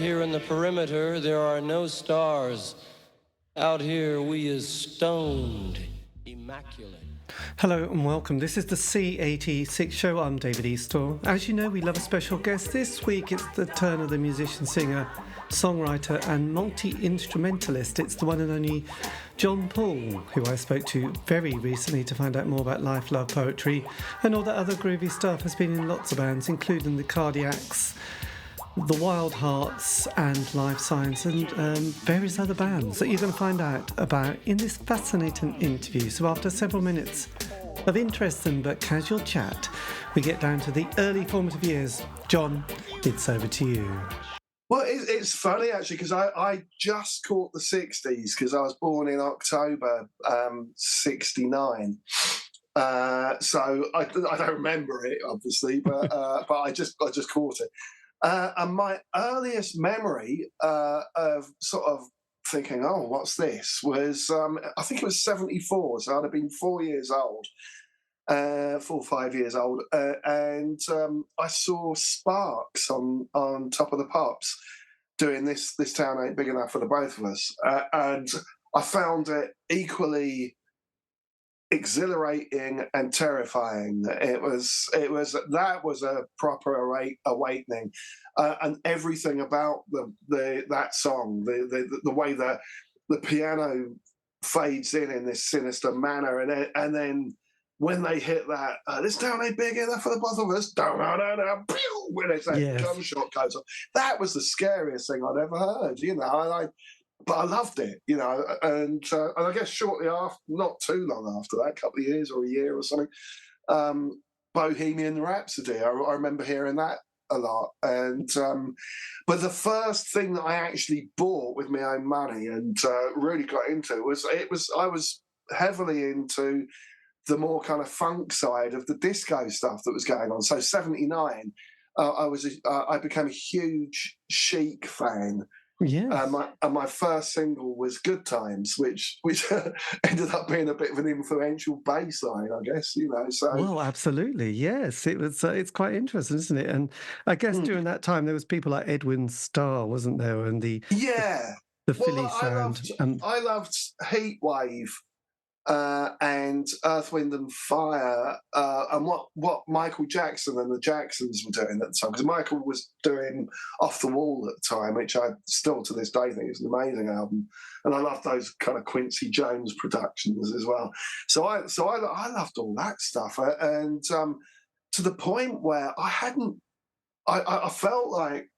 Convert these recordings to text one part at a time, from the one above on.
here in the perimeter, there are no stars. Out here, we is stoned, immaculate. Hello and welcome. This is the C86 show. I'm David Eastaugh. As you know, we love a special guest. This week it's the turn of the musician, singer, songwriter and multi-instrumentalist. It's the one and only Jon Poole, who I spoke to very recently to find out more about life, love, poetry and all that other groovy stuff. Has been in lots of bands, including the Cardiacs, the Wildhearts and Lifesigns and various other bands that you're going to find out about in this fascinating interview. So after several minutes of interesting but casual chat, we get down to the early formative years. Jon, it's over to you. Well, it's funny actually because I just caught the 60s because I was born in October 69. So I don't remember it obviously, but I just caught it. And my earliest memory of sort of thinking, oh, what's this, was I think it was 74, so I'd have been 4 years old, 4 or 5 years old, and I saw Sparks on Top of the Pops doing This Town Ain't Big Enough for the Both of Us, and I found it equally exhilarating and terrifying. It was a proper awakening, and everything about that song, the way the piano fades in this sinister manner, and then when they hit that this town ain't big enough for the both of us, when it's that gunshot goes off, that was the scariest thing I'd ever heard, but I loved it, and I guess shortly after, not too long after that, a couple of years or a year or something, Bohemian Rhapsody. I remember hearing that a lot. And but the first thing that I actually bought with my own money and really got into was I was heavily into the more kind of funk side of the disco stuff that was going on. So 79, I became a huge Chic fan. Yeah, and my first single was "Good Times," which ended up being a bit of an influential bass line, I guess. So well, absolutely, yes. It was. It's quite interesting, isn't it? And I guess during that time there was people like Edwin Starr, wasn't there? And the Philly sound. I loved Heatwave. And Earth, Wind and Fire, and what Michael Jackson and the Jacksons were doing at the time, because Michael was doing Off the Wall at the time, which I still to this day think is an amazing album, and I love those kind of Quincy Jones productions as well. So I loved all that stuff, and to the point where I felt like.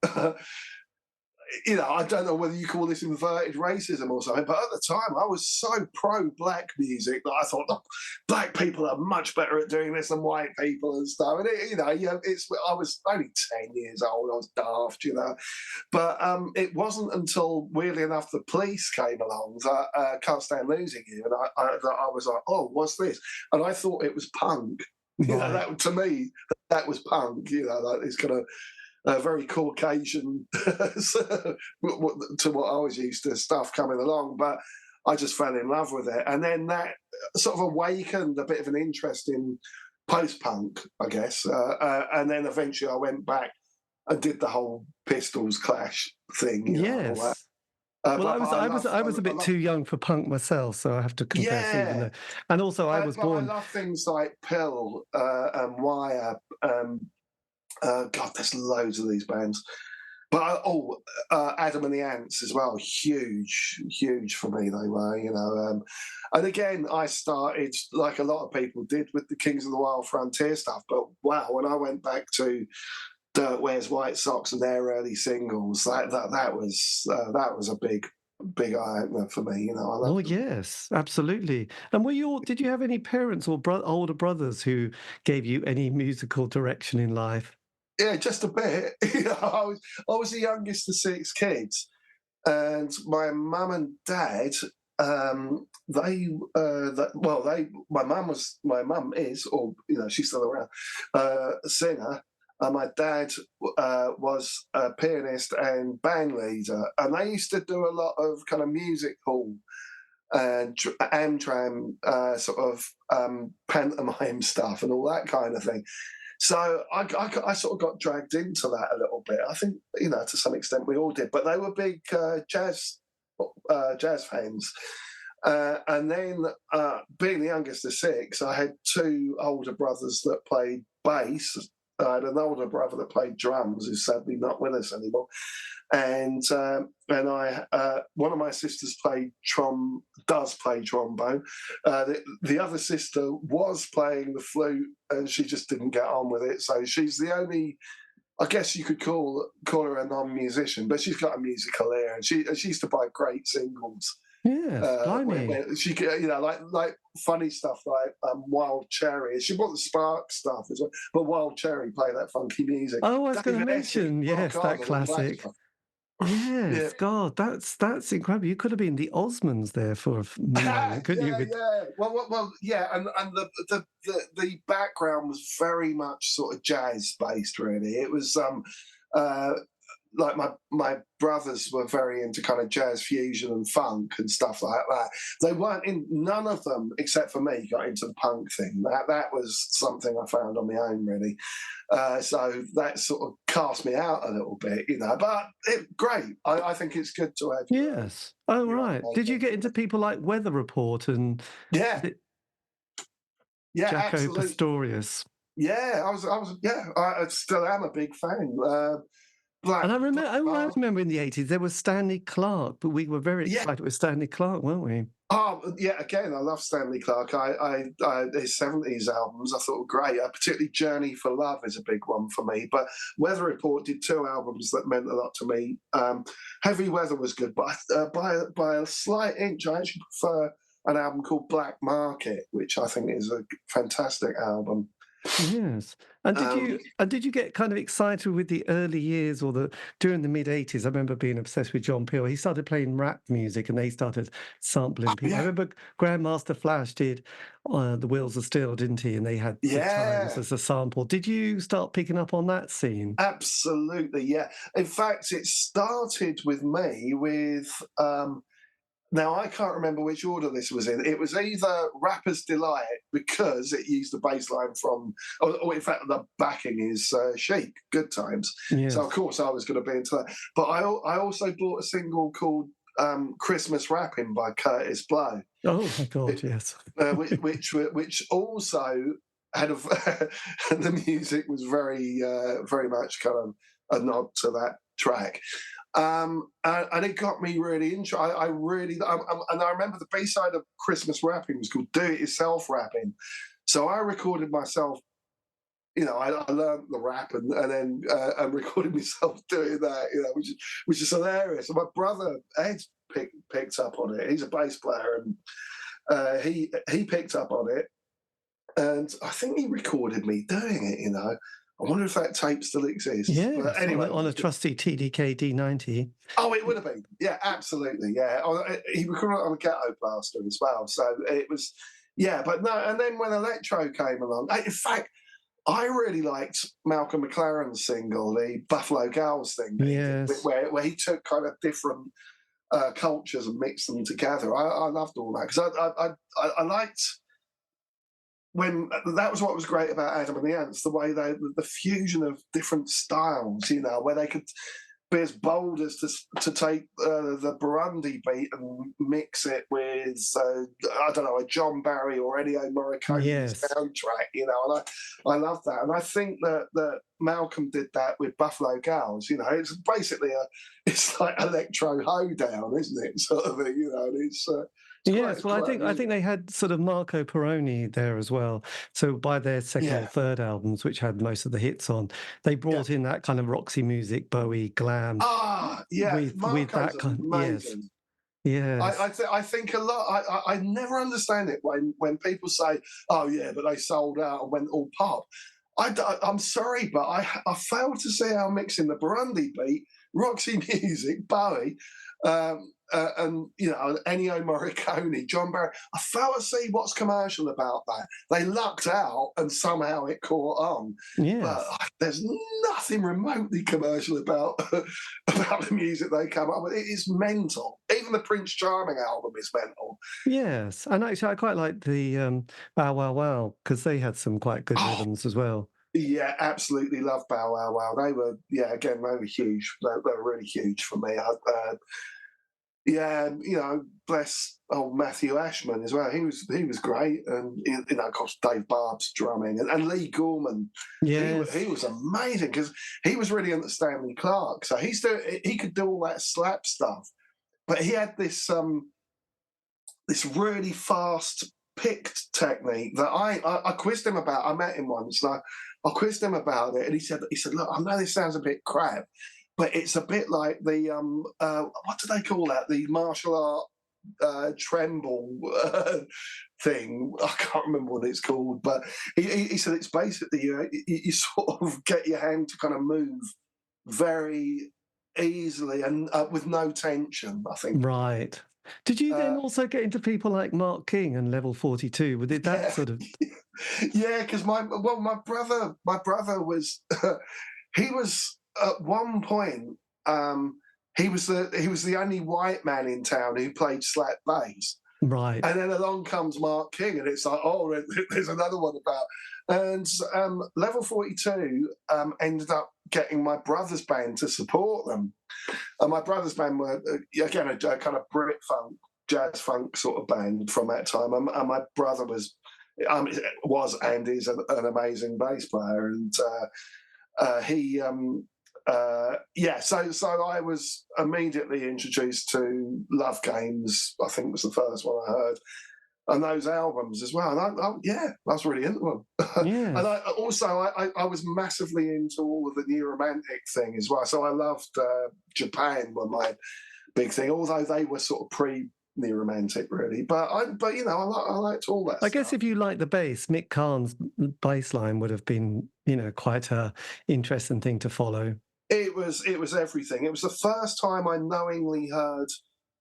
I don't know whether you call this inverted racism or something, but at the time I was so pro-black music that I thought, black people are much better at doing this than white people and stuff. And I was only 10 years old. I was daft, But it wasn't until, weirdly enough, the Police came along that Can't Stand Losing You, and I was like, oh, what's this? And I thought it was punk. That to me, that was punk. Like this kind of. Very Caucasian to what I was used to, stuff coming along, but I just fell in love with it. And then that sort of awakened a bit of an interest in post-punk, I guess. And then eventually I went back and did the whole Pistols Clash thing. Yes. All that. I was a bit too young for punk myself, so I have to confess. Even though, and also I was born. I love things like Pill and Wire. God, there's loads of these bands. But Adam and the Ants as well, huge for me they were, and again, I started, like a lot of people did, with the Kings of the Wild Frontier stuff, but wow, when I went back to Dirt Wears White Socks and their early singles, that was a big eye-opener for me, Oh, yes, absolutely. And did you have any parents or older brothers who gave you any musical direction in life? Yeah, just a bit. I was the youngest of 6 kids, and my mum and dad. My mum is, or she's still around, a singer. And my dad was a pianist and band leader, and they used to do a lot of kind of music hall and Amtram sort of pantomime stuff and all that kind of thing. So I sort of got dragged into that a little bit. I think, to some extent we all did, but they were big jazz fans. And then, being the youngest of six, I had two older brothers that played bass. I had an older brother that played drums, who's sadly not with us anymore. And one of my sisters does play trombone. The other sister was playing the flute, and she just didn't get on with it. So she's the only, I guess you could call her a non-musician, but she's got a musical ear, and she used to buy great singles. Yes, blimey. When she could, like funny stuff like Wild Cherry. She bought the Spark stuff as well, but Wild Cherry play that funky music. Oh, I was going to mention, yes, that classic. Yes, Yeah. God, that's incredible. You could have been the Osmonds there for a moment, couldn't you? Yeah. Well, yeah, and the background was very much sort of jazz based. Really, it was like my brothers were very into kind of jazz fusion and funk and stuff like that. They weren't in, none of them except for me got into the punk thing. That was something I found on my own, really. So that sort of cast me out a little bit, but great. I think it's good to have. Yes. Oh, right. Did you get into people like Weather Report and yeah, Jaco absolutely. Pastorius? Yeah, I still am a big fan. And I remember in the 80s there was Stanley Clarke, but we were very excited with Stanley Clarke, weren't we? Oh, yeah, again, I love Stanley Clarke. His 70s albums I thought were great. Particularly Journey for Love is a big one for me. But Weather Report did two albums that meant a lot to me. Heavy Weather was good, but by a slight inch, I actually prefer an album called Black Market, which I think is a fantastic album. Yes. And did you get kind of excited with the early years or during the mid-80s? I remember being obsessed with Jon Poole. He started playing rap music and they started sampling people. Yeah. I remember Grandmaster Flash did The Wheels of Steel, didn't he? And they had Good Times as a sample. Did you start picking up on that scene? Absolutely, yeah. In fact, it started with me with... now, I can't remember which order this was in. It was either Rapper's Delight, because it used the bass line from, or in fact, the backing is Chic, Good Times. Yes. So, of course, I was going to be into that. But I also bought a single called Christmas Rapping by Curtis Blow. Oh, my God, yes. which also had the music was very, very much kind of a nod to that track. And it got me really interested. I remember the B-side of Christmas Rapping was called Do It Yourself Rapping. So I recorded myself, I learned the rap and then recorded myself doing that, which is hilarious. And my brother Ed picked up on it. He's a bass player, and he picked up on it, and I think he recorded me doing it. I wonder if that tape still exists. Yeah, but anyway, on a trusty TDK D90. Oh, it would have been. Yeah, absolutely. Yeah, he recorded it on a Ghetto Blaster as well. So it was, but no. And then when Electro came along, in fact, I really liked Malcolm McLaren's single, the Buffalo Gals thing. Yes, where he took kind of different cultures and mixed them together. I loved all that because I liked. When that was what was great about Adam and the Ants, the way the fusion of different styles, where they could be as bold as to take the Burundi beat and mix it with I don't know, a John Barry or Ennio Morricone soundtrack, and I love that, and I think that Malcolm did that with Buffalo Gals. It's basically it's like electro hoedown, isn't it? Sort of, and it's. Yes, well, I think they had sort of Marco Peroni there as well. So by their second or third albums, which had most of the hits on, they brought in that kind of Roxy music, Bowie, glam. With that kind. Amazing. Yes. I think a lot. I never understand it when people say, "Oh yeah, but they sold out and went all pop." I'm sorry, but I fail to see how mixing the Burundi beat, Roxy music, Bowie. And Ennio Morricone, John Barry. I fail to see what's commercial about that. They lucked out, and somehow it caught on. Yes. But there's nothing remotely commercial about the music they come up with. It is mental. Even the Prince Charming album is mental. Yes, and actually, I quite like the Bow Wow Wow, because they had some quite good rhythms as well. Yeah, absolutely love Bow Wow Wow. They were, yeah, again, they were huge. They were really huge for me. Yeah, you know, bless old Matthew Ashman as well. He was great, and you know, of course, Dave Barb's drumming, and Lee Gorman. Yes. He was amazing because he was really into Stanley Clarke, so he could do all that slap stuff, but he had this really fast picked technique that I quizzed him about. I met him once, and I quizzed him about it, and he said, look, I know this sounds a bit crap, but it's a bit like the what do they call that? The martial art tremble thing. I can't remember what it's called, but he said it's basically you sort of get your hand to kind of move very easily and with no tension, I think. Right. Did you then also get into people like Mark King and Level 42? Did that sort of... Yeah, because my brother was he was at one point he was the only white man in town who played slap bass. Right. And then along comes Mark King, and it's like, oh, there's another one about. And Level 42 ended up getting my brother's band to support them. And my brother's band were, again, a kind of Brit funk, jazz funk sort of band from that time. And my brother was and is an amazing bass player. And so I was immediately introduced to Love Games, I think was the first one I heard, and those albums as well. And I was really into them. Yeah. And I was massively into all of the new romantic thing as well. So I loved Japan were my big thing, although they were sort of pre-new romantic really. But I liked all that. I guess if you like the bass, Mick Karn's bass line would have been, quite a interesting thing to follow. It was everything. It was the first time I knowingly heard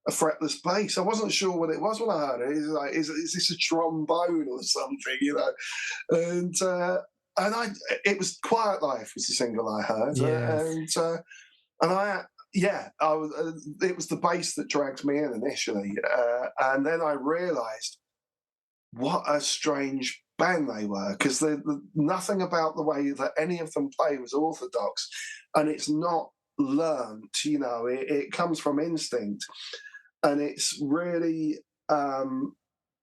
a fretless bass. I wasn't sure what it was when I heard it. It was like, is this a trombone or something, And it was Quiet Life was the single I heard. Yes. It was the bass that dragged me in initially. And then I realised what a strange band they were, because nothing about the way that any of them play was orthodox, and it's not learned. It comes from instinct, and it's really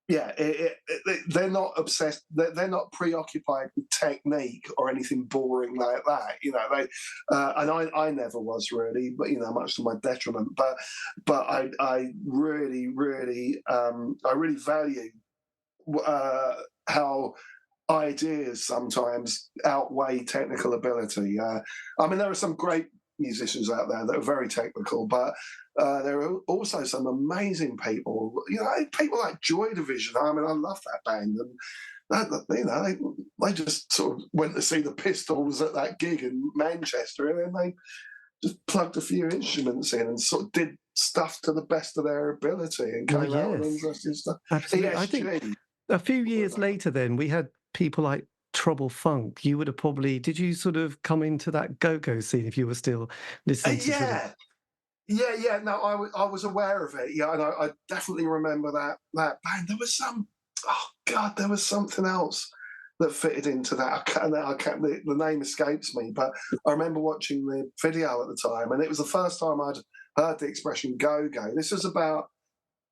they're not obsessed. They're not preoccupied with technique or anything boring like that. And I never was really, but much to my detriment. But I really value how ideas sometimes outweigh technical ability. There are some great musicians out there that are very technical, but there are also some amazing people. People like Joy Division. I love that band, and they just sort of went to see the Pistols at that gig in Manchester, and then they just plugged a few instruments in and sort of did stuff to the best of their ability and came out with interesting stuff. Absolutely. I think a few years later then we had people like Trouble Funk. You would have probably... Did you sort of come into that go-go scene if you were still listening to Yeah. No, I was aware of it. Yeah, and I definitely remember that band. There was there was something else that fitted into that. The name escapes me, but I remember watching the video at the time, and it was the first time I'd heard the expression go-go. This was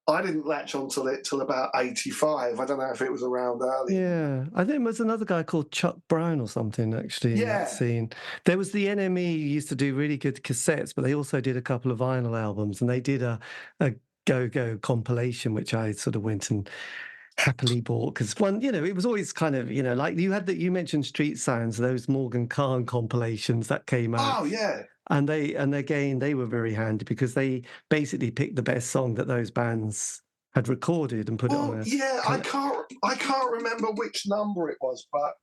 I didn't latch onto it till about 85. I don't know if it was around early. Yeah, I think there was another guy called Chuck Brown or something, actually, in that scene. There was the NME who used to do really good cassettes, but they also did a couple of vinyl albums, and they did a go-go compilation, which I sort of went and happily bought, because it was always kind of, like you mentioned Street Sounds, those Morgan Khan compilations that came out. Oh, yeah. And they were very handy because they basically picked the best song that those bands had recorded and put it on. I can't remember which number it was, but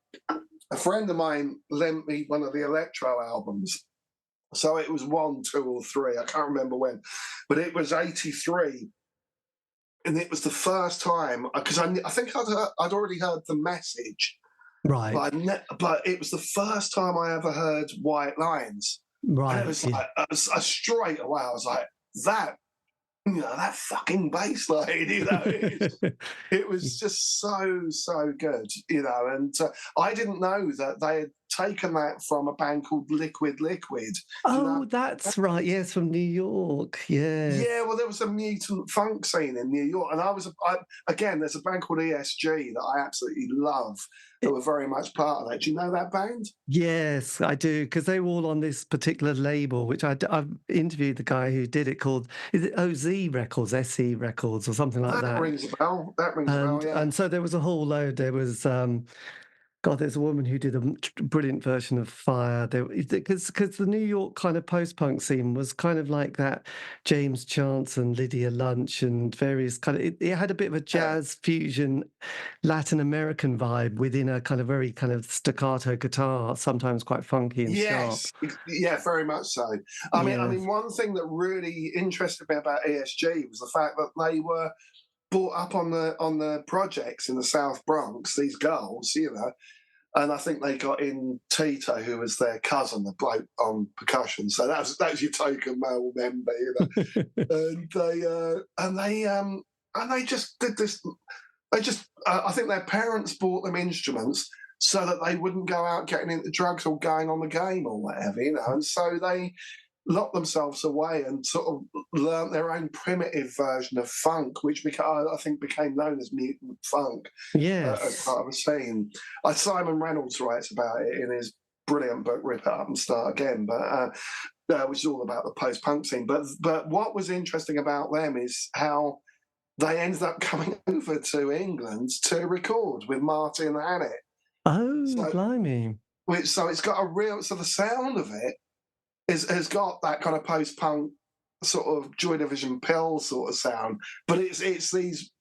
a friend of mine lent me one of the Electro albums. So it was 1, 2, or 3. I can't remember when, but it was 83, and it was the first time because I think I'd already heard The Message, right? But it was the first time I ever heard White Lines. Right. And it was like straight away. I was like, that fucking bass line. It was just so good. And I didn't know that they had taken that from a band called Liquid Liquid. Do you know? Oh, that's right. Yes, from New York. Yes. Yeah, well, there was a mutant funk scene in New York, and again, there's a band called ESG that I absolutely love, that were very much part of that. Do you know that band? Yes, I do, because they were all on this particular label, which I've interviewed the guy who did it, called, is it OZ Records, SE Records, or something like That that? rings a bell. That rings a bell, yeah. And so there was a whole load. There was God, there's a woman who did a brilliant version of Fire. Because the New York kind of post-punk scene was kind of like that James Chance and Lydia Lunch and various kind of, it had a bit of a jazz fusion, Latin American vibe within a kind of very kind of staccato guitar, sometimes quite funky and sharp. Yeah, very much so. I Yes. mean, one thing that really interested me about ESG was the fact that they were brought up on the projects in the South Bronx, these girls, and I think they got in Tito, who was their cousin, the bloke on percussion. So that's your token male member, and they just did this. I think their parents bought them instruments so that they wouldn't go out getting into drugs or going on the game or whatever, and so they locked themselves away and sort of learnt their own primitive version of funk, which I think became known as mutant funk. Yes. As part of a scene. Simon Reynolds writes about it in his brilliant book Rip It Up and Start Again, which is all about the post-punk scene. But what was interesting about them is how they ended up coming over to England to record with Martin Hannett. Oh, blimey. So it's got so the sound of it has got that kind of post-punk sort of Joy Division Pill sort of sound, but it's these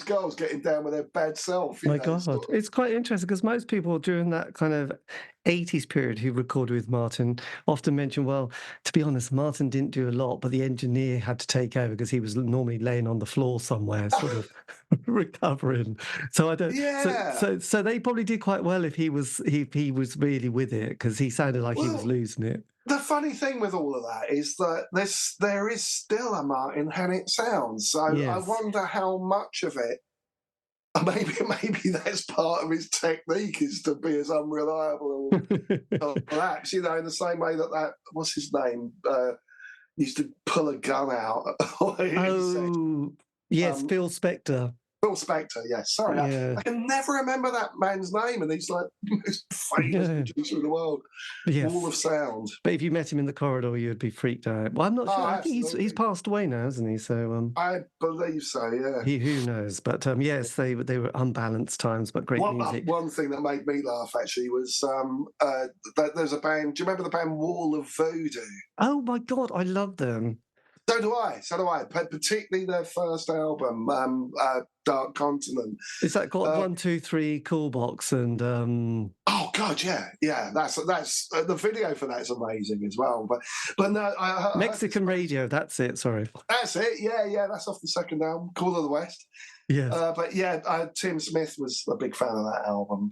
girls getting down with their bad self. My God, it's quite interesting because most people during that kind of 80s period who recorded with Martin often mention, well, to be honest, Martin didn't do a lot, but the engineer had to take over because he was normally laying on the floor somewhere, sort of recovering. So I don't. Yeah. So they probably did quite well if he was really with it, because he sounded like he was losing it. The funny thing with all of that is that there is still a Martin Hannett sound. So yes. I wonder how much of it, maybe that's part of his technique, is to be as unreliable or relaxed, in the same way that what's his name, used to pull a gun out. Yes, Phil Spector. Phil Spector, yes. Sorry, I can never remember that man's name, and he's like the most famous producer in the world. Yes. Wall of Sound. But if you met him in the corridor, you'd be freaked out. Well, I'm not sure. I think he's passed away now, hasn't he? So I believe so. Yeah. Who knows? But yes, they were unbalanced times, but great music. One thing that made me laugh actually was there's a band. Do you remember the band Wall of Voodoo? Oh my God, I love them. So do I. Particularly their first album, Dark Continent. Is that got 1, 2, 3 Cool Box and? Oh God, yeah. That's the video for that's amazing as well. But no, Mexican Radio. That's it. Sorry. That's it. Yeah. That's off the second album, Call of the West. Yeah. Tim Smith was a big fan of that album,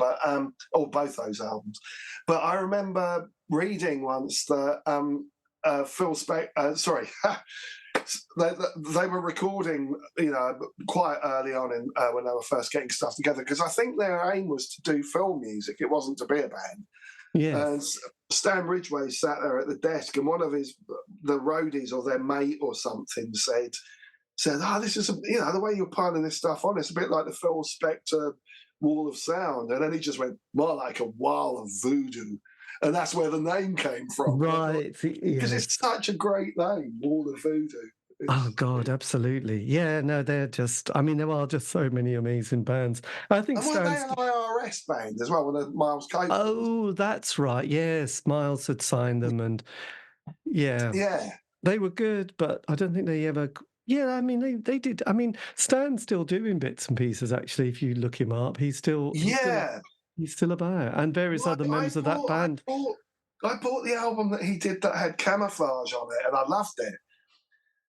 or both those albums. But I remember reading once that. Phil Spector, sorry, they were recording, quite early on when they were first getting stuff together, because I think their aim was to do film music. It wasn't to be a band. Yeah. And Stan Ridgway sat there at the desk, and one of the roadies or their mate or something said, this is, the way you're piling this stuff on, it's a bit like the Phil Spector Wall of Sound. And then he just went, more like a wall of voodoo. And that's where the name came from. Right. Because it's such a great name, Wall of Voodoo. Oh, God, absolutely. Yeah, no, there are just so many amazing bands. I think and weren't they an IRS band as well, when Miles Copeland? Oh, that's right. Yes, Miles had signed them, and yeah. They were good, but I don't think they ever... Yeah, I mean, they did. I mean, Stan's still doing bits and pieces, actually, if you look him up. He's still about, and various other members of that band. I bought the album that he did that had Camouflage on it, and I loved it.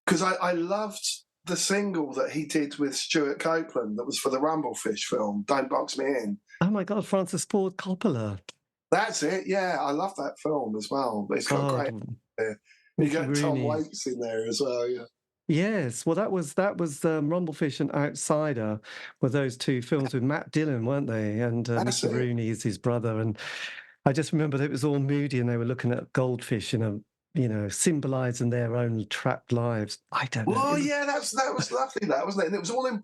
Because I loved the single that he did with Stuart Copeland that was for the Rumblefish film, Don't Box Me In. Oh my God, Francis Ford Coppola. That's it, yeah. I love that film as well. It's got great... You get Tom Waits in there as well, yeah. Yes, well, that was Rumblefish and Outsider were those two films with Matt Dillon, weren't they? And Mr. Rooney is his brother, and I just remember that it was all moody and they were looking at goldfish symbolising their own trapped lives. I don't know. Well, yeah, that was lovely, that wasn't it? And it was all in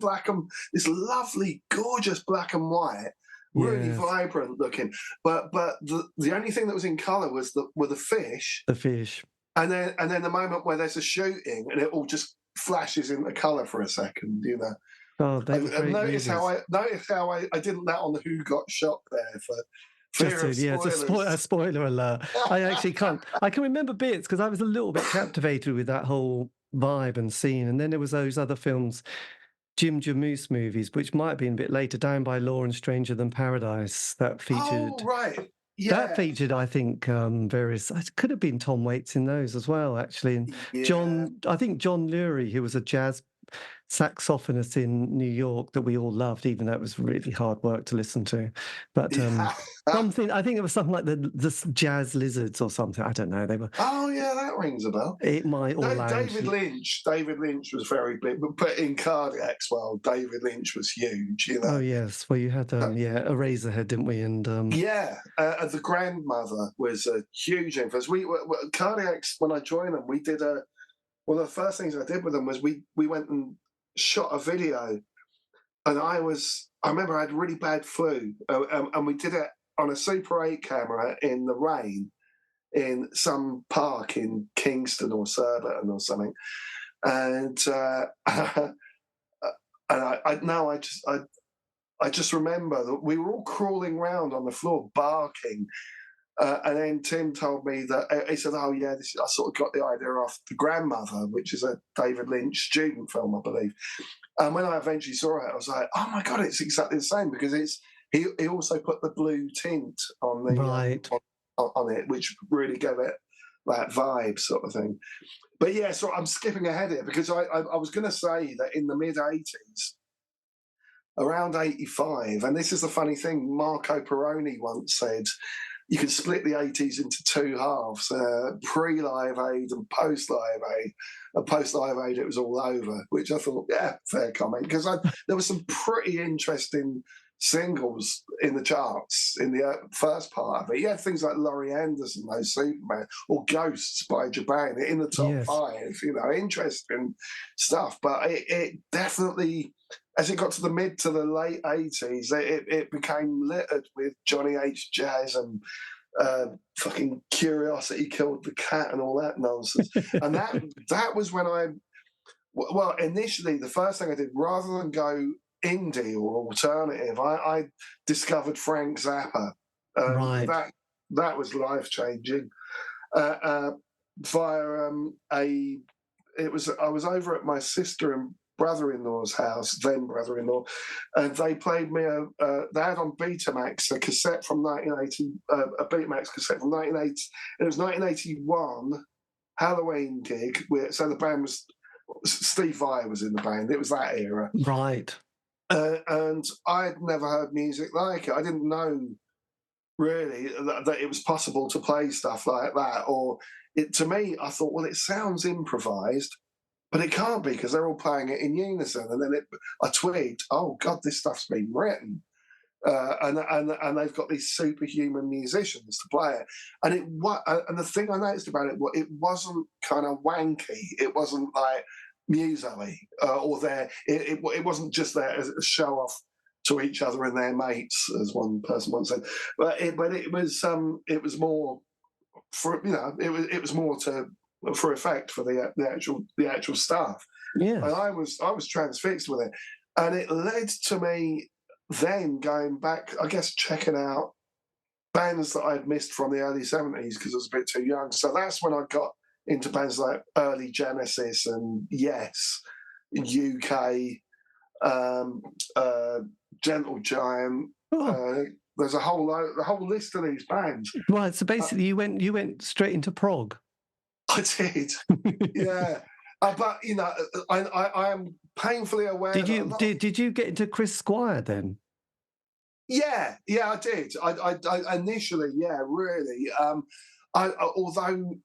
this lovely, gorgeous black and white, really vibrant looking. But the only thing that was in colour were the fish. The fish. And then the moment where there's a shooting and it all just flashes into colour for a second, you know. Oh, they were great notice how I didn't let on who got shot there for. It's a spoiler alert. I can remember bits because I was a little bit captivated with that whole vibe and scene. And then there was those other films, Ginger Moose movies, which might have been a bit later, Down by Law and Stranger Than Paradise, that featured. Oh, right. Yeah. That featured, I think, various. It could have been Tom Waits in those as well, actually. And I think John Lurie, who was a jazz saxophonist in New York that we all loved, even though it was really hard work to listen to. But something, I think it was something like the Jazz Lizards or something. I don't know. They were. Oh yeah, that rings a bell. It might. David Lynch was very big, but in Cardiac's world, David Lynch was huge. You know. Oh yes. Well, you had Eraserhead, didn't we? And the grandmother was a huge influence. Cardiac's, when I joined them, we did one of the first things I did with them was we went and shot a video, and I remember I had really bad flu, and we did it on a Super 8 camera in the rain in some park in Kingston or Surbiton or something, and I just remember that we were all crawling around on the floor barking. And then Tim told me that he said, "Oh yeah, I sort of got the idea off The Grandmother, which is a David Lynch student film, I believe." And when I eventually saw it, I was like, "Oh my god, it's exactly the same," because he also put the blue tint on the on it, which really gave it that vibe sort of thing. But yeah, so I'm skipping ahead here because I was going to say that in the mid '80s, around '85, and this is the funny thing, Marco Peroni once said, you could split the '80s into two halves, pre-Live Aid and post-Live Aid. And post-Live Aid, it was all over, which I thought, yeah, fair comment, because there were some pretty interesting singles in the charts in the first part of it. You had things like Laurie Anderson, No Superman, or Ghosts by Japan in the top 5, interesting stuff. But it definitely, as it got to the mid to the late '80s, it became littered with Johnny H. Jazz and fucking Curiosity Killed the Cat and all that nonsense. And that was when initially the first thing I did, rather than go indie or alternative, I discovered Frank Zappa. Right. That was life-changing. I was over at my sister and brother-in-law's house, then brother-in-law, and they played me they had on Betamax a cassette from 1980, a Betamax cassette from 1980. It was 1981 Halloween gig. So the band was Steve Vai was in the band. It was that era, right? And I had never heard music like it. I didn't know really that it was possible to play stuff like that. Or to me, I thought, well, it sounds improvised. But it can't be because they're all playing it in unison. And then I twigged, oh God, this stuff's been written, and they've got these superhuman musicians to play it. And the thing I noticed about it wasn't kind of wanky. It wasn't like muso-y, it wasn't just there as a show off to each other and their mates, as one person once said. But it was more for it was more for effect for the actual stuff. Yeah, and I was transfixed with it, and it led to me then going back, I guess, checking out bands that I'd missed from the early '70s because I was a bit too young. So that's when I got into bands like early Genesis and Yes, UK, Gentle Giant. There's a whole list of these bands. Right. So basically, you went straight into prog. I did, yeah. But I am painfully aware. Did you get into Chris Squire then? Yeah, I did. I initially, yeah, really. Although,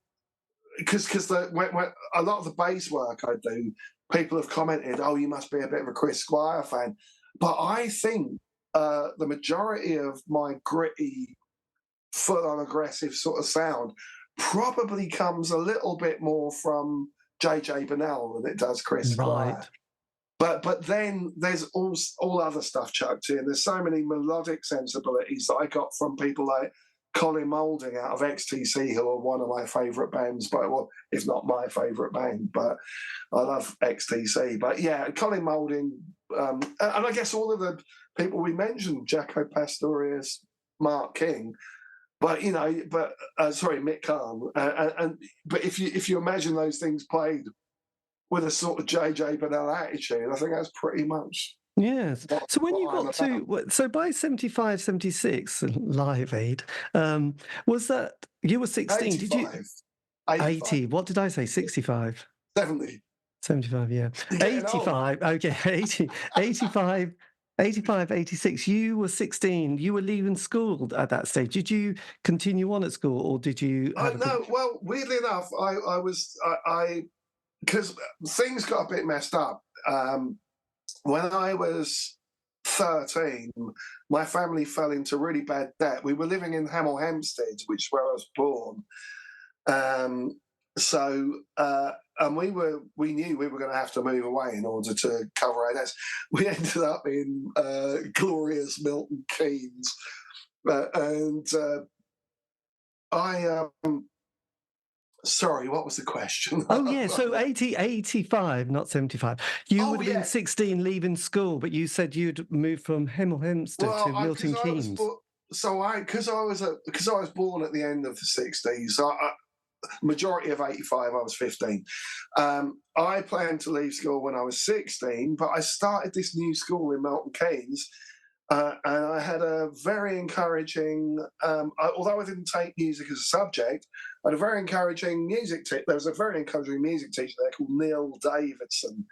because when a lot of the bass work I do, people have commented, "Oh, you must be a bit of a Chris Squire fan," but I think the majority of my gritty full-on aggressive sort of sound probably comes a little bit more from JJ Burnell than it does Chris Squire. But then there's all other stuff chucked in. There's so many melodic sensibilities that I got from people like Colin Moulding out of XTC, who are one of my favourite bands, well, if not my favourite band, but I love XTC. But yeah, Colin Moulding, and I guess all of the people we mentioned, Jaco Pastorius, Mark King, but sorry, Mick Karn, but if you imagine those things played with a sort of JJ Burnell attitude, I think that's pretty much. Yes. So when you got to, so by 75, 76, Live Aid, was that, you were 16, 85. did you? 80, what did I say, 65? 70. 75, yeah. 85, okay, 85, 86, you were 16, you were leaving school at that stage. Did you continue on at school, or did you? No, well, weirdly enough, I because things got a bit messed up. When I was 13, my family fell into really bad debt. We were living in Hemel Hempstead, which is where I was born. And we knew we were going to have to move away in order to cover our debts. We ended up in glorious Milton Keynes, sorry, what was the question? Oh, yeah, so 85, not 75. You would have been 16 leaving school, but you said you'd moved from Hemel Hempstead to Milton Keynes. Because I was born at the end of the 60s, majority of 85, I was 15. I planned to leave school when I was 16, but I started this new school in Milton Keynes, and I had a very encouraging, although I didn't take music as a subject, I had a very encouraging music teacher. There was a very encouraging music teacher there called Neil Davidson.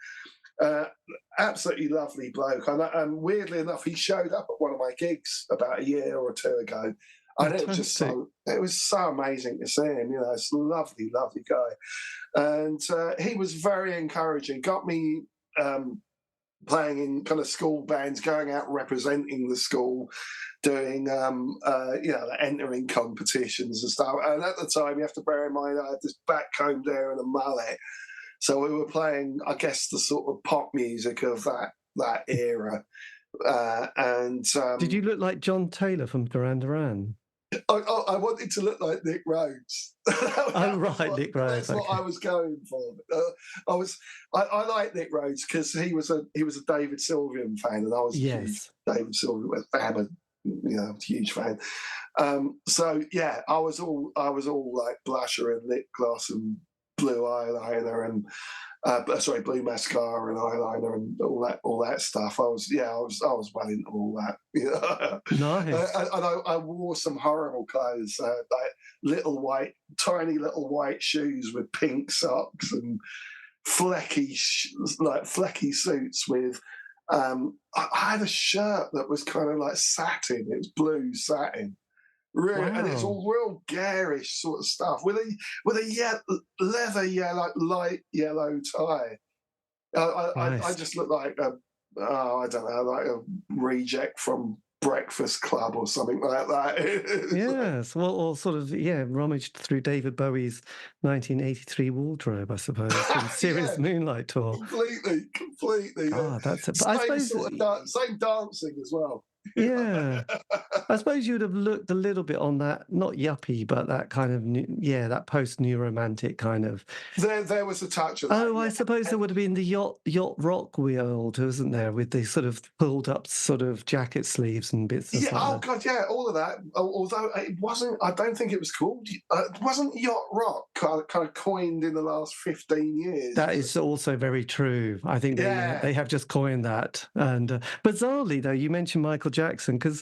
Absolutely lovely bloke. And weirdly enough, he showed up at one of my gigs about a year or two ago. And it was so amazing to see him. This lovely, lovely guy. And he was very encouraging, got me playing in kind of school bands, going out representing the school, doing entering competitions and stuff. And at the time, you have to bear in mind, I had this back combed hair and a mullet, so we were playing, I guess, the sort of pop music of that era. Did you look like John Taylor from Duran Duran? I wanted to look like Nick Rhodes. Nick Rhodes. That's what I was going for. I like Nick Rhodes because he was a David Sylvian fan, and I was a huge David Sylvian fan, huge fan. So yeah, I was all like blusher and lip gloss and blue eyeliner and blue mascara and eyeliner and all that stuff. I was well into all that. Nice. And I wore some horrible clothes, like tiny little white shoes with pink socks and flecky suits with. I had a shirt that was kind of like satin. It was blue satin. Really, wow. And it's all real garish sort of stuff with a leather yellow, light yellow tie. Nice. I just look like I don't know, like a reject from Breakfast Club or something like that. Yes, well, or sort of rummaged through David Bowie's 1983 wardrobe, I suppose, from Sirius Moonlight tour. Completely. Ah, that's it. Same dancing as well. Yeah, I suppose you would have looked a little bit on that, not yuppie, but that kind of that post-new romantic kind of. There was a touch of that. Oh, I suppose there would have been the yacht rock world, wasn't there, with the sort of pulled up sort of jacket sleeves and bits. Yeah. Oh God, yeah, all of that. Although it wasn't, I don't think it was called. It wasn't yacht rock kind of coined in the last 15 years. That is also very true. I think they have just coined that. And bizarrely, though, you mentioned Michael Jackson because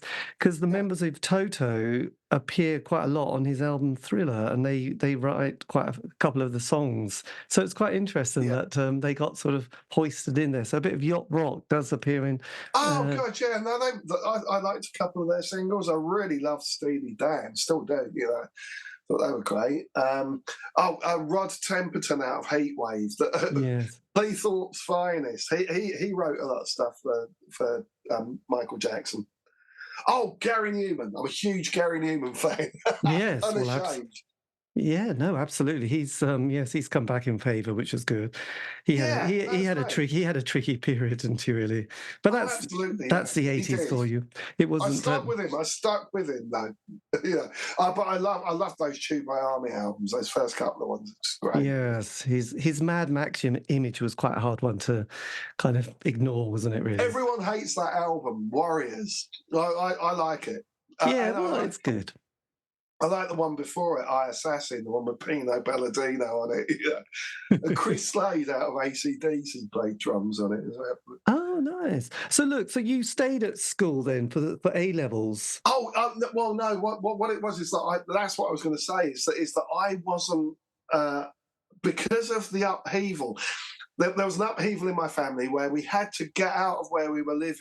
the members of Toto appear quite a lot on his album Thriller, and they write quite a couple of the songs. So it's quite interesting that they got sort of hoisted in there. So a bit of yacht rock does appear in. Oh God, yeah. No, I liked a couple of their singles. I really loved Steely Dan, still do. Thought they were great. Rod Temperton out of Heatwave, Cleethorpes Finest. He wrote a lot of stuff for Michael Jackson. Oh, Gary Newman. I'm a huge Gary Newman fan. Yes, well, Unashamed. yeah, no, absolutely. He's yes, he's come back in favour, which is good. He had Yeah, he that's had a right. tricky period, didn't he? Really, but Oh, absolutely. that's Yeah, the he '80s did. for you. It I wasn't. stuck with him. I stuck with him though. Yeah, but I love those Tube My Army albums. Those first couple of ones. It's great. Yes, his Mad Max image was quite a hard one to kind of ignore, wasn't it? Really. Everyone hates that album, Warriors. I like it. Yeah, And well, it's good. I like the one before it, I Assassin, the one with Pino Palladino on it. Yeah. And Chris Slade out of AC/DC played drums on it as well. Oh, nice. So look, so you stayed at school then for A levels. Oh, well, no. What it was is that that's what I was going to say is that I wasn't because of the upheaval. There was an upheaval in my family where we had to get out of where we were living.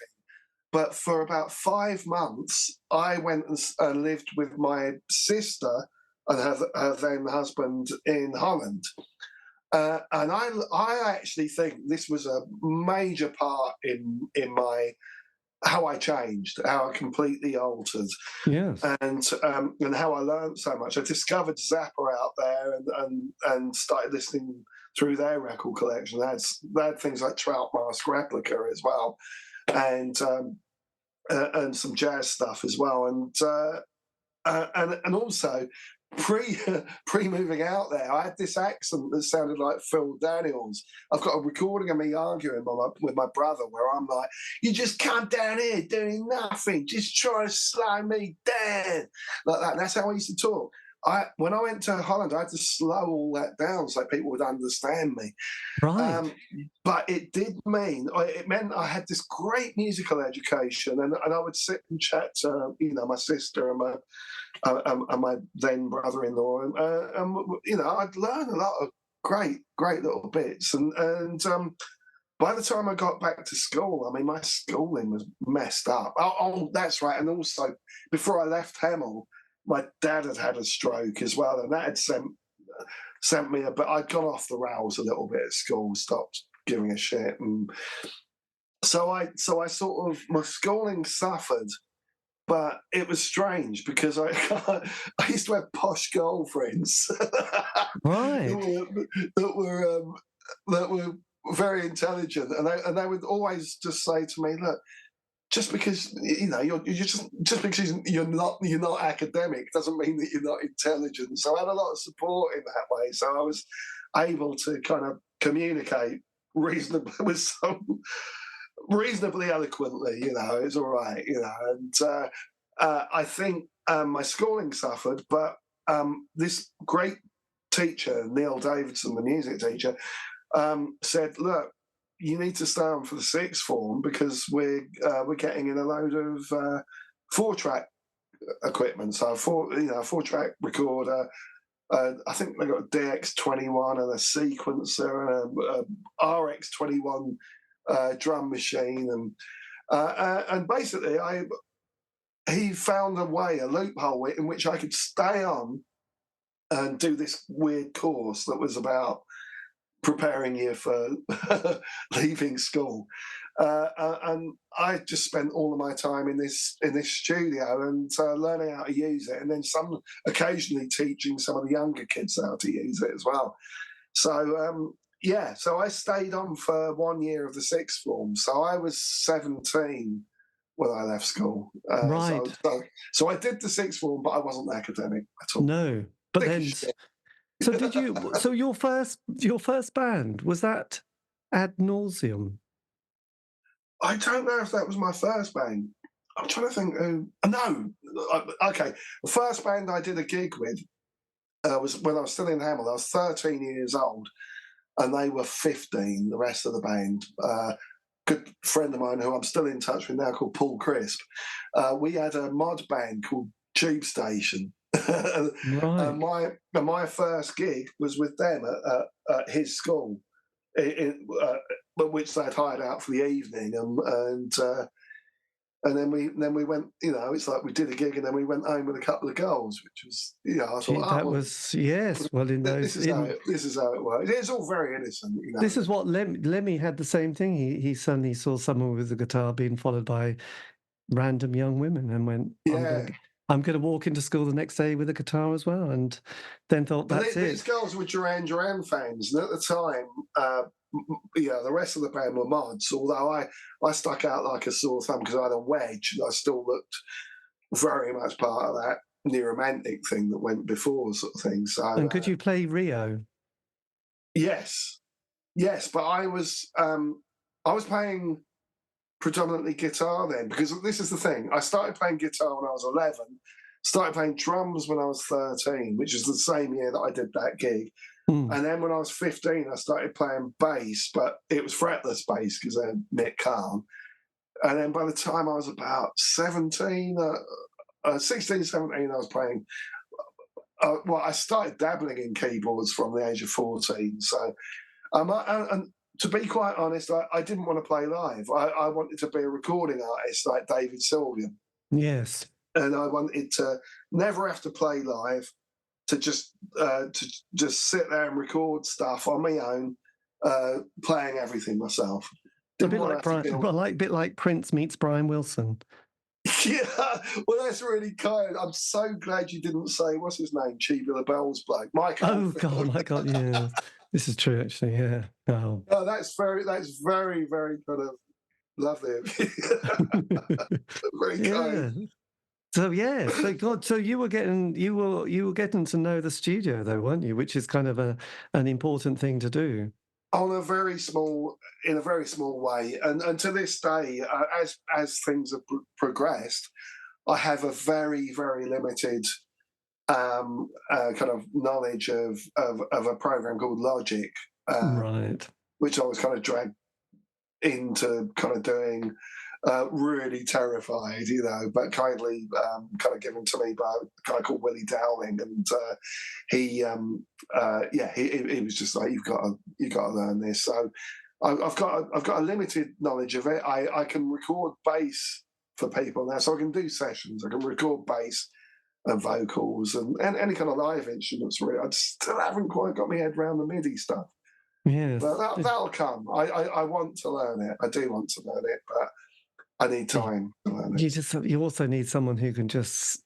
But for about 5 months, I went and lived with my sister and her then husband in Holland. And I actually think this was a major part in my how I changed, how I completely altered, Yes. and how I learned so much. I discovered Zappa out there and started listening through their record collection. They had things like Trout Mask Replica as well, and some jazz stuff as well, and also pre moving out there, I had this accent that sounded like Phil Daniels. I've got a recording of me arguing with my brother where I'm like, "You just come down here doing nothing, just try to slow me down," like that. And that's how I used to talk. When I went to Holland, I had to slow all that down so people would understand me. Right. But it meant I had this great musical education, and I would sit and chat to my sister and my then brother-in-law, and I'd learn a lot of great little bits, and by the time I got back to school, I mean, my schooling was messed up. Oh, that's right, and also before I left Hemel, my dad had a stroke as well, and that had sent me but I'd gone off the rails a little bit at school, stopped giving a shit, and so I sort of, my schooling suffered, but it was strange because I used to have posh girlfriends, Right. that were very intelligent, and they would always just say to me, "Look, just because you're just because you're not academic doesn't mean that you're not intelligent." So I had a lot of support in that way. So I was able to kind of communicate reasonably eloquently. It's all right. And I think my schooling suffered, but this great teacher, Neil Davidson, the music teacher, said, "Look, you need to stay on for the sixth form because we're getting in a load of 4-track equipment. So 4-track recorder. I think they got a DX21 and a sequencer and a RX21 drum machine, and basically he found a loophole in which I could stay on and do this weird course that was about preparing you for leaving school, and I just spent all of my time in this studio and learning how to use it, and then occasionally teaching some of the younger kids how to use it as well. So so I stayed on for 1 year of the sixth form. So I was 17 when I left school. Right. So I did the sixth form, but I wasn't academic at all. No, but then. So did you? So your first band, was that Ad Nauseam? I don't know if that was my first band. I'm trying to think. No, okay. The first band I did a gig with was when I was still in Hemel. I was 13 years old, and they were 15. The rest of the band. Good friend of mine who I'm still in touch with now, called Paul Crisp. We had a mod band called Tube Station. Right. My first gig was with them at his school, which they'd hired out for the evening, and then we went. It's like we did a gig and then we went home with a couple of girls, which was I thought that was yes. Well, in those, this is how it works. It's all very innocent. This is what Lemmy had the same thing. He suddenly saw someone with a guitar being followed by random young women and went, Yeah. I'm going to walk into school the next day with a guitar as well. And then thought, that's These it. girls were Duran Duran fans, and at the time, the rest of the band were mods. Although I stuck out like a sore thumb because I had a wedge, and I still looked very much part of that neoromantic thing that went before, sort of thing. So, And could you play Rio? Yes, but I was playing predominantly guitar then, because this is the thing. I started playing guitar when I was 11, started playing drums when I was 13, which is the same year that I did that gig. And then when I was 15, I started playing bass, but it was fretless bass because I had Mick Karn. And then by the time I was about 17, 16, 17, I was playing. I started dabbling in keyboards from the age of 14. So, and to be quite honest, I didn't want to play live. I wanted to be a recording artist like David Eastaugh. Yes. And I wanted to never have to play live, to just sit there and record stuff on my own, playing everything myself. A bit like Prince meets Brian Wilson. Yeah, well, that's really kind. I'm so glad you didn't say, what's his name, Tubular Bells bloke, Mike. Oh God, yeah. This is true, actually. Yeah. Oh. Oh, that's very, very kind of lovely of you. Very kind. So you were getting to know the studio though, weren't you? Which is kind of an important thing to do. In a very small way, and to this day, as things have progressed, I have a very, very limited kind of knowledge of a program called Logic, right, which I was kind of dragged into kind of doing. Really terrified, but kindly kind of given to me by a guy called Willie Dowling, and he was just like, you've got to learn this. So I've got a limited knowledge of it. I can record bass for people now, so I can do sessions. I can record bass and vocals and any kind of live instruments. Really, I still haven't quite got my head around the MIDI stuff. Yes, but that'll come. I want to learn it. I do want to learn it, but I need time to learn it. You also need someone who can just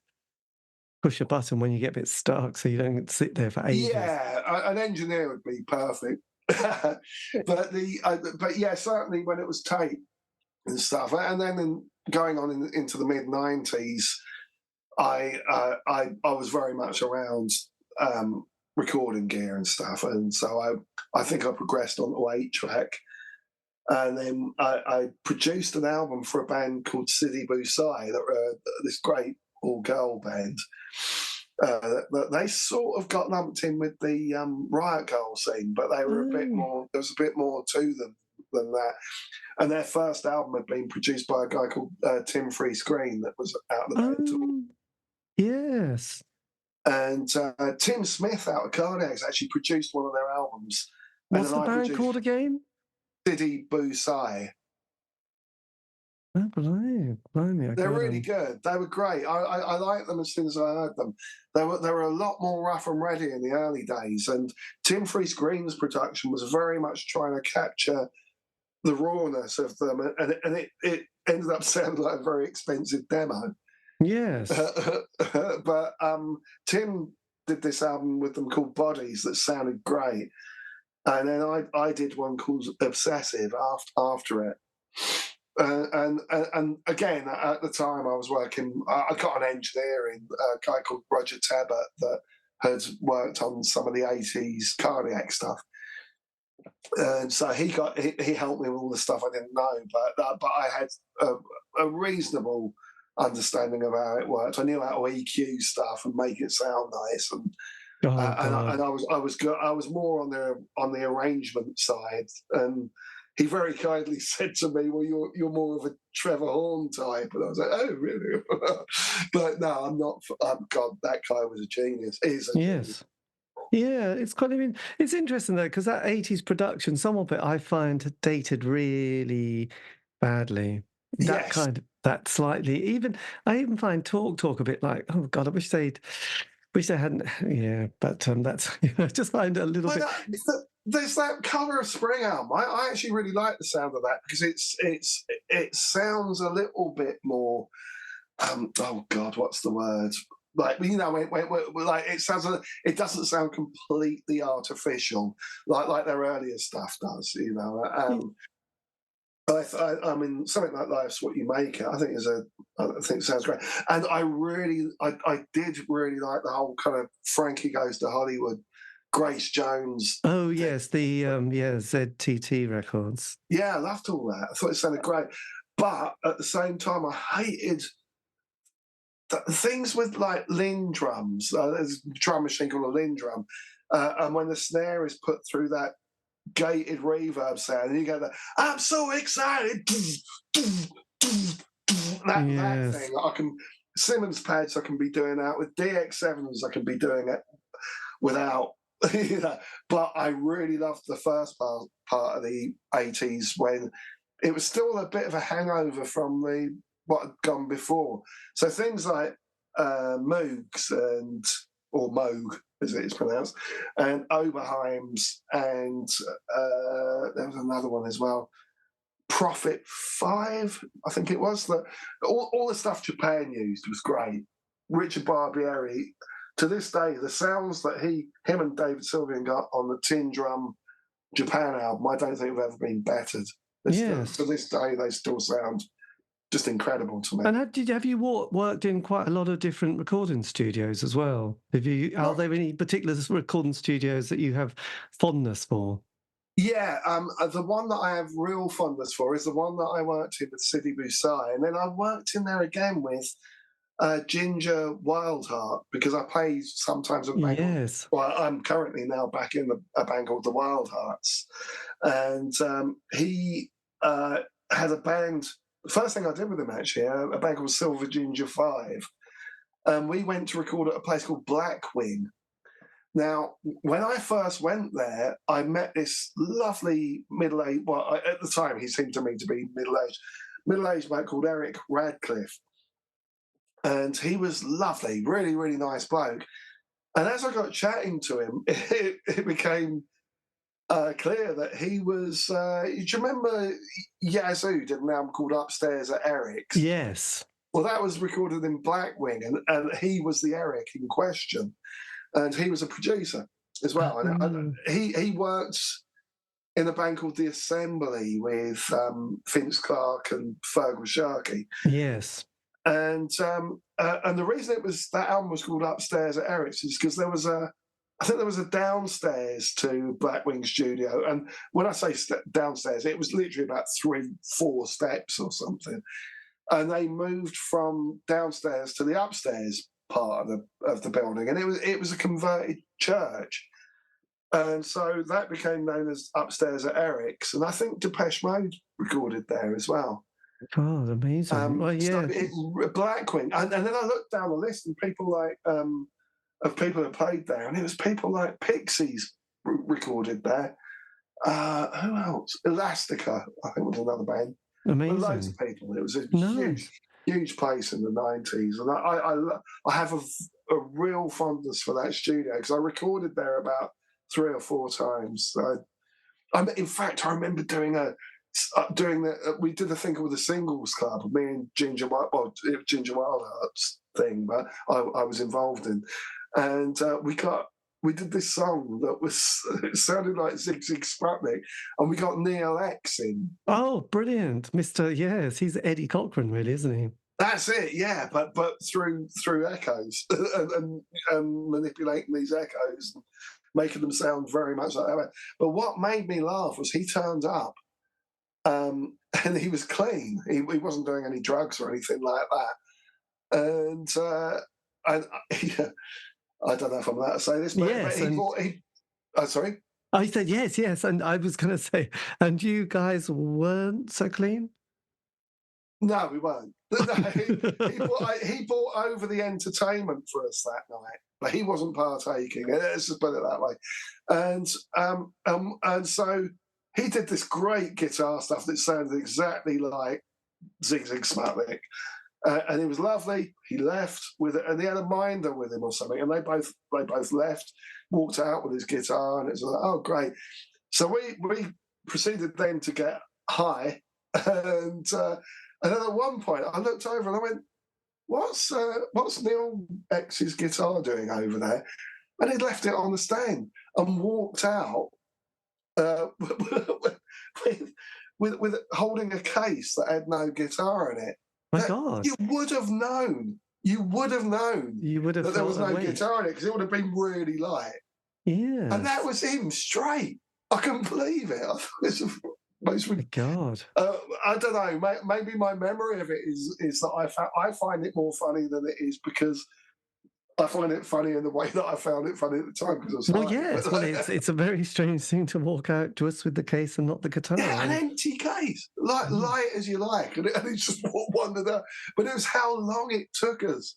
push a button when you get a bit stuck, so you don't sit there for ages. Yeah, an engineer would be perfect. but certainly when it was tape and stuff, and then going on into the mid-90s, I was very much around recording gear and stuff, and so I think I progressed onto 8-track. And then I produced an album for a band called Sidi Bou Sai, that were this great all-girl band. They sort of got lumped in with the Riot Girl scene, but they were a bit more. There was a bit more to them than that. And their first album had been produced by a guy called Tim Freescreen, that was out of the band. Yes. And Tim Smith out of Cardiacs actually produced one of their albums. What's the band called again? Sidi Bou Sai. Oh, blimey. They're really good. They were great. I liked them as soon as I heard them. They were a lot more rough and ready in the early days, and Tim Freescreen's production was very much trying to capture the rawness of them, and it ended up sounding like a very expensive demo. Yes. But Tim did this album with them called Bodies that sounded great. And then I did one called Obsessive after it. And again, at the time I was working, I got an engineer in, a guy called Roger Tebbert, that had worked on some of the 80s Cardiac stuff. And so he helped me with all the stuff I didn't know, but I had a reasonable understanding of how it worked. I knew how to EQ stuff and make it sound nice, and I was more on the arrangement side. And he very kindly said to me, "Well, you're more of a Trevor Horn type," and I was like, "Oh, really?" But no, I'm not. God, that guy was a genius. He's a genius. Yeah, it's quite. I mean, it's interesting though, because that 80s production, some of it I find dated really badly. That slightly. I even find Talk a bit like, oh God, I wish they'd Wish they hadn't. Yeah, but that's I just find it a little bit. There's that Colour of Spring album. I actually really like the sound of that because it sounds a little bit more. Oh God, what's the word? Like, you know, like it sounds. It doesn't sound completely artificial like their earlier stuff does. You know. I mean, something like Life's What You Make It, I think it sounds great. And I did really like the whole kind of Frankie Goes to Hollywood, Grace Jones. Oh yes, the ZTT records. Yeah, I loved all that. I thought it sounded great. But at the same time, I hated things with like Linn drums. There's a drum machine called a Linn drum. And when the snare is put through that gated reverb sound, and you get that, I'm so excited. That thing. I can Simmons pads. I can be doing that with DX7s. I can be doing it without. You know, but I really loved the first part of the 80s when it was still a bit of a hangover from what had gone before. So things like Moogs or Moog, as it is pronounced, and Oberheims, and there was another one as well, Prophet 5, I think it was. That all the stuff Japan used was great. Richard Barbieri, to this day, the sounds that him and David Sylvian got on the Tin Drum Japan album, I don't think have ever been bettered. To this day, they still sound just incredible to me. And have you worked in quite a lot of different recording studios as well? Are there any particular recording studios that you have fondness for? Yeah, the one that I have real fondness for is the one that I worked in with Sidi Boussaï, and then I worked in there again with Ginger Wildheart, because I play sometimes with a band. Yes. Well, I'm currently now back in a band called the Wildhearts, and he had a band. The first thing I did with him, actually, a band called Silver Ginger 5, and we went to record at a place called Blackwing. Now, when I first went there, I met this lovely middle-aged, well, at the time he seemed to me to be middle-aged man called Eric Radcliffe. And he was lovely, really, really nice bloke. And as I got chatting to him, it became clear that he was, do you remember Yazoo did an album called Upstairs at Eric's? Yes. Well, that was recorded in Blackwing, and he was the Eric in question. And he was a producer as well. And he worked in a band called The Assembly with Vince Clarke and Fergal Sharkey. Yes. And the reason that album was called Upstairs at Eric's is because I think there was a downstairs to Blackwing Studio. And when I say downstairs, it was literally about 3-4 steps or something. And they moved from downstairs to the upstairs part of the building, and it was a converted church, and so that became known as Upstairs at Eric's. And I think Depeche Mode recorded there as well. God, amazing! Well, yeah, Blackwing, and then I looked down the list, and people like of people who played there, and it was people like Pixies recorded there. Who else? Elastica, I think, was another band. Amazing. Loads of people. It was a huge place in the 90s, and I have a real fondness for that studio because I recorded there about 3 or 4 times. In fact, I remember we did a thing called the Singles Club, me and Ginger Wildheart's thing, but I was involved in, and we did this song that it sounded like Zig Zig Sputnik, and we got Neil X in. Oh, brilliant. Yes, he's Eddie Cochran, really, isn't he? That's it, yeah, but through echoes and manipulating these echoes and making them sound very much like that. But what made me laugh was he turned up and he was clean. He wasn't doing any drugs or anything like that. And I don't know if I'm allowed to say this, but, yes, sorry? I said yes, and I was going to say, and you guys weren't so clean? No, we weren't. He brought over the entertainment for us that night, but he wasn't partaking. Let's just put it that way. And so he did this great guitar stuff that sounded exactly like Zig Zig Sputnik. And he was lovely. He left with it, and he had a minder with him or something. And they both left, walked out with his guitar, and it was like, oh great. So we proceeded then to get high, and then at one point I looked over and I went, what's Neil X's guitar doing over there? And he'd left it on the stand and walked out with holding a case that had no guitar in it. My God. You would have known. You would have known that there was no guitar in it, because it would have been really light. Yeah. And that was him straight. I couldn't believe it. I thought it was most. My God. I don't know. Maybe my memory of it is that I find it more funny than it is, because I find it funny in the way that I found it funny at the time, because I was well, yes. Well, it's a very strange thing to walk out just with the case and not the guitar. Yeah, an empty case, light as you like, and it's just wandered out. But it was how long it took us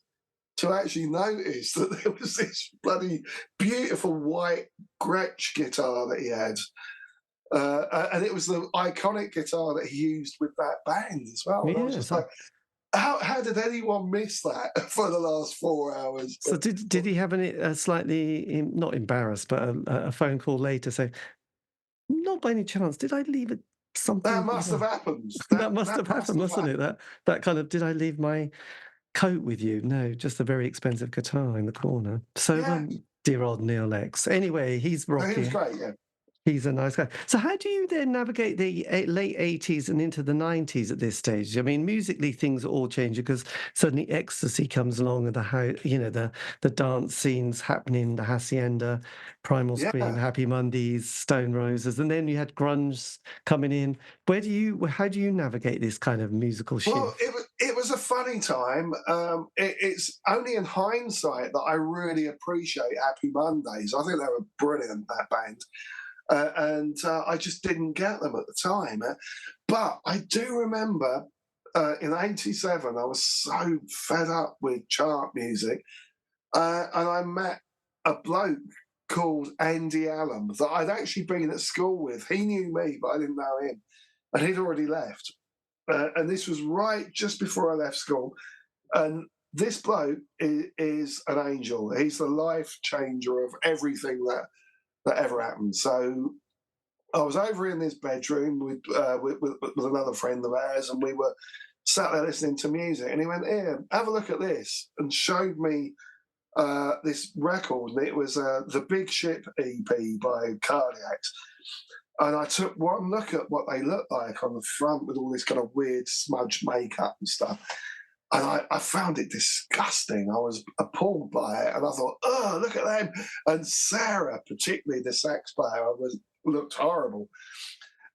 to actually notice that there was this bloody beautiful white Gretsch guitar that he had. And it was the iconic guitar that he used with that band as well. And I was just like, how did anyone miss that for the last 4 hours? So did he have a slightly, not embarrassed, but a phone call later saying, not by any chance, did I leave it something? That must have happened. That must have happened, mustn't it? That kind of, did I leave my coat with you? No, just a very expensive guitar in the corner. So dear old Neil X. Anyway, he's rocking. He was great, yeah. He's a nice guy. So how do you then navigate the late 80s and into the 90s at this stage? I mean, musically, things all change, because suddenly ecstasy comes along, and the dance scenes happening, the Hacienda, Primal Scream, Happy Mondays, Stone Roses, and then you had grunge coming in. How do you navigate this kind of musical shift? Well, it was a funny time. It's only in hindsight that I really appreciate Happy Mondays. I think they were brilliant, that band. And I just didn't get them at the time. But I do remember in '87, I was so fed up with chart music, and I met a bloke called Andy Allen that I'd actually been at school with. He knew me, but I didn't know him, and he'd already left. And this was right just before I left school. And this bloke is an angel. He's the life changer of everything that ever happened. So I was over in this bedroom with another friend of ours, and we were sat there listening to music, and he went, "Here, have a look at this," and showed me this record, and it was the Big Ship EP by Cardiacs. And I took one look at what they looked like on the front, with all this kind of weird smudged makeup and stuff. And I found it disgusting. I was appalled by it. And I thought, oh, look at them. And Sarah, particularly the sax player, looked horrible.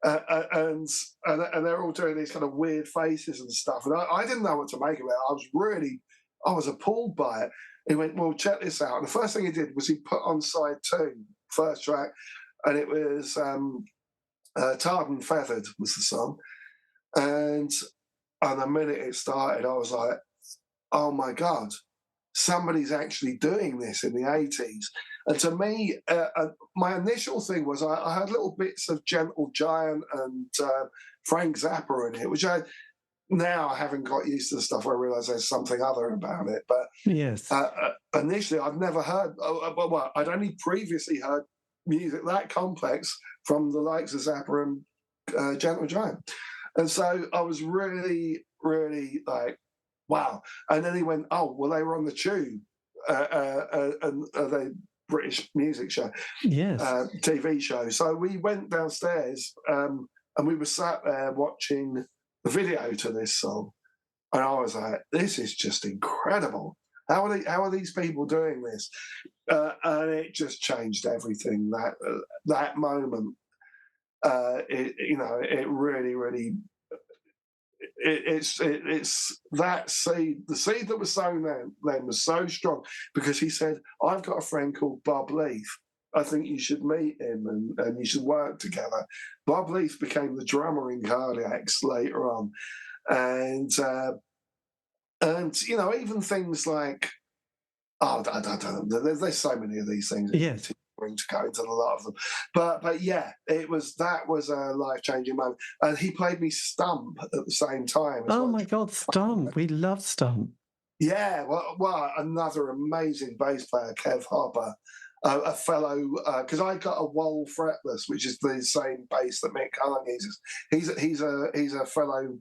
And they're all doing these kind of weird faces and stuff. And I didn't know what to make of it. I was appalled by it. He went, well, check this out. And the first thing he did was he put on side 2, first track, and it was Tarred and Feathered was the song. And the minute it started, I was like, oh my God, somebody's actually doing this in the 80s. And to me, my initial thing was I had little bits of Gentle Giant and Frank Zappa in it, which now I haven't got used to the stuff. I realise there's something other about it. But yes, initially I'd never heard, well, I'd only previously heard music that complex from the likes of Zappa and Gentle Giant. And so I was really, really like, wow. And then he went, oh, well, they were on the Tube, and the British music show, yes, TV show. So we went downstairs, and we were sat there watching the video to this song. And I was like, this is just incredible. How are these people doing this? And it just changed everything. That moment. It really, really, it's that seed. The seed that was sown then was so strong, because he said, I've got a friend called Bob Leaf. I think you should meet him and you should work together. Bob Leaf became the drummer in Cardiacs later on. And even things like, I don't know, there's so many of these things. Yes. to go into a lot of them. But yeah, that was a life-changing moment. And he played me Stump at the same time as Oh well. my God, Stump. We love Stump. Yeah, well, another amazing bass player, Kev Hopper, a fellow, because I got a Wall fretless, which is the same bass that Mick Cullen uses. He's a fellow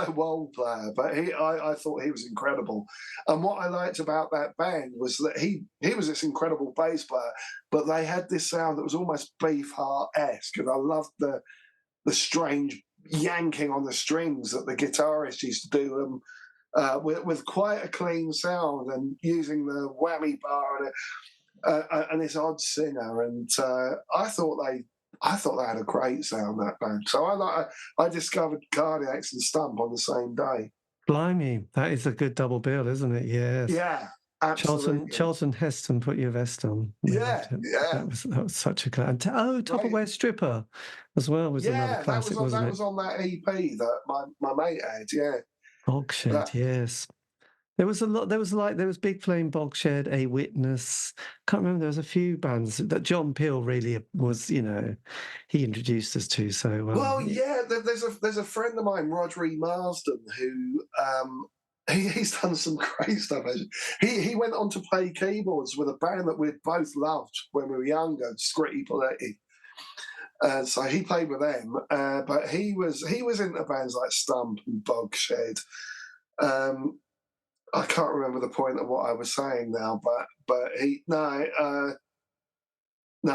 Wall player, but I thought he was incredible. And what I liked about that band was that he was this incredible bass player, but they had this sound that was almost Beefheart-esque, and I loved the strange yanking on the strings that the guitarist used to do. With quite a clean sound and using the whammy bar and this odd singer, and I thought they had a great sound, that band. So I discovered Cardiacs and Stump on the same day. Blimey, that is a good double bill, isn't it? Yes. Yeah, absolutely. Charlton Heston, Put Your Vest On. Yeah. That was such a classic. Tupperware Stripper as well was another classic, wasn't it? That was on that EP that my mate had. Yeah. Bogshed, yes. There was a lot. There was Big Flame, Bogshed, A Witness. Can't remember. There was a few bands that Jon Poole really was. He introduced us to. So well, yeah. There's a friend of mine, Rodri Marsden, who he's done some great stuff. He went on to play keyboards with a band that we'd both loved when we were younger, Scritti Politti. So he played with them, but he was into bands like Stump and Bogshed. I can't remember the point of what I was saying now, but no,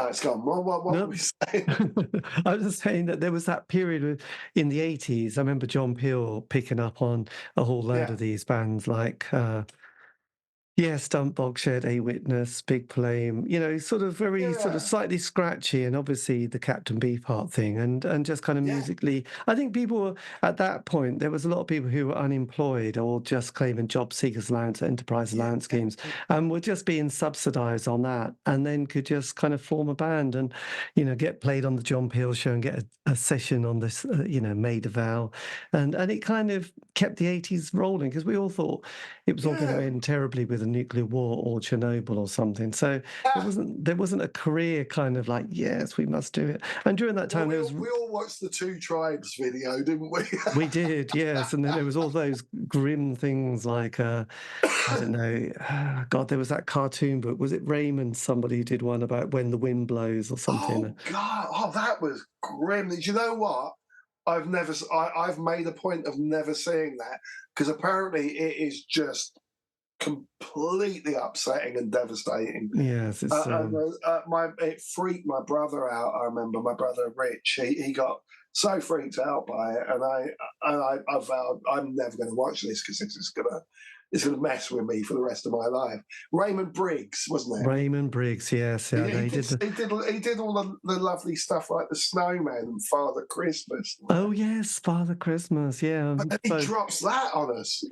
it's gone. What were we saying? I was just saying that there was that period in the 80s. I remember Jon Poole picking up on a whole load of these bands like Stump, Bogshed, A Witness, Big Flame, sort of sort of slightly scratchy, and obviously the Captain Beefheart thing, and just kind of musically. I think people were, at that point, there was a lot of people who were unemployed or just claiming job seekers allowance, enterprise allowance schemes, and were just being subsidised on that, and then could just kind of form a band and, get played on the Jon Poole show and get a session on this, Maida Vale, and it kind of kept the 80s rolling, because we all thought it was all going to end terribly with a nuclear war or Chernobyl or something. So there wasn't a career kind of like, yes, we must do it. And during that time, we all watched the Two Tribes video, didn't we? We did, yes. And then there was all those grim things like, I don't know, God, there was that cartoon book. Was it Raymond? Somebody did one about When the Wind Blows or something. Oh God! That was grim. Do you know what? I've made a point of never seeing that, because apparently it is just completely upsetting and devastating. Yes, it's it freaked my brother out. I remember my brother Rich. He got so freaked out by it, and I vowed I'm never going to watch this, because it's gonna mess with me for the rest of my life. Raymond Briggs, wasn't it? Raymond Briggs, yes. Yeah, he did all the lovely stuff like the Snowman and Father Christmas. Oh yes, Father Christmas, yeah. And then he drops that on us.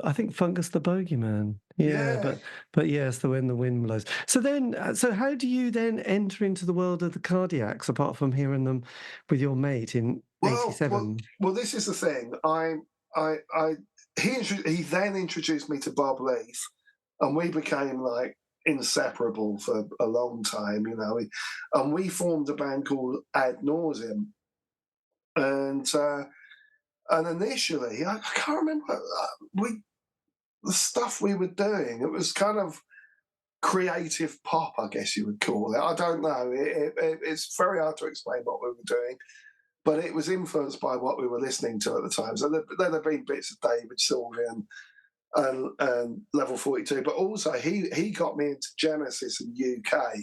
I think Fungus the Bogeyman. Yeah. But yes, When the Wind Blows. So how do you then enter into the world of the Cardiacs, apart from hearing them with your mate in '87? Well, this is the thing. He then introduced me to Bob Leith, and we became like inseparable for a long time, and we formed a band called Ad Nauseam. And initially, I can't remember the stuff we were doing. It was kind of creative pop, I guess you would call it. I don't know. It's very hard to explain what we were doing, but it was influenced by what we were listening to at the time. So there had been bits of David Sylvian and Level 42, but also he got me into Genesis in UK,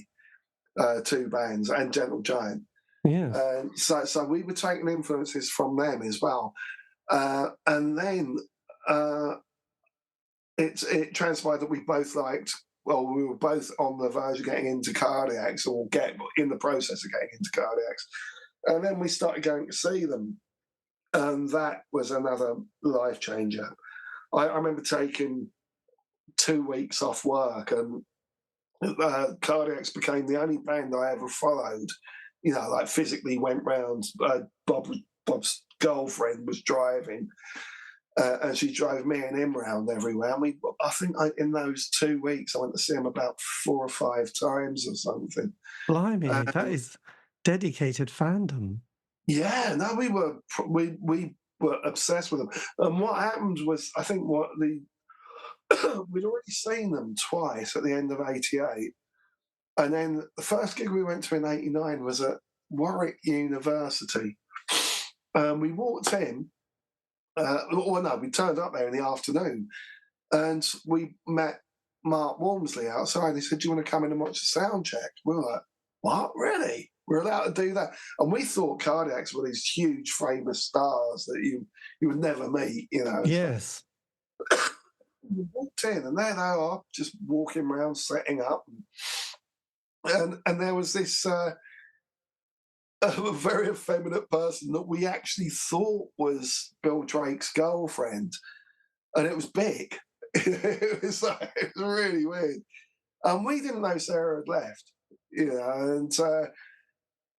two bands, and Gentle Giant. Yeah. So we were taking influences from them as well. And then it transpired that we both we were both on the verge of getting into Cardiacs, or get in the process of getting into Cardiacs. And then we started going to see them. And that was another life changer. I remember taking 2 weeks off work, and Cardiacs became the only band I ever followed. Like physically went round. Bob's girlfriend was driving. and she drove me and him round everywhere. And I think in those 2 weeks, I went to see him about 4 or 5 times or something. Blimey, that is dedicated fandom. Yeah, no, we were obsessed with them. And what happened was, I think we'd already seen them twice at the end of '88, and then the first gig we went to in '89 was at Warwick University. We walked in. We turned up there in the afternoon, and we met Mark Walmsley outside. He said, "Do you want to come in and watch the sound check?" We were like, "What? Really? We're allowed to do that?" And we thought Cardiacs were these huge, famous stars that you would never meet, you know. Yes. We walked in, and there they are, just walking around, setting up, and there was this a very effeminate person that we actually thought was Bill Drake's girlfriend, and it was Big. It was really weird, and we didn't know Sarah had left, you know,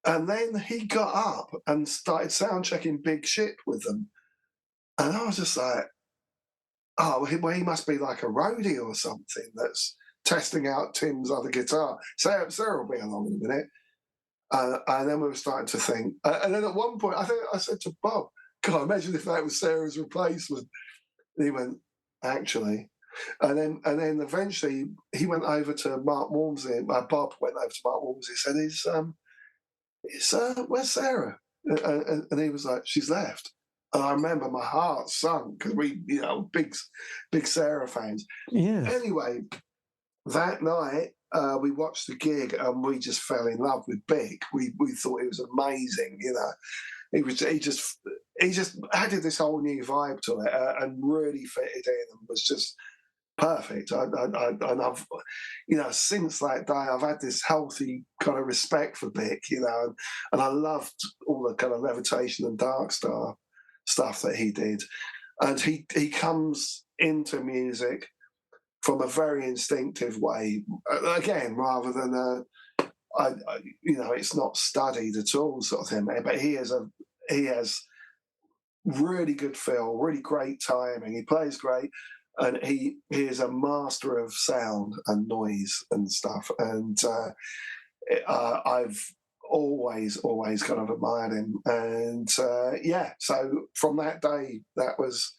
and then he got up and started sound checking Big Ship with them, and I was just like, oh, well, he must be like a roadie or something that's testing out Tim's other guitar. Sarah will be along in a minute. And then we were starting to think. And then at one point, I think I said to Bob, God, imagine if that was Sarah's replacement. And he went, actually. And then eventually he went over to Mark Walmsley. Bob went over to Mark Walmsley and said, where's Sarah? And he was like, she's left. And I remember my heart sunk because we, you know, big Sarah fans. Yeah. Anyway, that night we watched the gig and we just fell in love with Big. We thought it was amazing, you know. He just added this whole new vibe to it and really fitted in and was just perfect. And I've, you know, since that day I've had this healthy kind of respect for Big, you know, and I loved all the kind of Levitation and Darkstar stuff that he did. And he comes into music from a very instinctive way, again, rather than you know, it's not studied at all, sort of thing. But he has really good feel, really great timing. He plays great, and he is a master of sound and noise and stuff. And I've always kind of admired him. And yeah, so from that day, that was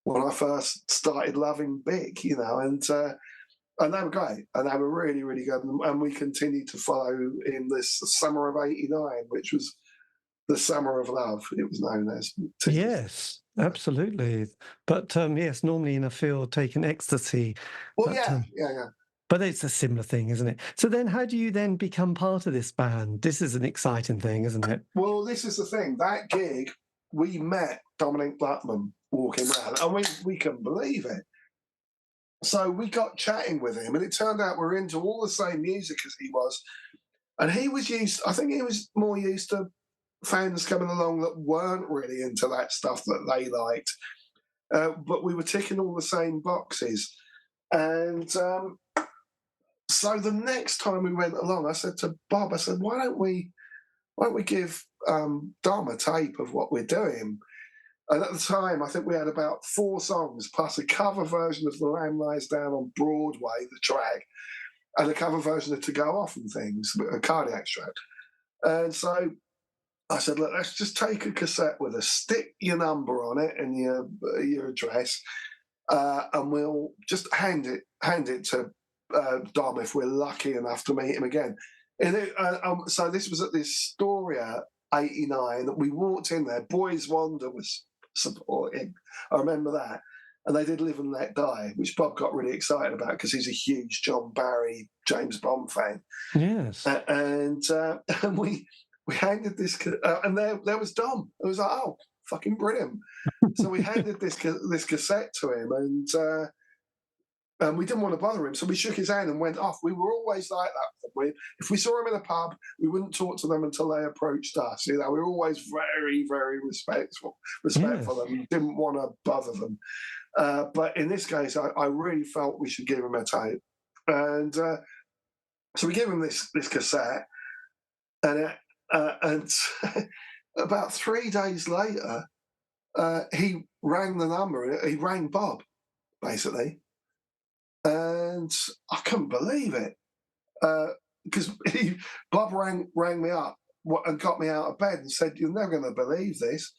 when I first started loving Big, you know, and they were great, and they were really, really good, and we continued to follow in this summer of '89, which was the summer of love, it was known as. Yes, absolutely. But yes, normally in a field taking ecstasy. Well, but, yeah. But it's a similar thing, isn't it? So then how do you then become part of this band? This is an exciting thing, isn't it? Well, this is the thing. That gig, we met Dominic Blackman walking around, and we couldn't believe it. So we got chatting with him, and it turned out we're into all the same music as he was. And he was I think he was more used to fans coming along that weren't really into that stuff that they liked. But we were ticking all the same boxes. And so the next time we went along, I said to Bob, I said, why don't we give Dom a tape of what we're doing? And at the time, I think we had about 4 songs, plus a cover version of The Lamb Lies Down on Broadway, the track, and a cover version of To Go Off and Things, a Cardiac track. And so I said, look, let's just take a cassette with us, stick your number on it and your address, and we'll just hand it to Dom if we're lucky enough to meet him again. And so this was at the Astoria '89. We walked in there. Boys Wander was supporting. I remember that. And they did Live and Let Die, which Bob got really excited about because he's a huge John Barry, James Bond fan. Yes. And we handed this, and there was Dom. It was like, oh, fucking brilliant. So we handed this cassette to him, and we didn't want to bother him, so we shook his hand and went off. We were always like that. If we saw him in a pub, we wouldn't talk to them until they approached us. You know, we were always very, very respectful of them. Didn't want to bother them. But in this case, I really felt we should give him a tape. And so we gave him this cassette, and about 3 days later, he rang the number. He rang Bob, basically. And I couldn't believe it. Because Bob rang me up and got me out of bed and said, "You're never going to believe this."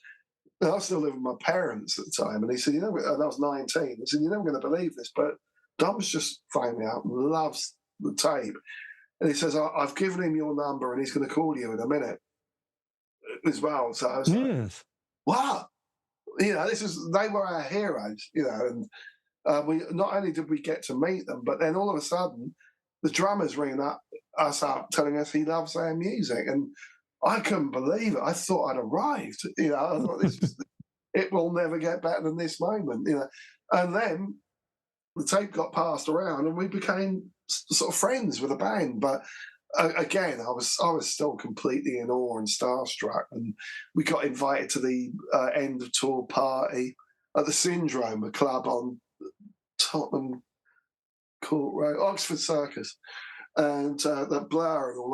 And I was still living with my parents at the time. And he said, and I was 19. He said, "You're never going to believe this, but Dom's just phoned me up and loves the tape." And he says, "I've given him your number and he's going to call you in a minute as well." So I was like, "What?" They were our heroes, and we not only did we get to meet them, but then all of a sudden, the drummer's ringing us up, telling us he loves our music, and I couldn't believe it. I thought I'd arrived. I thought it will never get better than this moment. And then the tape got passed around, and we became sort of friends with the band. But again, I was still completely in awe and starstruck, and we got invited to the end of tour party at the Syndrome, a club on Tottenham Court Road, Oxford Circus, and the Blur and all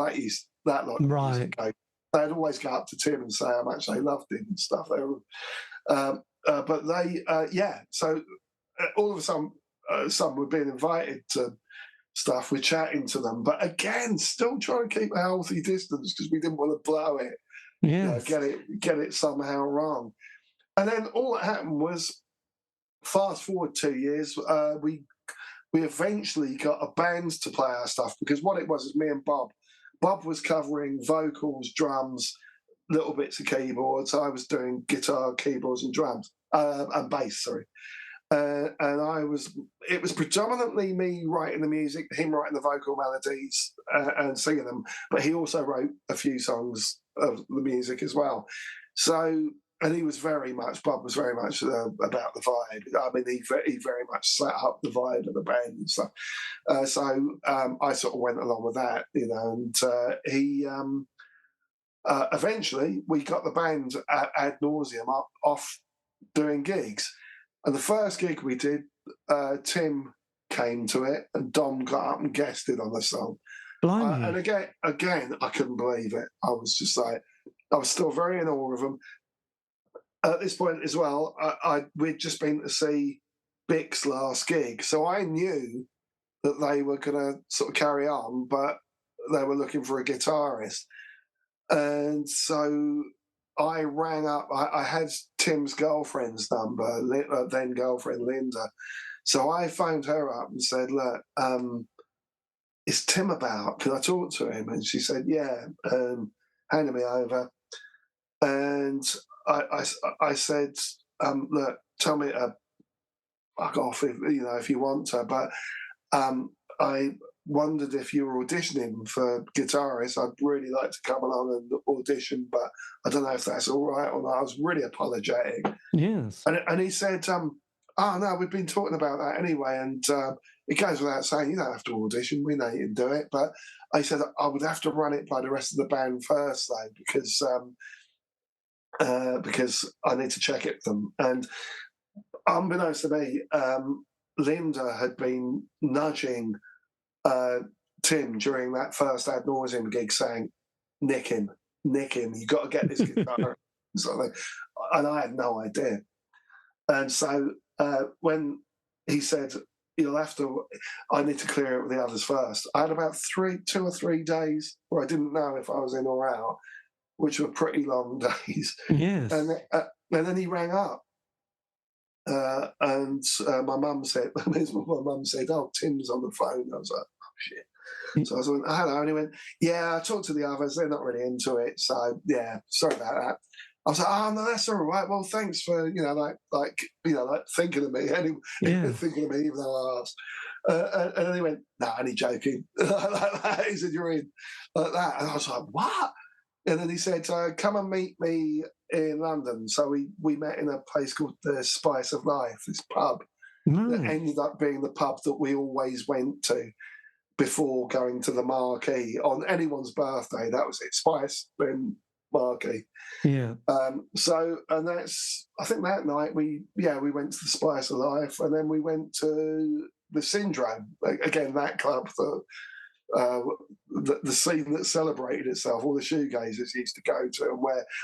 that lot. Right. They'd always go up to Tim and say how much they loved him and stuff. But they, So all of a sudden, we're being invited to stuff. We're chatting to them, but again, still trying to keep a healthy distance because we didn't want to blow it. Yes. Get it somehow wrong. And then all that happened was, fast forward 2 years, we eventually got a band to play our stuff, because what it was is me and Bob. Bob was covering vocals, drums, little bits of keyboards. I was doing guitar, keyboards, and drums, and bass. Sorry. And it was predominantly me writing the music, him writing the vocal melodies and singing them. But he also wrote a few songs of the music as well. So. And Bob was very much about the vibe. I mean, he very much set up the vibe of the band and stuff. So I sort of went along with that, and he eventually we got the band ad nauseam off doing gigs. And the first gig we did, Tim came to it, and Dom got up and guested on the song. And again, I couldn't believe it. I was just like, I was still very in awe of him. At this point as well, we'd just been to see Bic's last gig, so I knew that they were going to sort of carry on, but they were looking for a guitarist. And so I rang up. I had Tim's girlfriend's number, then girlfriend Linda. So I phoned her up and said, "Look, is Tim about? Can I talk to him?" And she said, "Yeah," handed me over. And I said, "Look, tell me to fuck off if you want to, but I wondered if you were auditioning for guitarists. I'd really like to come along and audition, but I don't know if that's all right or not." I was really apologetic. Yes. And he said, "Oh no, we've been talking about that anyway, and it goes without saying, you don't have to audition. We know you can do it." But I said I would have to run it by the rest of the band first, though, because I need to check it with them. And unbeknownst to me, Linda had been nudging Tim during that first ad nauseam gig, saying, nick him, you got to get this guitar." Something. And I had no idea. And so when he said, I need to clear it with the others first, I had about 2 or 3 days where I didn't know if I was in or out, which were pretty long days. Yes. And then he rang up. And my mum said, "Oh, Tim's on the phone." I was like, "Oh, shit." So I went, "Hello." And he went, "Yeah, I talked to the others. They're not really into it. So, yeah, sorry about that." I was like, "Oh, no, that's all right. Well, thanks for, thinking of me. Anyway, thinking of me, even though I asked." And then he went, "No, only joking." Like that. He said, "You're in." Like that. And I was like, "What?" And then he said, "Come and meet me in London." So we met in a place called the Spice of Life, this pub that ended up being the pub that we always went to before going to the Marquee on anyone's birthday. That was it, Spice, then Marquee. Yeah. And I think that night we went to the Spice of Life, and then we went to the Syndrome, again, that club that the scene that celebrated itself, all the shoegazers used to go to, and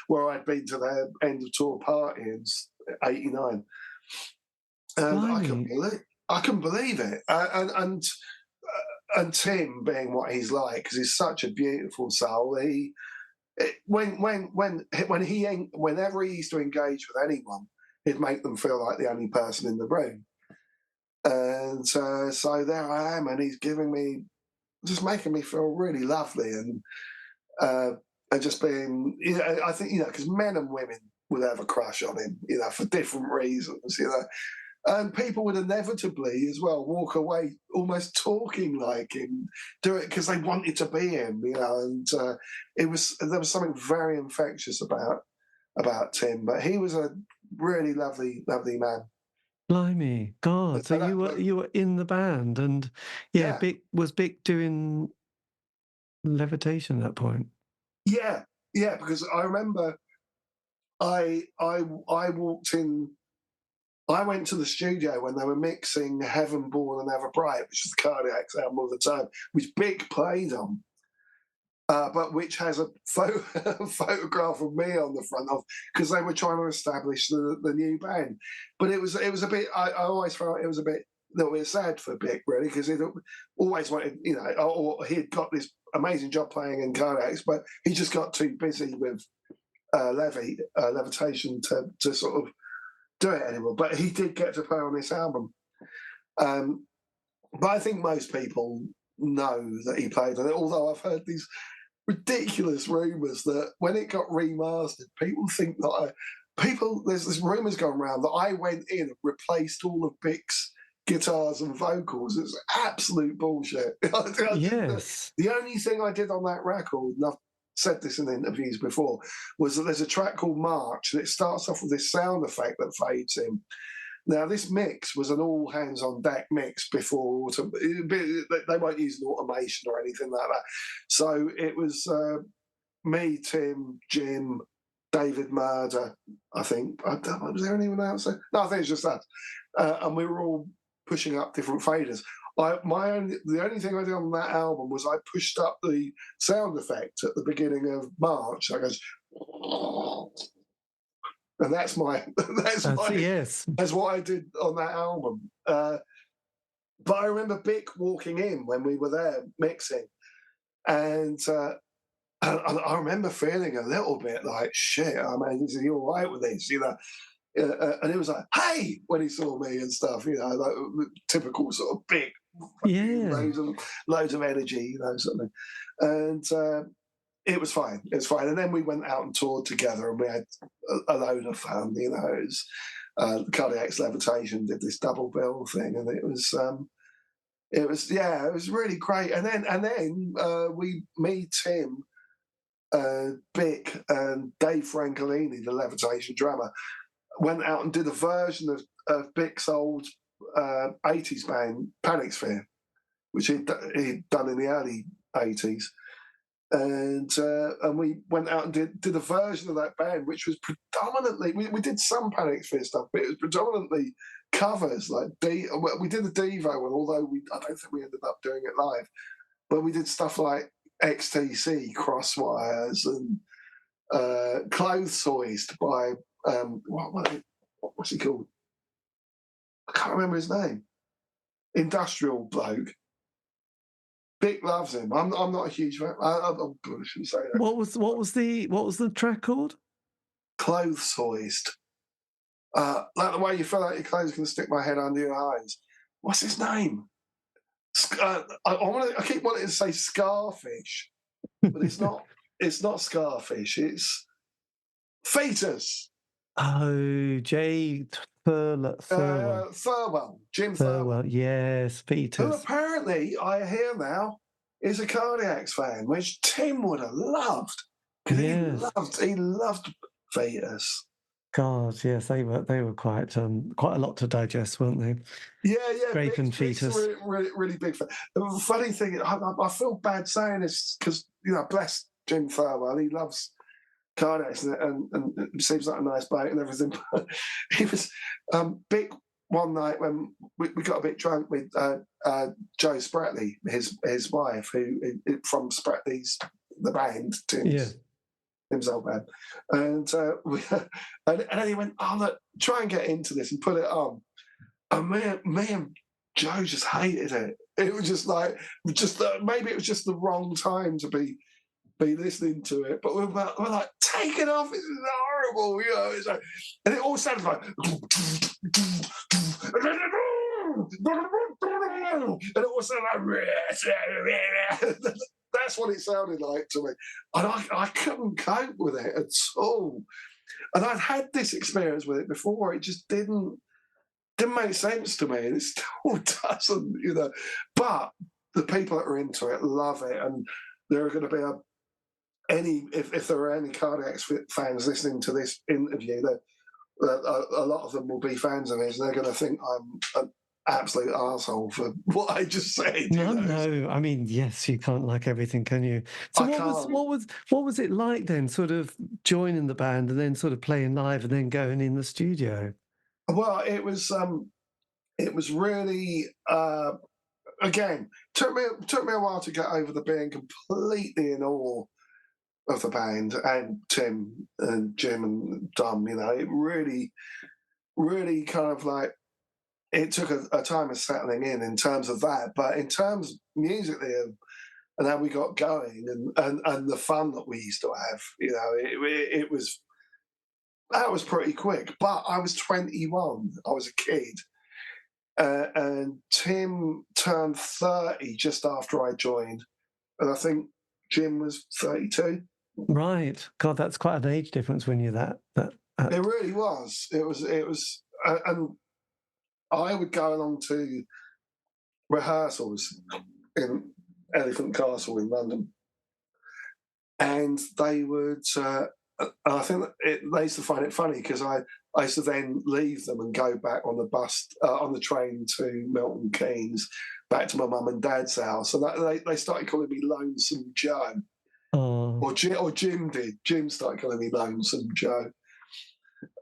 where I'd been to their end of tour parties '89, and I couldn't believe it. And Tim, being what he's like, because he's such a beautiful soul, whenever he used to engage with anyone, he'd make them feel like the only person in the room. And so there I am, and he's just making me feel really lovely, and just being, I think, because men and women would have a crush on him, for different reasons, and people would inevitably as well walk away almost talking like him, do it because they wanted to be him, and there was something very infectious about Tim, but he was a really lovely man. Blimey, God! So you were in the band, and yeah. Was Bick doing levitation at that point? Yeah, because I remember I walked in. I went to the studio when they were mixing Heaven Born and Ever Bright, which is the Cardiac's album of the time, which Bick played on, but which has a photograph of me on the front of, because they were trying to establish the new band. But it was a bit. I always felt it was a little bit sad for Bick, really, because he always wanted, or he'd got this amazing job playing in Cardiac's, but he just got too busy with levitation to sort of do it anymore. But he did get to play on this album. But I think most people know that he played on it, although I've heard these ridiculous rumours that when it got remastered, people think that there's this rumours going around that I went in and replaced all of Bick's guitars and vocals. It's absolute bullshit. Yes. The only thing I did on that record, and I've said this in interviews before, was that there's a track called March, and it starts off with this sound effect that fades in. Now, this mix was an all-hands-on-deck mix before they weren't using automation or anything like that. So it was me, Tim, Jim, David Murder, I think. Was there anyone else there? No, I think it's just us. And we were all pushing up different faders. The only thing I did on that album was I pushed up the sound effect at the beginning of March. I goes, and that's what I did on that album. But I remember Bick walking in when we were there mixing, and I remember feeling a little bit like, shit, I mean, is he all right with this, and he was like, hey, when he saw me and stuff, like typical sort of Bick, loads of energy, something. And it was fine. And then we went out and toured together, and we had a load of fun. It was Cardiac's Levitation did this double bill thing, and it was really great. And then me, Tim, Bick, and Dave Francolini, the Levitation drummer, went out and did a version of Bick's old 80s band, Panic Sphere, which he'd done in the early 80s. And we went out and did a version of that band, which was predominantly, we did some Panic Sphere stuff, but it was predominantly covers. Like we did the Devo one, although I don't think we ended up doing it live. But we did stuff like XTC, Crosswires, and Clothes Hoist by what's he called? I can't remember his name. Industrial bloke. Bick loves him. I'm not a huge fan. I shouldn't say that. What was the track called? Clothes Hoist. Like the way you feel like your clothes can stick my head under your eyes. What's his name? I keep wanting to say Scarfish, but it's not. It's not Scarfish. It's Fetus. Oh, Jay Thirlwell. Jim Thirlwell. Yes, Fetus. Who apparently, I hear now, is a Cardiac's fan, which Tim would have loved. Yes. He loved Fetus. God, yes, they were quite a lot to digest, weren't they? Yeah. Grape and Fetus. Really big fan. The funny thing, I feel bad saying this because, bless Jim Thirlwell, he loves Cardiac's and it seems like a nice bloke and everything. But he was big one night when we got a bit drunk with Joe Spratley, his wife, who from Spratley's, the band, Tim's Tim's old band. And, and then he went, oh, look, try and get into this and put it on. And me and Joe just hated it. It was just like, maybe it was just the wrong time to be listening to it. But we're like, take it off, this is horrible, you know. It's like, and it all sounds like, and it all sounded like, that's what it sounded like to me. And I couldn't cope with it at all. And I'd had this experience with it before. It just didn't make sense to me, and it still doesn't, you know. But the people that are into it love it, and there are going to be if there are any Cardiac fans listening to this interview, a lot of them will be fans of his, and they're going to think I'm an absolute arsehole for what I just said. No. I mean, yes, you can't like everything, can you? So what was it like then, sort of joining the band and then sort of playing live and then going in the studio? Well, it was really again, took me a while to get over the being completely in awe of the band and Tim and Jim and Dom. You know, it really, really kind of like, it took a time of settling in terms of that. But in terms musically and how we got going and the fun that we used to have, you know, that was pretty quick. But I was 21. I was a kid. And Tim turned 30 just after I joined. And I think Jim was 32. Right. God, that's quite an age difference when you're that. It really was. It was, and I would go along to rehearsals in Elephant Castle in London, and they would. I think they used to find it funny because I used to then leave them and go back on the bus, on the train to Milton Keynes, back to my mum and dad's house, and they started calling me Lonesome Joe. Oh. Or Jim did. Jim started calling me Lonesome Joe,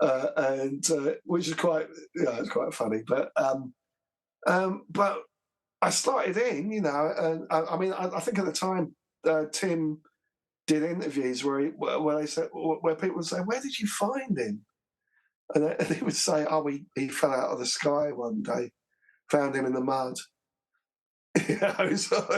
and which is quite, it's quite funny. But I started in, you know, and I mean, I think at the time Tim did interviews where they said, where people would say, "Where did you find him?" And he would say, "Oh, he fell out of the sky one day. Found him in the mud." You know, sort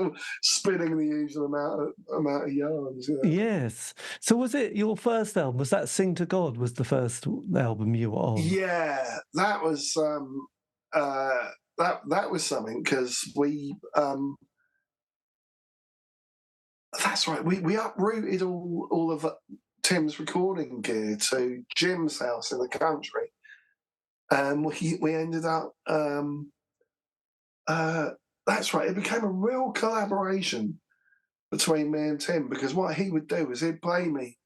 of spinning the usual amount of yarns. You know? Yes. So was it your first album? Was that Sing to God was the first album you were on? Yeah, that was that was something, because we that's right. We uprooted all of Tim's recording gear to Jim's house in the country, and we ended up. That's right. It became a real collaboration between me and Tim, because what he would do is he'd play me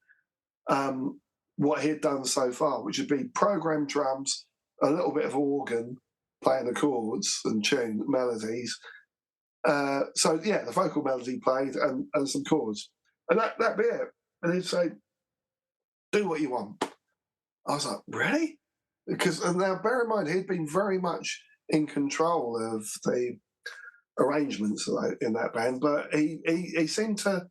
what he'd done so far, which would be programmed drums, a little bit of organ, playing the chords and tune melodies. So yeah, the vocal melody played and some chords, and that'd be it. And he'd say, "Do what you want." I was like, "Really?" And now bear in mind, he'd been very much in control of the arrangements in that band, but he seemed to,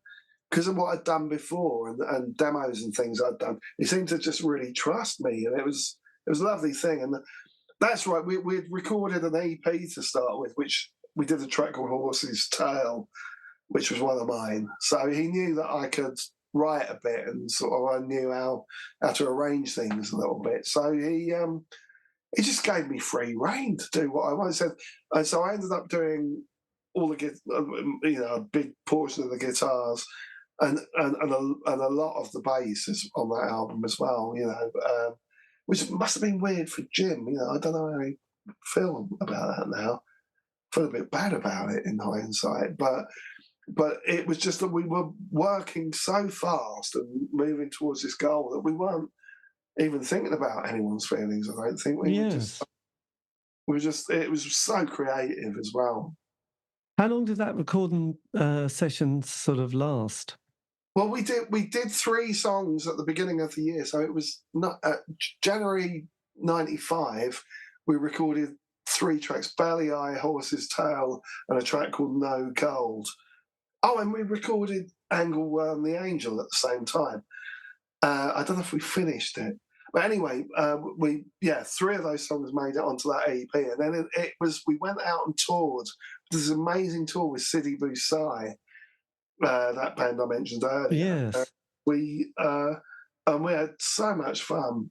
because of what I'd done before and demos and things I'd done, he seemed to just really trust me, and it was a lovely thing. And that's right, we'd recorded an EP to start with, which we did a track called Horse's Tail, which was one of mine. So he knew that I could write a bit, and sort of I knew how to arrange things a little bit. So he just gave me free rein to do what I wanted. And so I ended up doing all the a big portion of the guitars, and a lot of the bass is on that album as well. You know, which must have been weird for Jim. You know, I don't know how he feel about that now. I feel a bit bad about it in hindsight, but it was just that we were working so fast and moving towards this goal that we weren't even thinking about anyone's feelings. I don't think it was so creative as well. How long did that recording session sort of last? Well, we did 3 songs at the beginning of the year, so it was not January '95. We recorded 3 tracks: Belly Eye, Horse's Tail, and a track called No Gold. Oh, and we recorded Angleworm the Angel at the same time. I don't know if we finished it. But anyway, three of those songs made it onto that EP. And then we went out and toured. This amazing tour with Sidi Boussaï, that band I mentioned earlier. Yes. We had so much fun.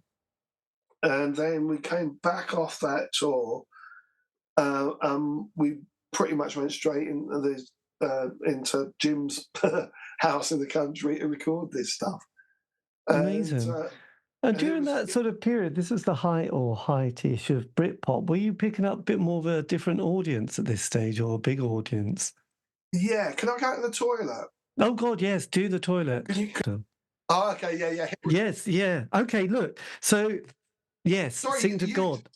And then we came back off that tour. We pretty much went straight into Jim's house in the country to record this stuff. Amazing. And during that sort of period, this is the height-ish of Britpop. Were you picking up a bit more of a different audience at this stage, or a big audience? Yeah. Can I go to the toilet? Oh, God, yes. Do the toilet. Oh, okay. Yeah. Yes, yeah. Okay, look. So, yes, Sorry, sing to God.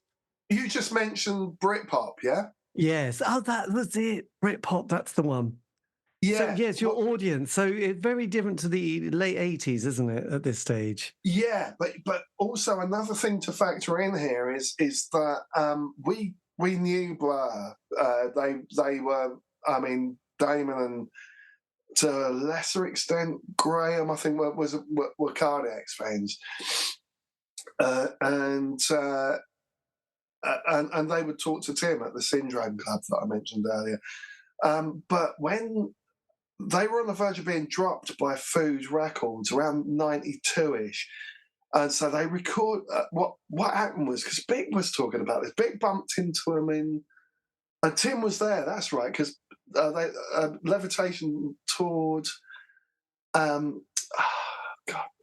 You just mentioned Britpop, yeah? Yes. Oh, that was it. Britpop, that's the one. Yeah. So, yes, your audience. So it's very different to the late 80s, isn't it, at this stage? Yeah, but also another thing to factor in here is that we knew Blur. They were, I mean, Damon and to a lesser extent Graham, I think, were Cardiac's fans, and they would talk to Tim at the Syndrome Club that I mentioned earlier. But when they were on the verge of being dropped by Food Records around 92-ish. And so they record... what happened was, because Big was talking about this, Big bumped into him and Tim was there, that's right, because Levitation toured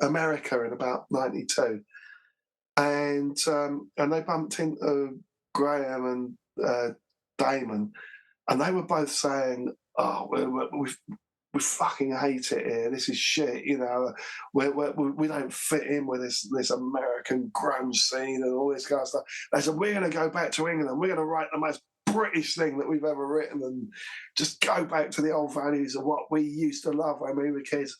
America in about 92. And they bumped into Graham and Damon, and they were both saying, "Oh, we fucking hate it here. This is shit. You know, we don't fit in with this American grunge scene and all this kind of stuff." They said, "We're going to go back to England. We're going to write the most British thing that we've ever written and just go back to the old values of what we used to love when we were kids."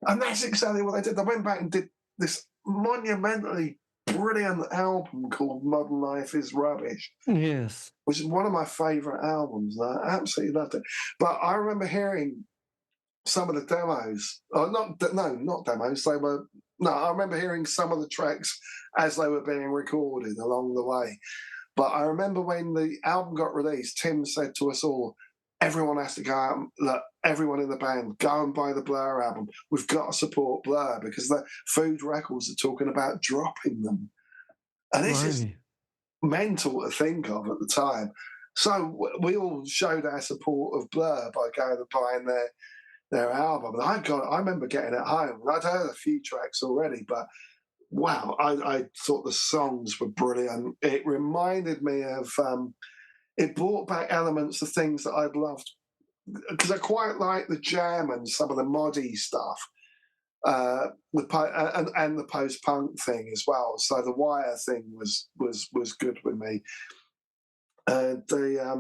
And that's exactly what they did. They went back and did this monumentally brilliant album called Modern Life is Rubbish. Yes. Which is one of my favourite albums. I absolutely loved it. But I remember hearing some of the demos. Not demos. I remember hearing some of the tracks as they were being recorded along the way. But I remember when the album got released, Tim said to us all, "Everyone has to go out and look, everyone in the band, go and buy the Blur album. We've got to support Blur because the Food Records are talking about dropping them." And this is mental to think of at the time. So we all showed our support of Blur by going and buying their album. And I remember getting it home. I'd heard a few tracks already, but wow, I thought the songs were brilliant. It reminded me of, it brought back elements of things that I'd loved, because I quite like the jam and some of the moddy stuff, and the post-punk thing as well. So the Wire thing was good with me. And there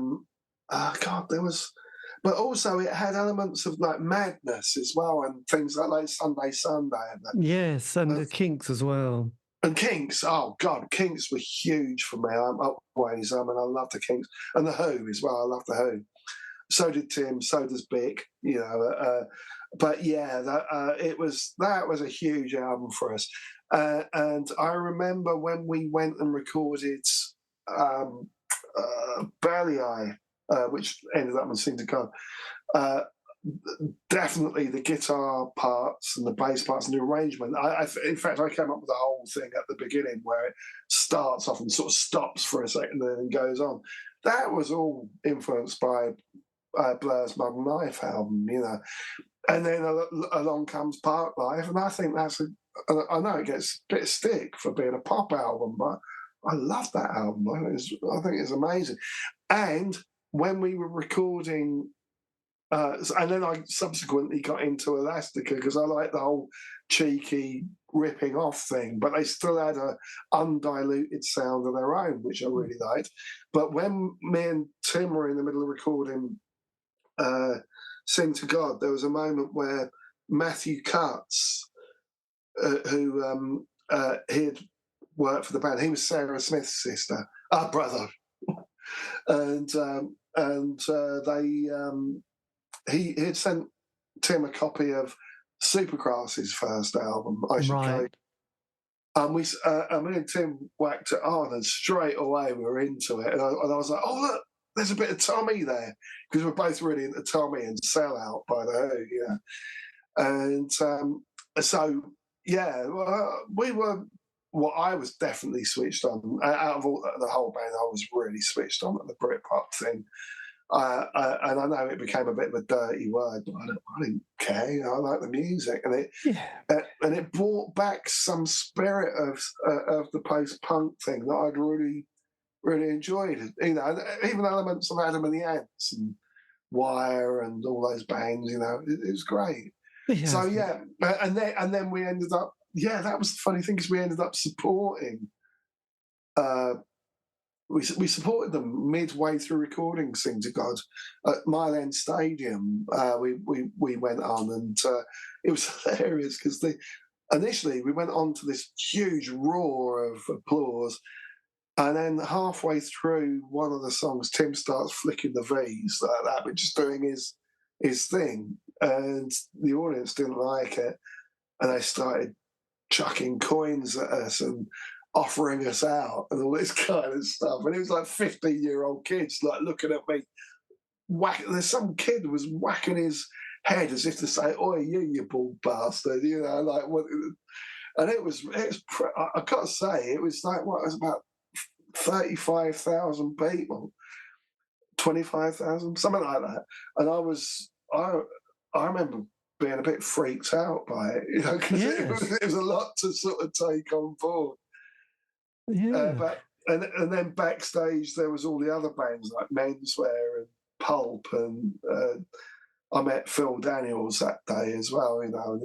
was... But also it had elements of like Madness as well, and things like Sunday. Yes, and the Kinks as well. And Kinks, oh God, Kinks were huge for me. I'm always, I love the Kinks. And the Who as well, I love the Who. So did Tim, so does Bick, you know. But yeah, that was a huge album for us. And I remember when we went and recorded Barley Eye, which ended up on Sing to God. Definitely the guitar parts and the bass parts and the arrangement. In fact, I came up with the whole thing at the beginning where it starts off and sort of stops for a second and then goes on. That was all influenced by Blur's Modern Life album, you know. And then along comes Park Life, and I think I know it gets a bit of stick for being a pop album, but I love that album. I think it's amazing. And when we were recording, and then I subsequently got into Elastica because I like the whole cheeky ripping off thing, but they still had an undiluted sound of their own, which I really liked. But when me and Tim were in the middle of recording Sing to God, there was a moment where Matthew Cutts, who he had worked for the band, he was Sarah Smith's brother, and he had sent Tim a copy of Supergrass's first album, I Should Go. Right. And me and Tim whacked it on, and straight away we were into it. And I was like, oh, look, there's a bit of Tommy there. Because we're both really into Tommy and Sell Out by The Who, you know. And so, yeah, I was definitely switched on. Out of the whole band, I was really switched on at the Britpop thing. And I know it became a bit of a dirty word, but I didn't care. You know, I like the music, and it brought back some spirit of the post-punk thing that I'd really, really enjoyed. You know, even elements of Adam and the Ants and Wire and all those bands. You know, it was great. Yeah. So yeah, and then we ended up. Yeah, that was the funny thing, because we ended up supporting. We supported them midway through recording "Sing to God" at Mile End Stadium. We went on, and it was hilarious because initially we went on to this huge roar of applause, and then halfway through one of the songs, Tim starts flicking the V's like that, but just doing his thing, and the audience didn't like it, and they started chucking coins at us and offering us out and all this kind of stuff. And it was like 15-year-old kids like looking at me. There's some kid who was whacking his head as if to say, "Oi, you bald bastard," you know, like what. And it was I gotta say, it was like, what, it was about 35,000 people, 25,000, something like that. And I remember being a bit freaked out by it, you know, because it was a lot to sort of take on board. Yeah. And then backstage there was all the other bands like Menswear and Pulp, and I met Phil Daniels that day as well. You know, and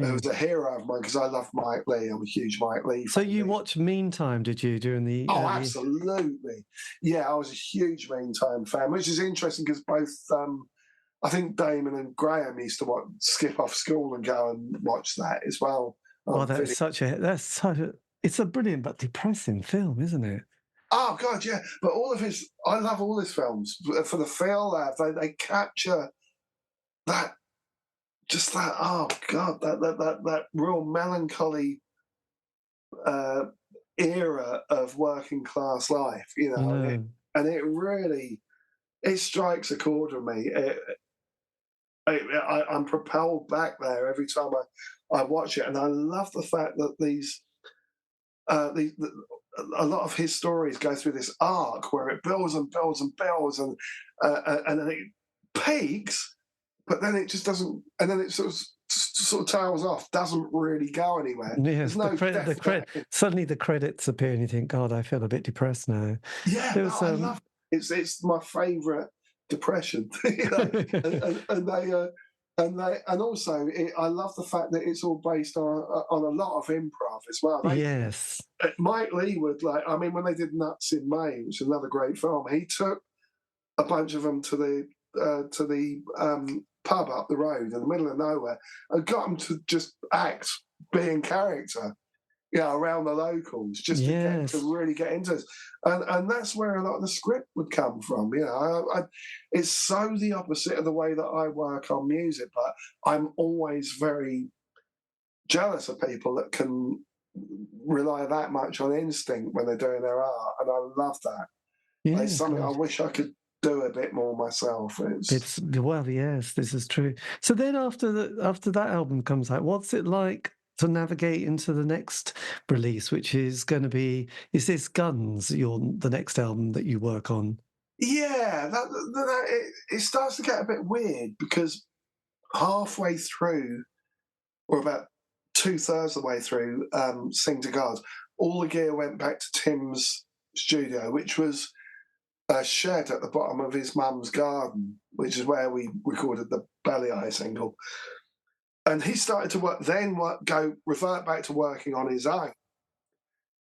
it was a hero of mine because I love Mike Lee. I'm a huge Mike Lee fan. So you watched Meantime, did you, during the? Oh, absolutely. Yeah, I was a huge Meantime fan, which is interesting because both. I think Damon and Graham used to skip off school and go and watch that as well. Oh, it's a brilliant but depressing film, isn't it? Oh God, yeah. But I love all his films for the feel they capture that. Oh God, that real melancholy era of working class life, you know, and it really strikes a chord with me. I'm propelled back there every time I watch it, and I love the fact that a lot of his stories go through this arc where it builds and builds and builds, and then it peaks, but then it just doesn't, and then it sort of tails off, doesn't really go anywhere. Yes, suddenly the credits appear, and you think, God, I feel a bit depressed now. Yeah, I love it. It's my favourite depression, you know? and also I love the fact that it's all based on a lot of improv as well. Yes, Mike Lee would when they did Nuts in May, which is another great film, he took a bunch of them to the pub up the road in the middle of nowhere and got them to just act being character, you know, around the locals, just to really get into it. And that's where a lot of the script would come from. You know, it's so the opposite of the way that I work on music, but I'm always very jealous of people that can rely that much on instinct when they're doing their art, and I love that. Yeah, it's something I wish I could do a bit more myself. Yes, this is true. So then after that album comes out, what's it like to navigate into the next release, which is going to be, is this Guns, the next album that you work on? Yeah, it starts to get a bit weird because halfway through, or about 2/3 of the way through, Sing to God, all the gear went back to Tim's studio, which was a shed at the bottom of his mum's garden, which is where we recorded the Belly Eye single. And he started to revert back to working on his own.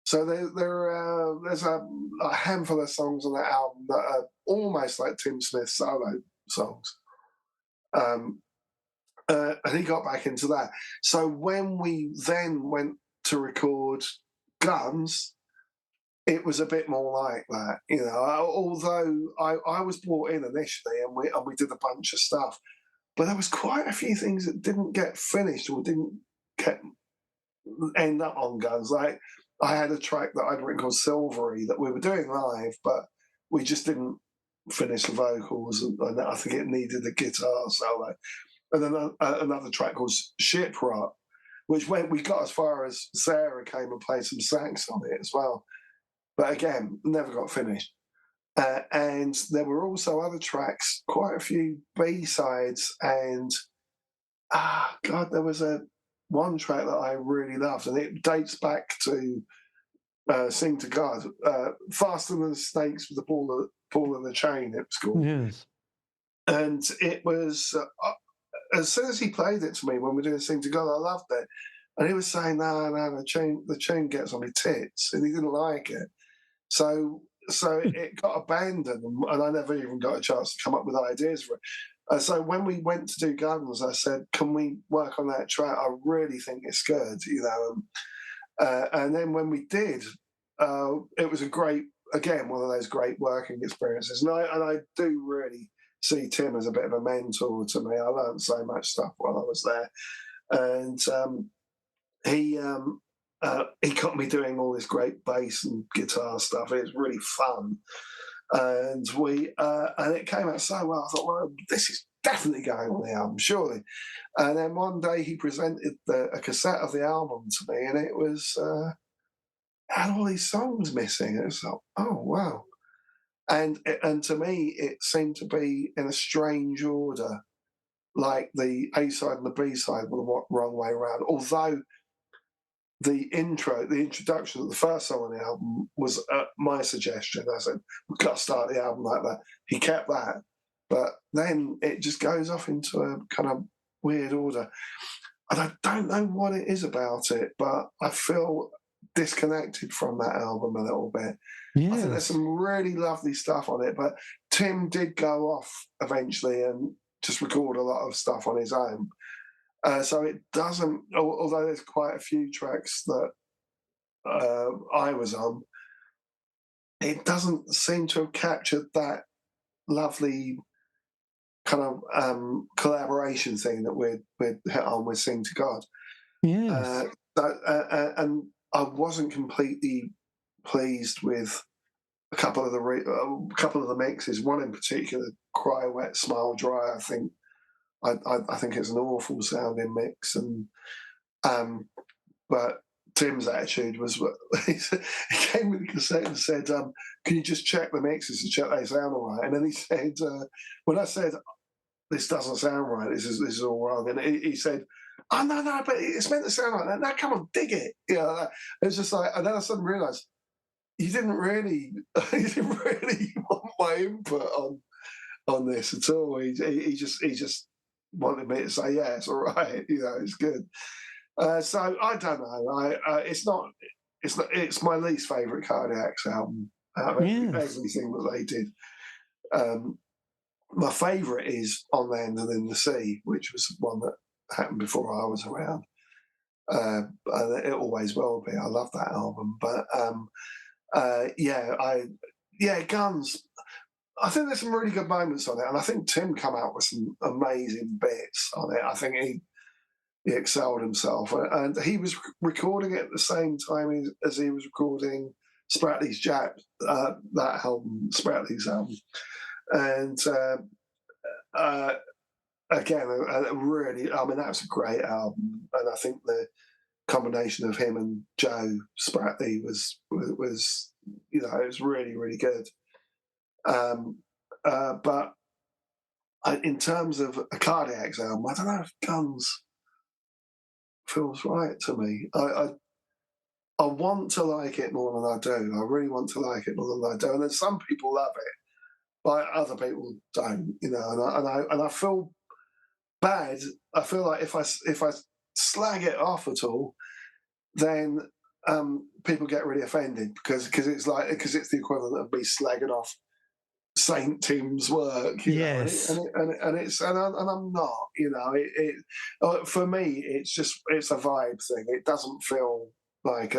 So there's a handful of songs on that album that are almost like Tim Smith's solo songs. And he got back into that. So when we then went to record Guns, it was a bit more like that, you know. Although I was brought in initially, and we did a bunch of stuff. but there was quite a few things that didn't get finished or didn't get end up on Guns. Like I had a track that I'd written called Silvery that we were doing live, but we just didn't finish the vocals, and I think it needed a guitar solo. And then another track called Shiprock, which we got as far as Sarah came and played some sax on it as well. But again, never got finished. And there were also other tracks, quite a few B-sides, and God, there was one track that I really loved, and it dates back to Sing to God, Faster Than the Snakes with the Ball and the Chain, it was called. Yes. And it was, as soon as he played it to me when we were doing Sing to God, I loved it. And he was saying, no, the chain gets on my tits, and he didn't like it. So it got abandoned, and I never even got a chance to come up with ideas for it. So when we went to do Guns, I said, can we work on that track? I really think it's good, you know. And then when we did, it was one of those great working experiences. And I do really see Tim as a bit of a mentor to me. I learned so much stuff while I was there. And he got me doing all this great bass and guitar stuff. It was really fun, and and it came out so well. I thought, well, this is definitely going on the album, surely. And then one day he presented a cassette of the album to me, and it was had all these songs missing. It was like, oh wow, and to me it seemed to be in a strange order, like the A side and the B side were the wrong way around. Although the introduction of the first song on the album was my suggestion. I said, we've got to start the album like that. He kept that. But then it just goes off into a kind of weird order. And I don't know what it is about it, but I feel disconnected from that album a little bit. Yes. I think there's some really lovely stuff on it, but Tim did go off eventually and just record a lot of stuff on his own. So it doesn't, although there's quite a few tracks that I was on, it doesn't seem to have captured that lovely kind of collaboration thing that we'd hit on with Sing to God. Yes. And I wasn't completely pleased with a couple of the mixes. One in particular, Cry Wet, Smile Dry. I think it's an awful sounding mix, and but Tim's attitude was he came with the cassette and said, "Can you just check the mixes to check they sound all right?" And then he said, when I said this doesn't sound right, this is all wrong, and he said, "Oh no, but it's meant to sound like that. Now come on, dig it." You know, it was just like, and then I suddenly realised he didn't really want my input on this at all. He just wanted me to say, yeah, it's all right, you know, it's good. So I don't know. It's my least favourite Cardiacs album out of everything that they did. My favourite is On Land and in the Sea, which was one that happened before I was around. And it always will be. I love that album. But Guns. I think there's some really good moments on it, and I think Tim come out with some amazing bits on it. I think he excelled himself, and he was recording it at the same time as he was recording Spratley's that album, Spratley's album, and again, really, I mean, that was a great album, and I think the combination of him and Joe Spratley was you know, it was really, really good. But in terms of a Cardiacs album, I don't know if Guns feels right to me. I want to like it more than I do. I really want to like it more than I do. And then some people love it, but other people don't. You know, and I feel bad. I feel like if I slag it off at all, then people get really offended because it's the equivalent of me slagging off Saint Tim's work, you know, and I'm not, you know, for me it's a vibe thing. It doesn't feel like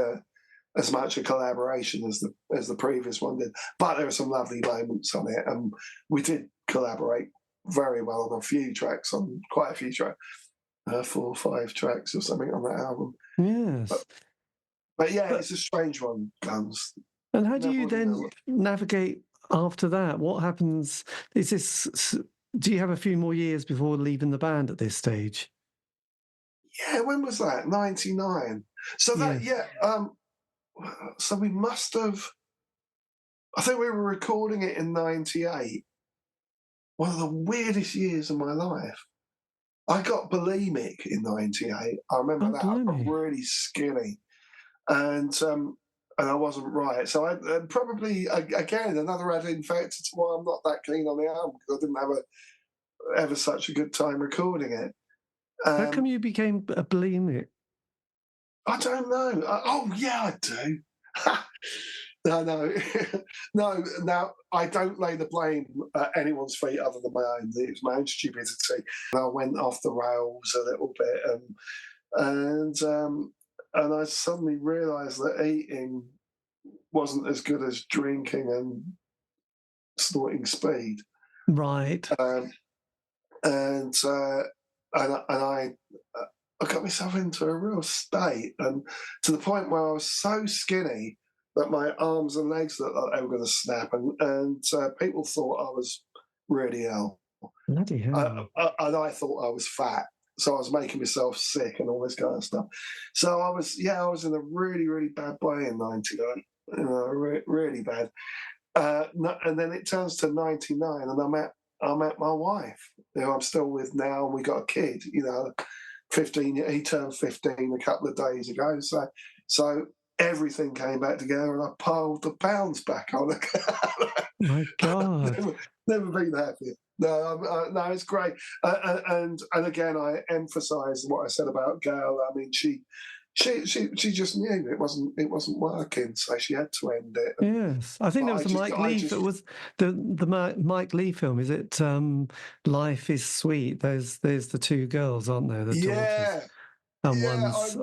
as much a collaboration as the previous one did, but there are some lovely moments on it, and we did collaborate very well on a few tracks, on quite a few tracks, 4 or 5 tracks or something on that album. Yes. But yeah, But it's a strange one, Guns. and how do Never you really then know. navigate after that? What happens? Is this? Do you have a few more years before leaving the band at this stage? Yeah, when was that? 99. So that, Yes. yeah, so we must have, I think we were recording it in 98. One of the weirdest years of my life. I got bulimic in 98. I remember Oh, that. I got blimey. really skinny. And I wasn't right. So I probably, again, another adding factor to why I'm not that keen on the album, because I didn't have ever such a good time recording it. How come Um, you became a bulimic? I don't know. Oh, yeah, I do. No, no, no. Now I don't lay the blame at anyone's feet other than my own. It was my own stupidity. And I went off the rails a little bit, and I suddenly realised that eating wasn't as good as drinking and snorting speed. Right. Um, and I got myself into a real state, and to the point where I was so skinny that my arms and legs looked like they were going to snap, and people thought I was really ill, Bloody hell. and I thought I was fat. So I was making myself sick and all this kind of stuff. So I was in a really, really bad way in '99, really bad. And then it turns to '99, and I met my wife, who I'm still with now, and we got a kid. 15. He turned 15 a couple of days ago. So everything came back together, and I piled the pounds back on. My God. Never been happier. No, no, it's great. And again, I emphasise what I said about Gail. I mean, she just knew it wasn't working, so she had to end it. Yes, I think But there was a Mike I Lee. It just was the Mike Lee film. Is it Life is Sweet? There's the two girls, aren't there? The daughters, yeah. and Yeah, one's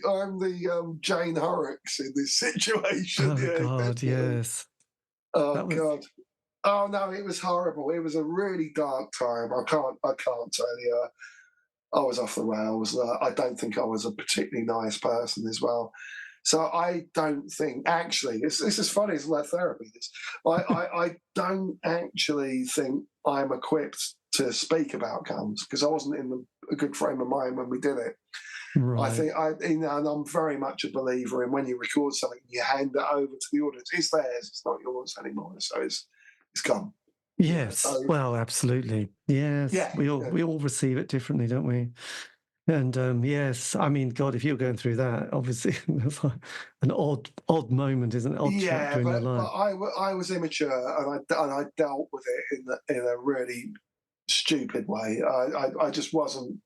I'm the Jane Horrocks in this situation. oh Yeah, God, definitely. yes, Oh that was God. Oh no, it was horrible. It was a really dark time. I can't tell you. I was off the rails. I don't think I was a particularly nice person as well. So I don't think actually this is funny. It's like therapy. This I don't actually think I'm equipped to speak about guns because I wasn't in a good frame of mind when we did it. I right. think and I'm very much a believer in when you record something, you hand it over to the audience. It's theirs. It's not yours anymore. So it's gone. Yes, So well, absolutely. Yes, yeah, we all receive it differently, don't we? And yes, I mean, God, if you're going through that, obviously that's like an odd moment, isn't it? Odd yeah. chapter in your But life. I was immature and I dealt with it in a really stupid way. I just wasn't.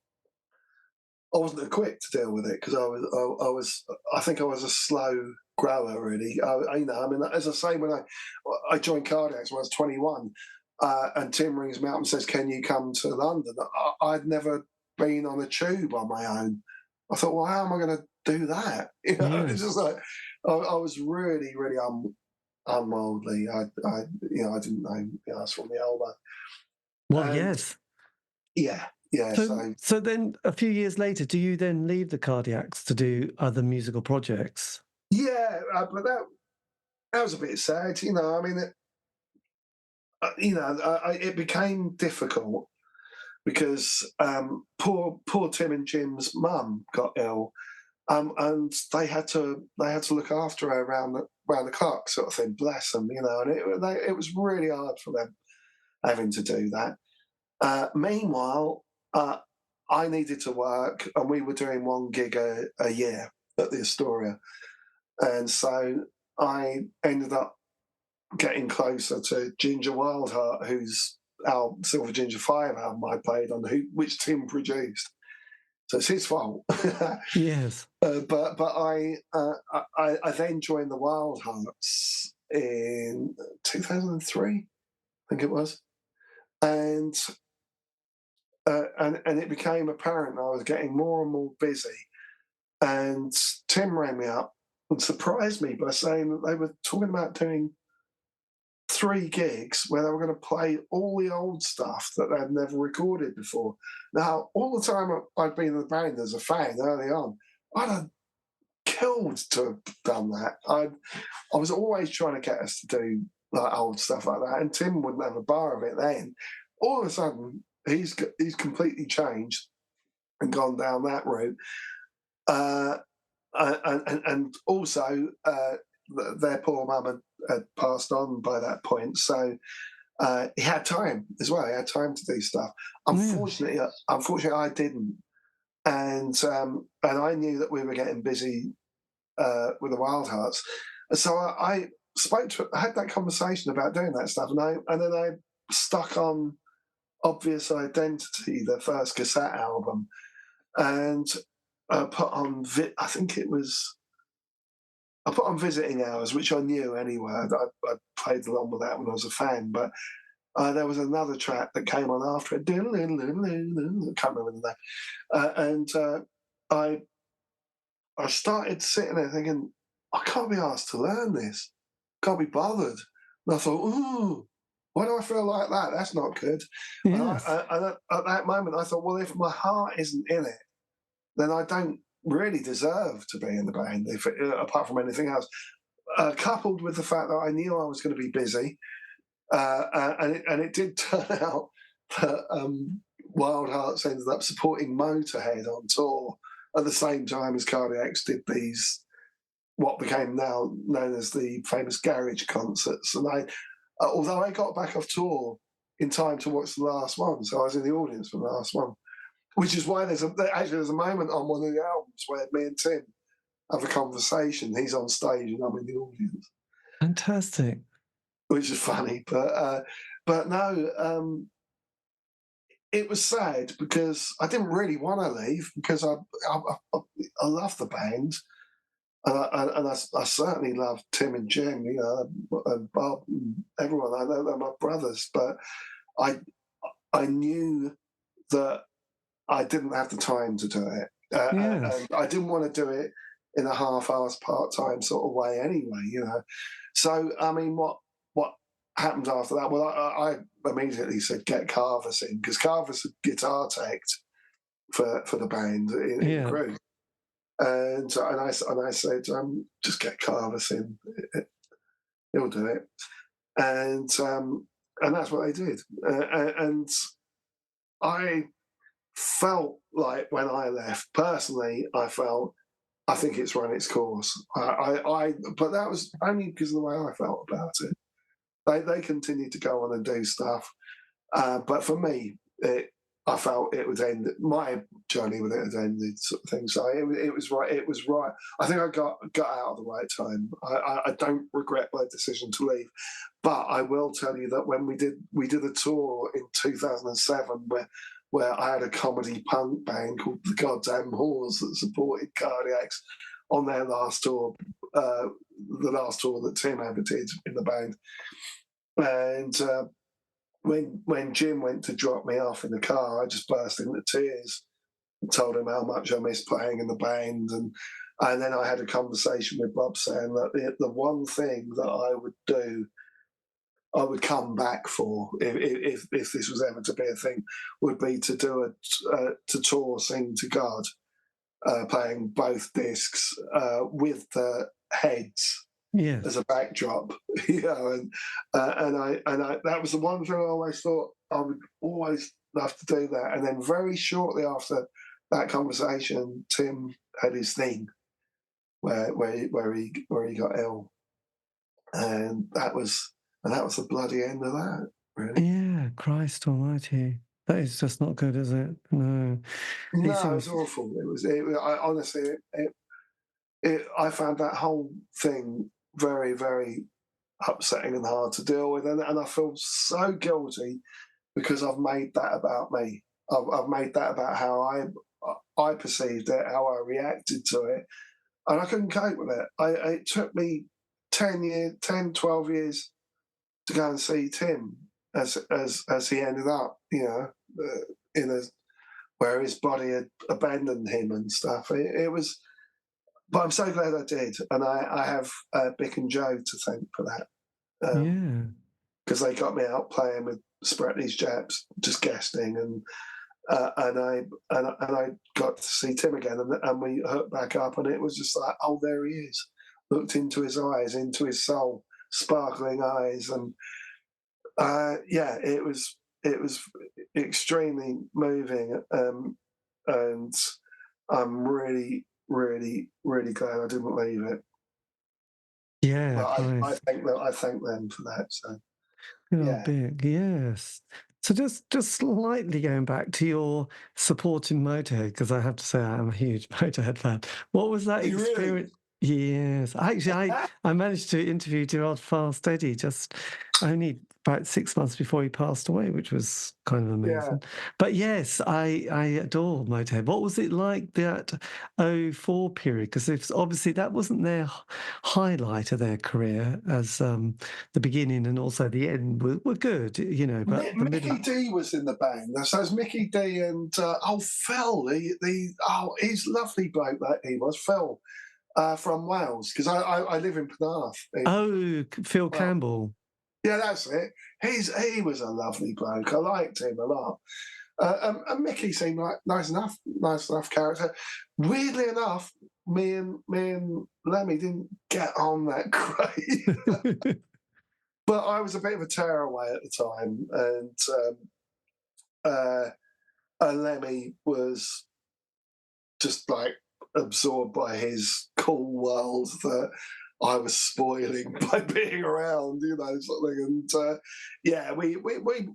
I wasn't equipped to deal with it because I think I was a slow grower really. I mean, as I say, when I joined Cardiacs when I was 21, and Tim rings me up and says, "Can you come to London?" I'd never been on a tube on my own. I thought, well, how am I going to do that? It's Yes. just like I was really, really unworldly. I didn't know. I was from the elbow, Well, and yes. yeah, yeah. So So then a few years later, do you then leave the Cardiacs to do other musical projects? yeah, but that was a bit sad. I mean, it became difficult because poor Tim and Jim's mum got ill, and they had to look after her around the clock, sort of thing. Bless them, and it was really hard for them having to do that. Meanwhile, I needed to work, and we were doing one gig a year at the Astoria, and so I ended up getting closer to Ginger Wildheart, who's our Silver Ginger 5 album I played on, which Tim produced. So it's his fault. Yes. But I then joined the Wildhearts in 2003, I think it was, and and it became apparent I was getting more and more busy. And Tim rang me up and surprised me by saying that they were talking about doing 3 gigs where they were going to play all the old stuff that they'd never recorded before. Now, all the time I'd been in the band as a fan early on, I'd have killed to have done that. I was always trying to get us to do like old stuff like that, and Tim wouldn't have a bar of it then. All of a sudden, he's completely changed and gone down that route. And also, their poor mum had passed on by that point, so he had time as well. He had time to do stuff. Unfortunately, I didn't, and I knew that we were getting busy with the Wildhearts, so I had that conversation about doing that stuff, and then I stuck on Obvious Identity, their first cassette album, and put on I put on Visiting Hours, which I knew anyway. I played along with that when I was a fan, but there was another track that came on after it. I can't remember the name. And I started sitting there thinking, I can't be asked to learn this. Can't be bothered. And I thought, ooh, why do I feel like that? That's not good. Yes. And at that moment, I thought, well, if my heart isn't in it, then I don't really deserve to be in the band, apart from anything else. Coupled with the fact that I knew I was going to be busy, and it did turn out that Wildhearts ended up supporting Motorhead on tour at the same time as Cardiacs did these, what became now known as the famous garage concerts. And although I got back off tour in time to watch the last one, so I was in the audience for the last one. Which is why there's a moment on one of the albums where me and Tim have a conversation. He's on stage and I'm in the audience. Fantastic. Which is funny, but no, it was sad because I didn't really want to leave because I love the band, and I certainly love Tim and Jim, and Bob and everyone. I know they're my brothers, but I knew that I didn't have the time to do it. And I didn't want to do it in a half-assed part-time sort of way anyway, So, I mean, what happened after that? Well, I immediately said, get Carvis in, because Carvis had guitar teched for the band in the group. And I said, just get Carvis in. He'll do it. And that's what they did. And I felt like when I left, personally, I think it's run its course. But that was only because of the way I felt about it. They continued to go on and do stuff, but for me, I felt it would end. My journey with it had ended, sort of thing. So it was right. It was right. I think I got out at the right time. I don't regret my decision to leave, but I will tell you that when we did a tour in 2007 where I had a comedy punk band called the Goddamn Whores that supported Cardiacs on their last tour, the last tour that Tim ever did in the band. And when Jim went to drop me off in the car, I just burst into tears and told him how much I missed playing in the band. And then I had a conversation with Bob saying that the one thing that I would do, I would come back for if this was ever to be a thing, would be to do to tour Sing to God, playing both discs with the heads as a backdrop, and I that was the one thing I always thought I would always love to do that. And then very shortly after that conversation, Tim had his thing where he got ill, and that was the bloody end of that, really. Yeah, Christ almighty. That is just not good, is it? No. No, it was awful. I honestly, I found that whole thing very, very upsetting and hard to deal with. And I feel so guilty because I've made that about me. I've made that about how I perceived it, how I reacted to it. And I couldn't cope with it. It took me 10, 12 years to go and see Tim as he ended up, where his body had abandoned him and stuff. It was, but I'm so glad I did, and I have Bick and Joe to thank for that. because they got me out playing with Spratly's Japs, just guesting, and I got to see Tim again, and we hooked back up, and it was just like, oh, there he is. Looked into his eyes, into his soul, sparkling eyes, and it was extremely moving, and I'm really, really, really glad I didn't leave it. Yeah, But nice. I thank them for that. So Oh, big, yes. So just slightly going back to your support in Motorhead, because I have to say I am a huge Motorhead fan. What was that you really? experience? Yes, actually, I managed to interview Gerard Fast-Eddie just only about 6 months before he passed away, which was kind of amazing. But yes, I adore Motorhead. What was it like that 04 period? Because obviously that wasn't their highlight of their career, as the beginning and also the end were good, you know. But the Mickey middle, D was in the band. So it's Mickey D and Phil, he's lovely bloke that he was, Phil. From Wales, because I live in Penarth. Phil Campbell. Yeah, that's it. He was a lovely bloke. I liked him a lot. And Mickey seemed like nice enough character. Weirdly enough, me and Lemmy didn't get on that great. But I was a bit of a tearaway at the time, and Lemmy was just like absorbed by his cool world that I was spoiling by being around, you know, sort of thing. And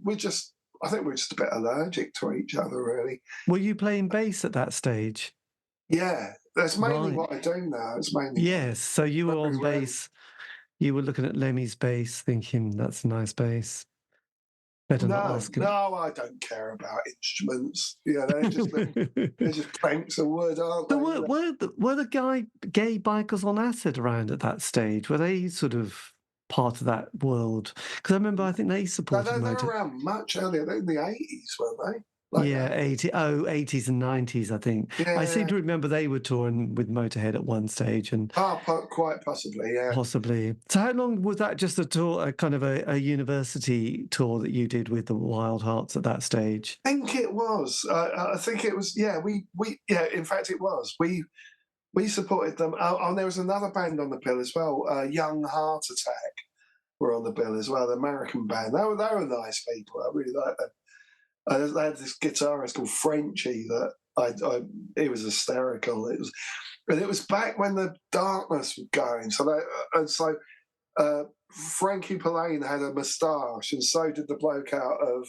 we just, I think we're just a bit allergic to each other, really. Were you playing bass at that stage? Yeah, that's mainly Right. what I do now. It's mainly Yes. So you were on bass. You were looking at Lemmy's bass, thinking that's a nice bass. Better not ask him. No, I don't care about instruments. Yeah, they're just planks of wood, aren't they? Were the gay bikers on acid around at that stage? Were they sort of part of that world? Because I remember, I think they supported They're Motorhead. around much earlier. They're in the 80s, weren't they? Like 80s and 90s, I think. Yeah. I seem to remember they were touring with Motorhead at one stage, and quite possibly, yeah. Possibly. So how long was that? Just a tour, a kind of a university tour that you did with the Wildhearts at that stage? I think it was. I think it was. Yeah, in fact, it was. We supported them. And there was another band on the bill as well. Young Heart Attack were on the bill as well. The American band. They were nice people. I really liked them. They had this guitarist called Frenchie that he was hysterical. It was back when the Darkness was going. So Frankie Pallane had a moustache, and so did the bloke out of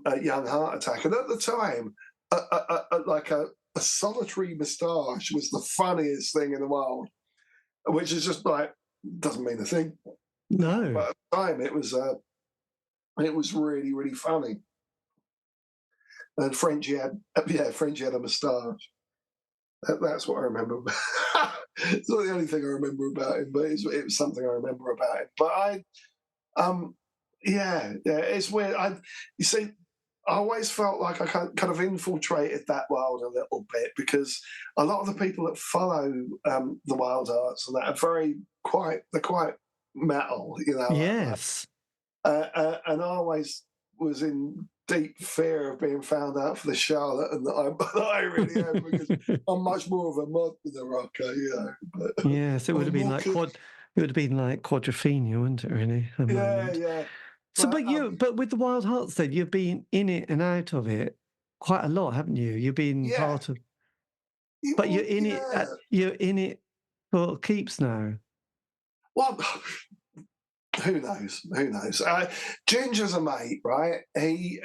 a Young Heart Attack. And at the time, a solitary moustache was the funniest thing in the world, which is just like, doesn't mean a thing. No. But at the time, it was really, really funny. And Frenchie had a moustache. That's what I remember. It's not the only thing I remember about him, but it was something I remember about him. But it's weird. You see, I always felt like I kind of infiltrated that world a little bit, because a lot of the people that follow the Wildhearts and that are they're quite metal, you know. Yes. And I always was in deep fear of being found out for the charlatan that I really am, because I'm much more of a mod than a rocker, you know. But, yes, it would have been like Quadrophenia, wouldn't it? Really? Yeah. So, but with the Wildhearts, then you've been in it and out of it quite a lot, haven't you? You've been part of, but you're in it. You're in it for keeps now. Well, who knows? Ginger's a mate, right? We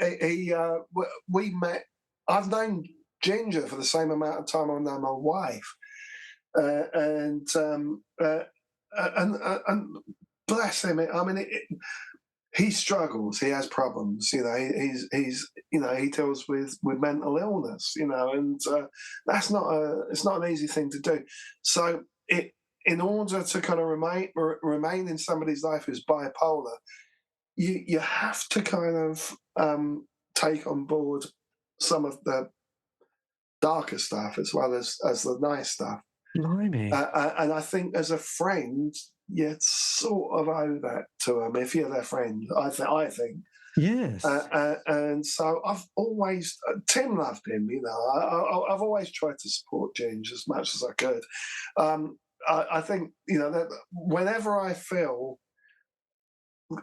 met. I've known Ginger for the same amount of time I've known my wife, and bless him. I mean, he struggles. He has problems. You know, he deals with mental illness. You know, and it's not an easy thing to do. So in order to kind of remain in somebody's life who's bipolar, you have to kind of take on board some of the darker stuff as well as the nice stuff. Blimey. And I think as a friend, you sort of owe that to them if you're their friend. I think. Yes. And so I've always Tim loved him. I've always tried to support Ginger as much as I could. I think that whenever I feel,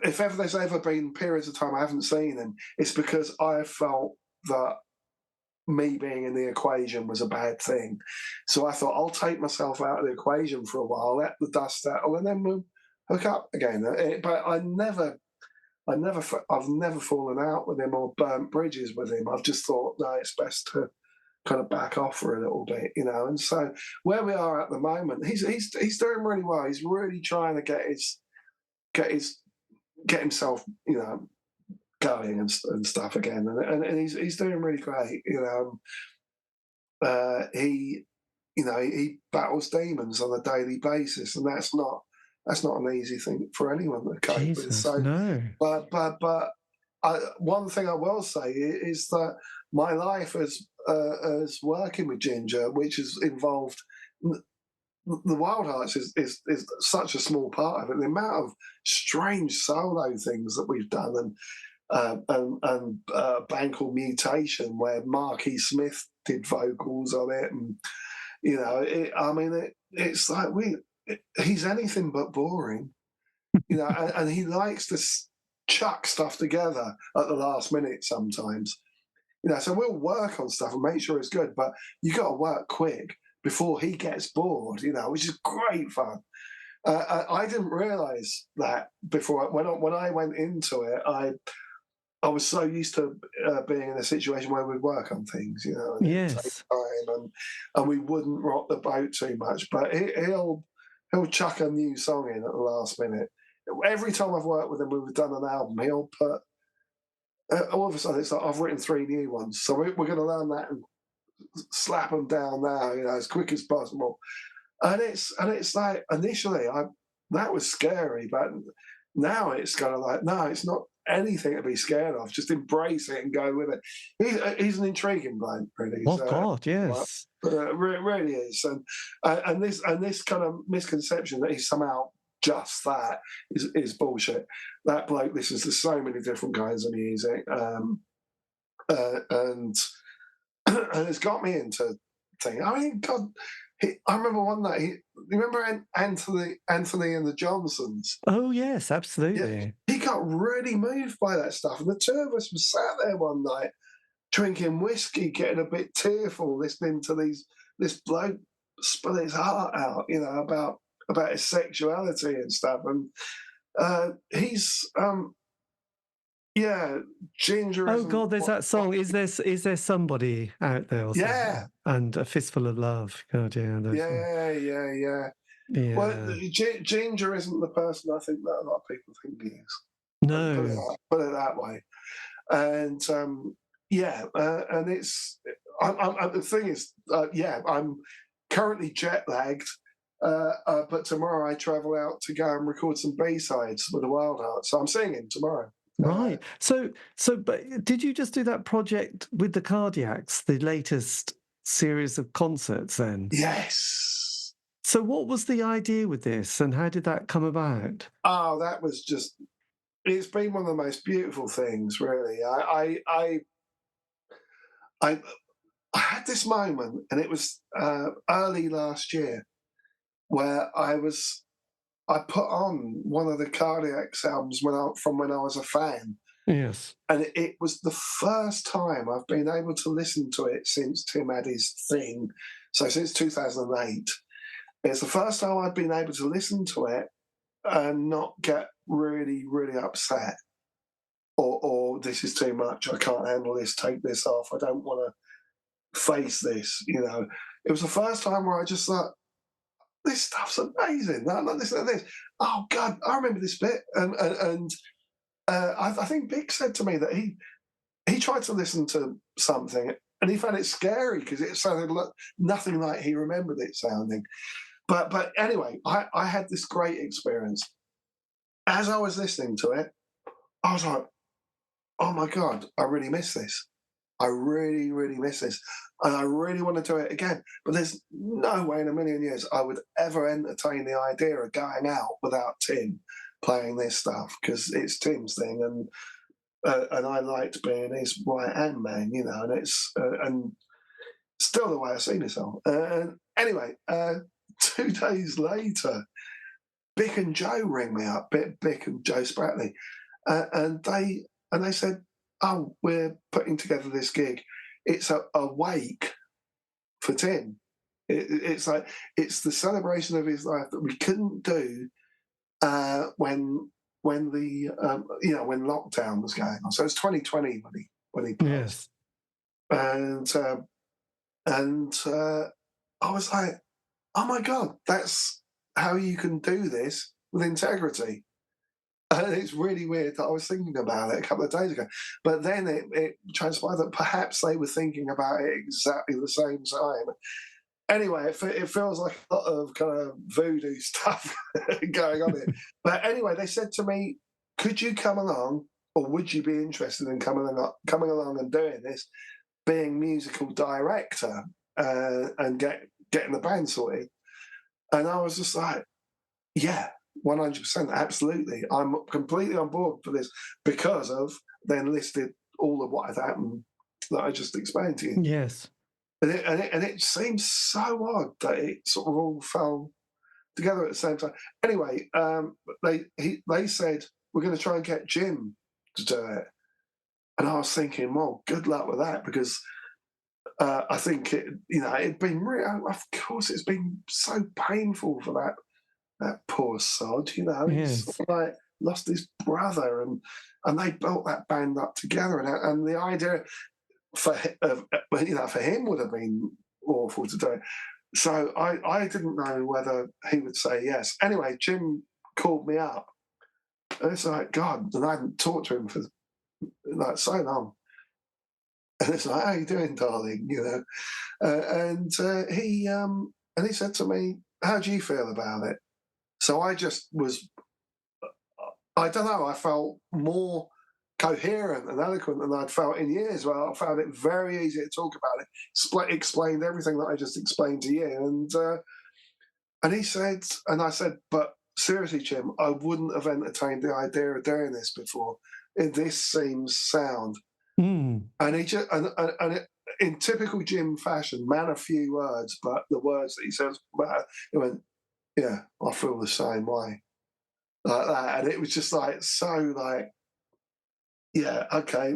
if ever there's ever been periods of time I haven't seen him, it's because I felt that me being in the equation was a bad thing. So I thought I'll take myself out of the equation for a while, let the dust settle, and then we'll hook up again. But I've never fallen out with him or burnt bridges with him. I've just thought, no, it's best to kind of back off for a little bit, And so where we are at the moment, he's doing really well. He's really trying to get himself, going and stuff again, and he's doing really great. He battles demons on a daily basis, and that's not an easy thing for anyone to cope with. Jesus, So, no. but one thing I will say is that my life as working with Ginger, which has involved the Wildhearts, is such a small part of it. The amount of strange solo things that we've done, and a band called Mutation, where Marky Smith did vocals on it, and it's like he's anything but boring, and he likes to chuck stuff together at the last minute sometimes. So we'll work on stuff and make sure it's good, but you got to work quick before he gets bored, which is great fun. I didn't realise that before. When I went into it, I was so used to being in a situation where we'd work on things, and yes, it'd take time, and we wouldn't rock the boat too much. But he'll chuck a new song in at the last minute. Every time I've worked with him, we've done an album, he'll put. All of a sudden, it's like I've written 3 new ones, so we're going to learn that and slap them down now, as quick as possible. And it's like initially that was scary, but now it's kind of like, no, it's not anything to be scared of. Just embrace it and go with it. He's an intriguing bloke, really. Oh God, yes, really is. And this kind of misconception that he's somehow just that is bullshit. That bloke listens to so many different kinds of music, and it's got me into things. I mean, God, I remember one night. You remember Anthony and the Johnsons? Oh yes, absolutely. Yeah, he got really moved by that stuff, and the two of us were sat there one night drinking whiskey, getting a bit tearful, listening to this bloke spill his heart out, about his sexuality and stuff. And he's Ginger. Oh God, there's that song. Is there somebody out there? Or yeah, and A Fistful of Love. God, yeah. Yeah. Well, Ginger isn't the person I think that a lot of people think he is. No, put it that way. And and it's. The thing is, I'm currently jet lagged. But tomorrow I travel out to go and record some B-sides with the Wildhearts. So I'm seeing him tomorrow. Right. So, but did you just do that project with the Cardiacs, the latest series of concerts then? Yes. So what was the idea with this and how did that come about? Oh, that was just, it's been one of the most beautiful things, really. I had this moment, and it was early last year, where I put on one of the Cardiacs albums from when I was a fan. Yes. And it was the first time I've been able to listen to it since Tim had his thing. So since 2008. It's the first time I've been able to listen to it and not get really, really upset. Or this is too much, I can't handle this, take this off, I don't want to face this, It was the first time where I just thought, this stuff's amazing. Listen to this. Oh God, I remember this bit. And I think Big said to me that he tried to listen to something and he found it scary because it sounded nothing like he remembered it sounding. But anyway, I had this great experience. As I was listening to it, I was like, oh my God, I really miss this. I really, really miss this. And I really want to do it again. But there's no way in a million years I would ever entertain the idea of going out without Tim playing this stuff, because it's Tim's thing. And I liked being his right hand man, you know, and it's and still the way I see myself. Anyway, 2 days later, Bick and Joe ring me up, Bick and Joe Spratley, and they said, "Oh, we're putting together this gig. It's a wake for Tim. It's like it's the celebration of his life that we couldn't do when the when lockdown was going on. So it's 2020 when he passed, Yes. and I was like, oh my God, that's how you can do this with integrity. And it's really weird that I was thinking about it a couple of days ago. But then it transpired that perhaps they were thinking about it exactly the same time. Anyway, it feels like a lot of kind of voodoo stuff going on here. But anyway, they said to me, could you come along, or would you be interested in coming along and doing this, being musical director and getting the band sorted? And I was just like, yeah, 100%, absolutely. I'm completely on board for this, because of then listed all of what had happened that I just explained to you. Yes. And it seems so odd that it sort of all fell together at the same time. Anyway, they said, we're going to try and get Jim to do it. And I was thinking, well, good luck with that, because I think it'd been real. Of course, it's been so painful for that poor sod. You know, Yes. he's like lost his brother, and they built that band up together, and the idea for him would have been awful to do it. So I didn't know whether he would say yes. Anyway, Jim called me up, and it's like, God, and I hadn't talked to him for like so long. And it's like, how you doing, darling? You know, and he said to me, how do you feel about it? So I just was, I don't know, I felt more coherent and eloquent than I'd felt in years. Well, I found it very easy to talk about it, explained everything that I just explained to you. And he said, and I said, but seriously, Jim, I wouldn't have entertained the idea of doing this before. This seems sound. Mm. And he just, in typical Jim fashion, man of few words, but the words that he says, he went, yeah, I feel the same way. Like that. And it was just like, so like, yeah, okay,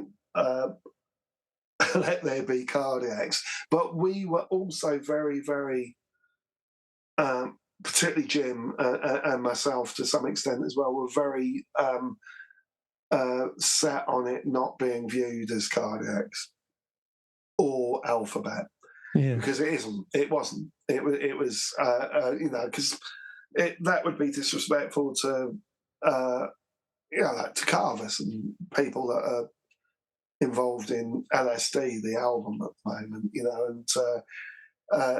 let there be cardiacs. But we were also very, very, particularly Jim and myself to some extent as well, were very set on it not being viewed as cardiacs or alphabet. Yeah. Because it isn't. It wasn't. It was. Because that would be disrespectful to like to Carvis and people that are involved in LSD, the album at the moment,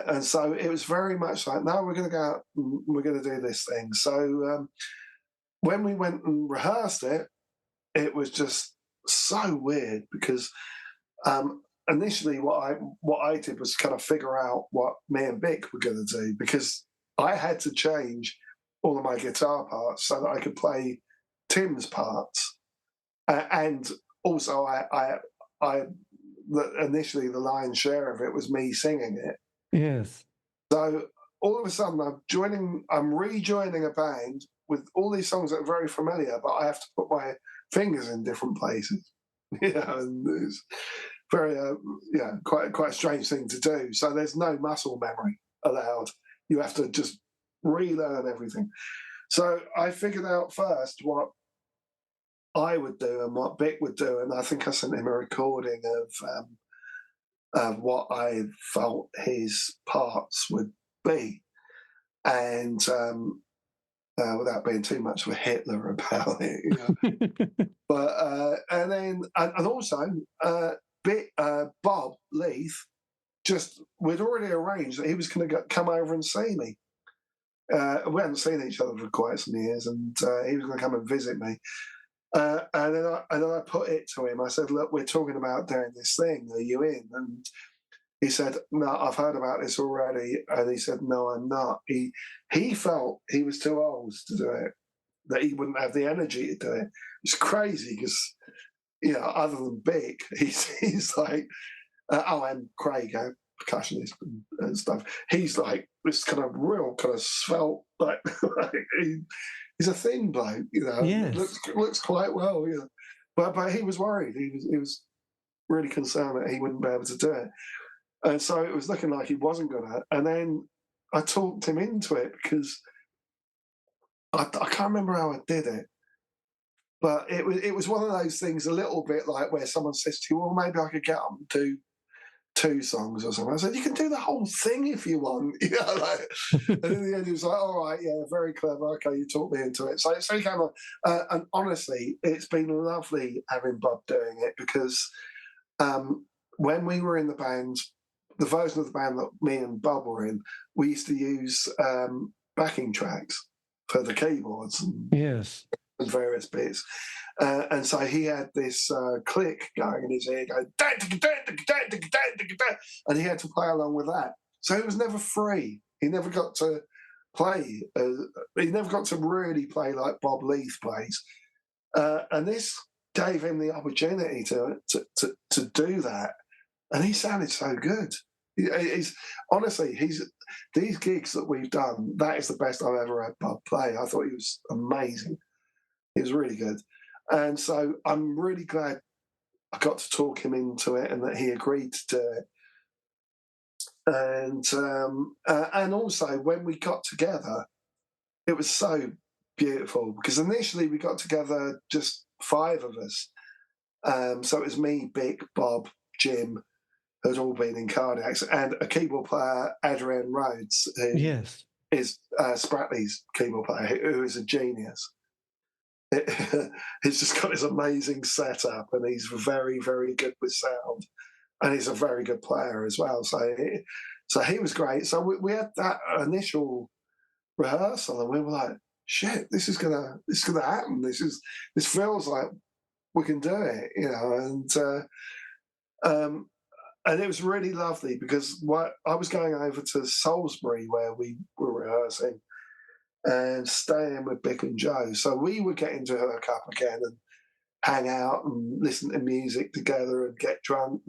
and so it was very much like, no, we're going to go out and we're going to do this thing. So when we went and rehearsed it, it was just so weird, because initially what I did was kind of figure out what me and Vic were going to do, because I had to change all of my guitar parts so that I could play Tim's parts, and also initially the lion's share of it was me singing it. Yes. So all of a sudden I'm rejoining a band with all these songs that are very familiar, but I have to put my fingers in different places. And it's very quite a strange thing to do. So there's no muscle memory allowed. You have to just relearn everything. So I figured out first what I would do and what Vic would do, and I think I sent him a recording of what I felt his parts would be, and without being too much of a Hitler about it, but and then and also Bob Leith, we'd already arranged that he was going to come over and see me. We hadn't seen each other for quite some years, and he was going to come and visit me. And then I put it to him. I said, "Look, we're talking about doing this thing. Are you in?" And he said, "No, I've heard about this already." And he said, "No, I'm not." He felt he was too old to do it, that he wouldn't have the energy to do it. It's crazy because, other than Bick, he's like, oh, and Craig, percussionist and stuff. He's like this kind of real kind of svelte, like, he's a thin bloke, Yes. looks quite well, But he was worried. He was really concerned that he wouldn't be able to do it. And so it was looking like he wasn't going to. And then I talked him into it because I can't remember how I did it, but it was one of those things a little bit like where someone says to you, well, maybe I could get up and do 2 songs or something. I said, you can do the whole thing if you want. And in the end, he was like, all right, yeah, very clever. Okay, you talked me into it. So he came on. And honestly, it's been lovely having Bob doing it because when we were in the band, the version of the band that me and Bob were in, we used to use backing tracks for the keyboards Yes. and various bits. And so he had this click going in his ear, going, and he had to play along with that. So it was never free. He never got to play. He never got to really play like Bob Leith plays. And this gave him the opportunity to do that. And he sounded so good. Honestly, these gigs that we've done, that is the best I've ever had Bob play. I thought he was amazing. He was really good. And so I'm really glad I got to talk him into it and that he agreed to do it. And also when we got together, it was so beautiful because initially we got together just 5 of us. So it was me, Bick, Bob, Jim, who'd all been in Cardiacs, and a keyboard player, Adrian Rhodes, who is Spratley's keyboard player, who is a genius. He's just got this amazing setup, and he's very, very good with sound, and he's a very good player as well. So he was great. So we had that initial rehearsal, and we were like, "Shit, this is gonna happen. This feels like we can do it," And it was really lovely because I was going over to Salisbury where we were rehearsing and staying with Bick and Joe. So we were getting to hook up again and hang out and listen to music together and get drunk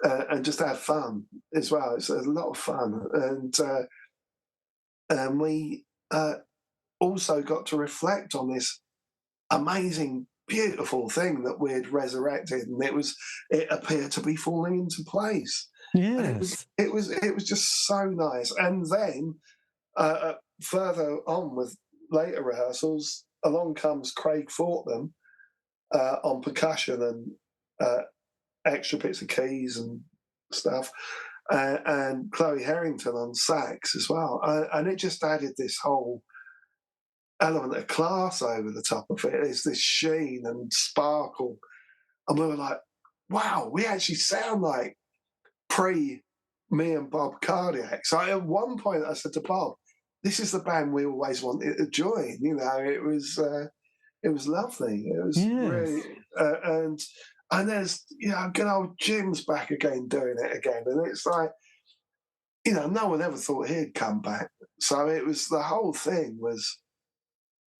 and just have fun as well. It's a lot of fun. And we also got to reflect on this amazing, beautiful thing that we'd resurrected, and it appeared to be falling into place. Yes. And it was just so nice. And then further on with later rehearsals, along comes Craig Fortnam on percussion and extra bits of keys and stuff, and Chloe Harrington on sax as well. And it just added this whole element of class over the top of it. It's this sheen and sparkle. And we were like, wow, we actually sound like me and Bob Cardiac. So at one point I said to Bob, this is the band we always wanted to join. It was lovely. It was really, and there's, good old Jim's back again doing it again. And it's like, no one ever thought he'd come back. So it was, the whole thing was,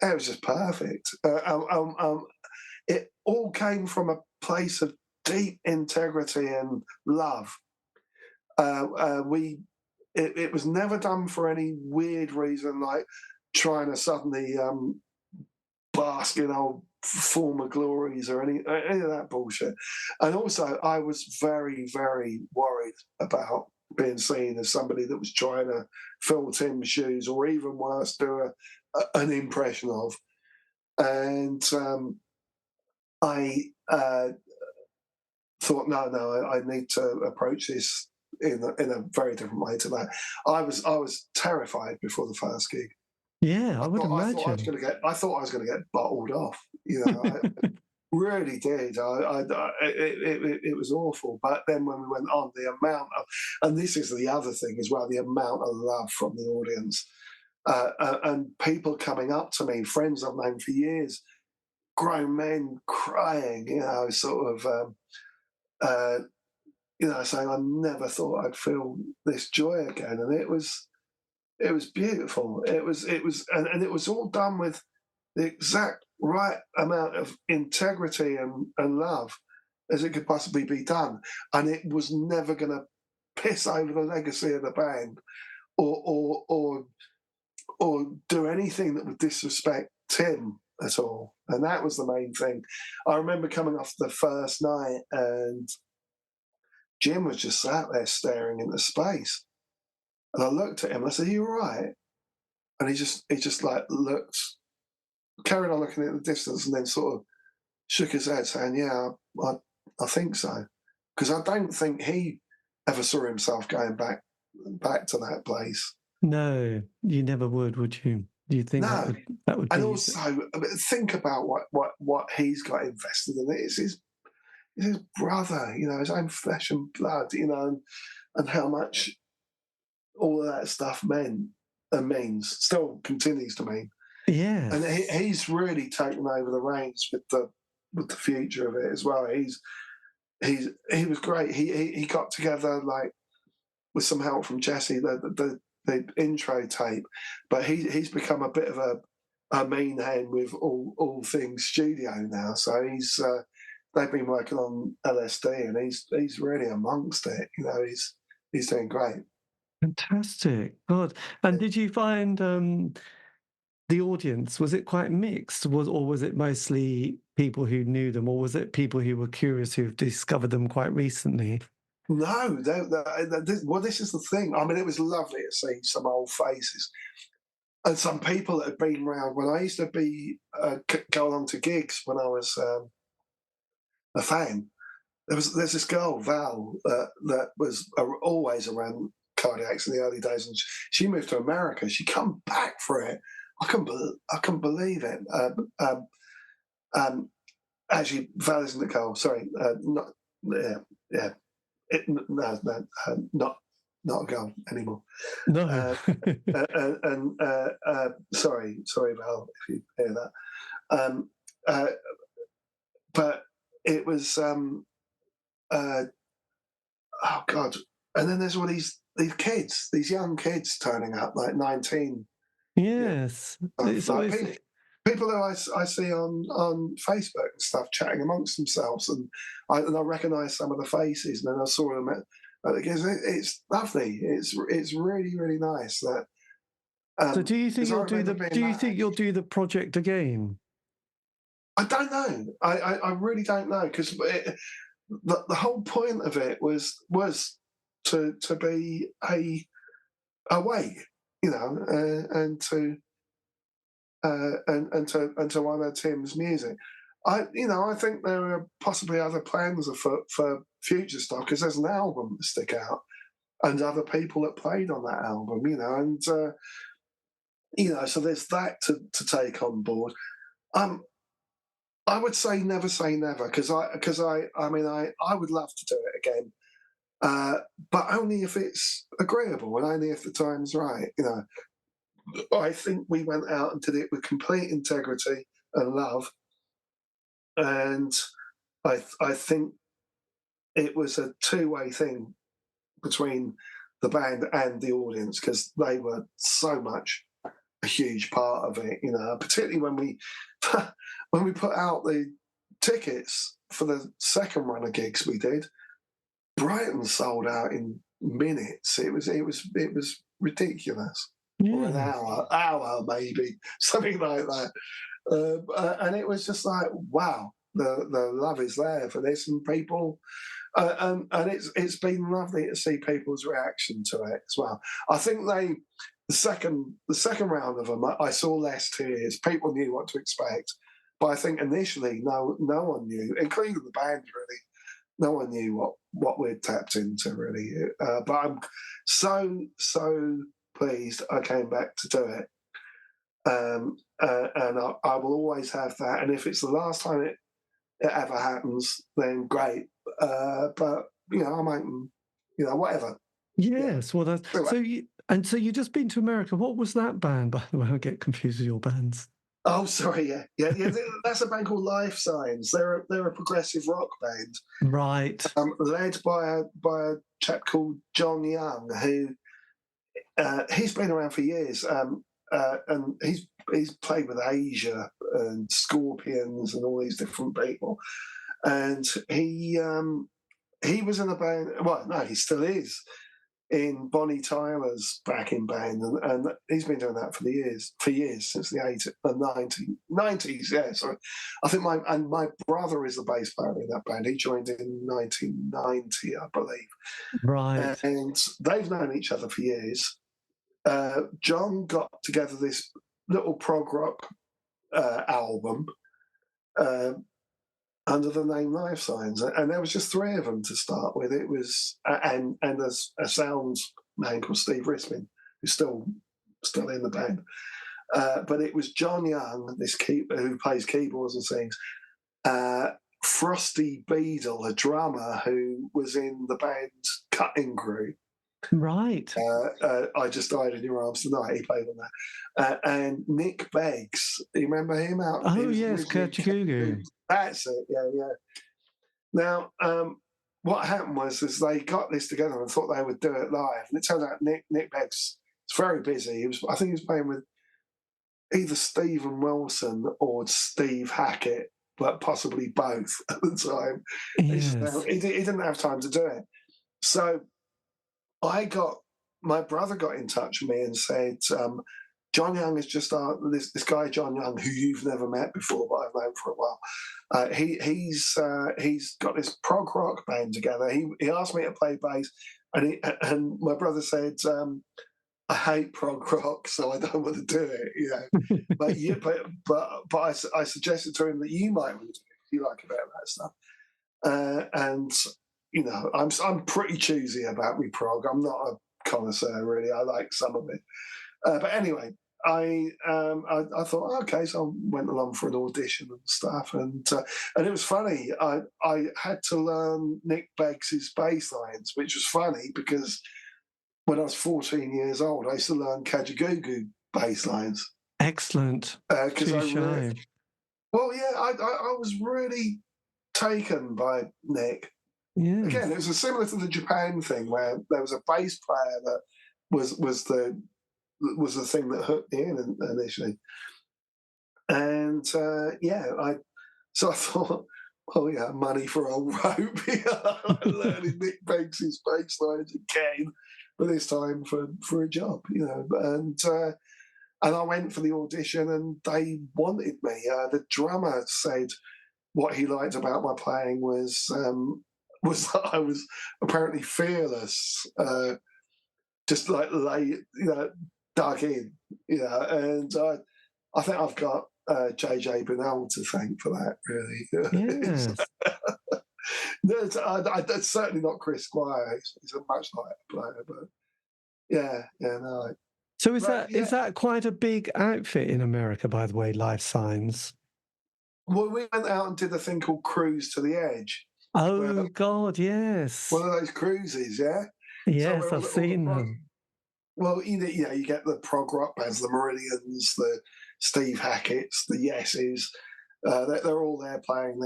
it was just perfect. It all came from a place of deep integrity and love. It was never done for any weird reason, like trying to suddenly bask in old former glories or any of that bullshit. And also, I was very, very worried about being seen as somebody that was trying to fill Tim's shoes, or even worse, do an impression of. And I thought, no, I need to approach this in a very different way to that. I was terrified before the first gig. Yeah, I would imagine. I thought I was going to get bottled off. I really did. It was awful. But then when we went on, the amount of, and this is the other thing as well, the amount of love from the audience and people coming up to me, friends I've known for years, grown men crying, sort of, saying, "I never thought I'd feel this joy again," and it was beautiful. And it was all done with the exact right amount of integrity and love as it could possibly be done, and it was never going to piss over the legacy of the band or do anything that would disrespect Tim at all. And that was the main thing. I remember coming off the first night and Jim was just sat there staring into space. And I looked at him and I said, "Are you all right?" And he just like looked, carried on looking at the distance and then sort of shook his head saying, "Yeah, I think so." Because I don't think he ever saw himself going back to that place. No, you never would you? Do you think No. that would be? And also, think about what he's got invested in. It's his brother, his own flesh and blood, and how much all of that stuff meant and means, still continues to mean. Yeah. And he's really taken over the reins with the future of it as well. He was great. He got together like with some help from Jesse, the intro tape, but he's become a bit of a main hand with all things studio now. So they've been working on LSD, and he's really amongst it. He's doing great. Fantastic. God. And did you find the audience, was it quite mixed? Or was it mostly people who knew them, or was it people who were curious who've discovered them quite recently? No, this is the thing. I mean, it was lovely to see some old faces and some people that had been around when I used to go along to gigs when I was a fan. There's this girl Val that was always around cardiacs in the early days, and she moved to America. She come back for it. I couldn't believe it. Actually, Val isn't a girl. Sorry, not yeah. Not a girl anymore. No. Sorry, Val, if you hear that. But it was, oh God. And then there's all these kids, these young kids turning up, like 19. Yes. It's Like always... people that I see on Facebook and stuff chatting amongst themselves, and I recognise some of the faces, and then I saw them it's lovely. It's really, really nice. That. So do you think you'll do the project again? I don't know. I really don't know, because the whole point of it was to be a way, and to honour Tim's music. I think there are possibly other plans for future stuff, because there's an album to stick out and other people that played on that album, and so there's that to take on board. I would say never, because I mean I would love to do it again, but only if it's agreeable and only if the time's right. I think we went out and did it with complete integrity and love, and I think it was a two-way thing between the band and the audience, because they were so much a huge part of it. Particularly when we when we put out the tickets for the second run of gigs we did, Brighton sold out in minutes. It was ridiculous. Yeah. Or an hour maybe, something like that. And it was just like, wow, the love is there for this, and people, and it's been lovely to see people's reaction to it as well. I think the second round of them, I saw less tears. People knew what to expect, but I think initially no one knew, including the band really. No one knew what we'd tapped into really. But I'm so pleased I came back to do it. And I will always have that. And if it's the last time it ever happens, then great. But I'm open. Whatever. Yes. Well, that's so. So you just been to America. What was that band, by the way? I get confused with your bands. Oh, sorry, yeah. That's a band called Lifesigns. They're a progressive rock band, Right. led by a chap called John Young, who he's been around for years, and he's played with Asia and Scorpions and all these different people, and he was in a band. Well, no, he still is in Bonnie Tyler's backing band, and he's been doing that for years since the 90s. Yeah, so I think my brother is the bass player in that band. He joined in 1990, I believe, Right. and they've known each other for years. John got together this little prog rock album uh, under the name Lifesigns, and there was just three of them to start with. It was and a sounds man called Steve Rispin, who's still in the band. But it was John Young, who plays keyboards and sings. Frosty Beadle, a drummer who was in the band Cutting Crew. Right. I Just Died in Your Arms Tonight. He played on that. And Nick Beggs, you remember him out? Oh, yes, Kajagoogoo. That's it, yeah. Now, what happened was they got this together and thought they would do it live. And it turned out Nick Beggs is very busy. I think he was playing with either Stephen Wilson or Steve Hackett, but possibly both at the time. Yes. He didn't have time to do it. So my brother got in touch with me and said, John Young has just this guy John Young, who you've never met before, but I've known for a while. He's got this prog rock band together. He asked me to play bass, and my brother said, I hate prog rock, so I don't want to do it. You know, but I suggested to him that you might want to do it. You like a bit of that stuff, and you know, I'm pretty choosy about me prog. I'm not a connoisseur really. I like some of it, but anyway. I thought, okay, so I went along for an audition and stuff, and it was funny. I had to learn Nick Beggs' bass lines, which was funny because when I was 14 years old, I used to learn Kajagoogoo bass lines. Excellent. Because I was really taken by Nick. Yes. Again, it was similar to the Japan thing where there was a bass player that was the thing that hooked me in initially. And I thought, oh yeah, money for old rope. Learning Nick Beggs' bass lines again, but this time for a job, you know. And I went for the audition, and they wanted me. The drummer said what he liked about my playing was that I was apparently fearless, just like dug in, and I think I've got JJ Bernal to thank for that, really. Yes. That's certainly not Chris Squire. He's a much lighter player, but no. So is that quite a big outfit in America, by the way, Lifesigns? Well, we went out and did a thing called Cruise to the Edge. Oh, God, yes. One of those cruises, yeah? Yes, I've seen them. Well, you get the prog rock bands, the Meridians, the Steve Hackett's, the Yeses. They're all there playing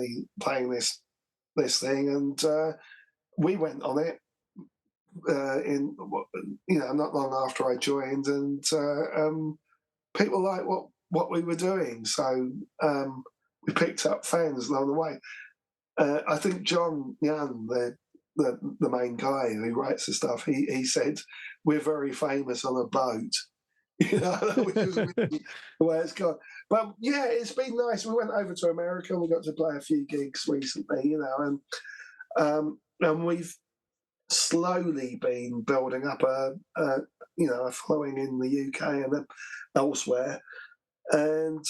this thing, and we went on it not long after I joined, and people liked what we were doing, so we picked up fans along the way. I think John Young, the main guy who writes the stuff, he said, we're very famous on a boat, which is the way it's gone. But yeah, it's been nice. We went over to America. We got to play a few gigs recently, and we've slowly been building up a following in the UK and elsewhere. And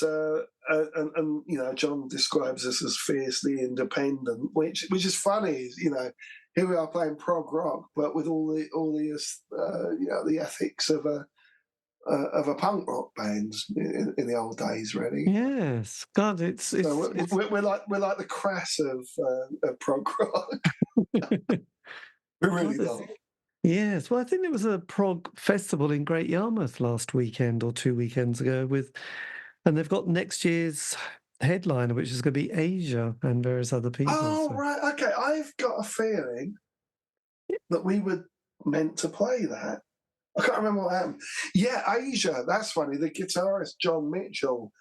John describes us as fiercely independent, which is funny. Here we are playing prog rock, but with all the ethics of a punk rock band in the old days, really. Yes, God, we're like the Crass of prog rock. We really are. Yes, well, I think there was a prog festival in Great Yarmouth last weekend or 2 weekends ago with And they've got next year's headliner, which is going to be Asia and various other people. Oh, so. right. Okay. I've got a feeling that we were meant to play that. I can't remember what happened. Yeah, Asia. That's funny. The guitarist, John Mitchell,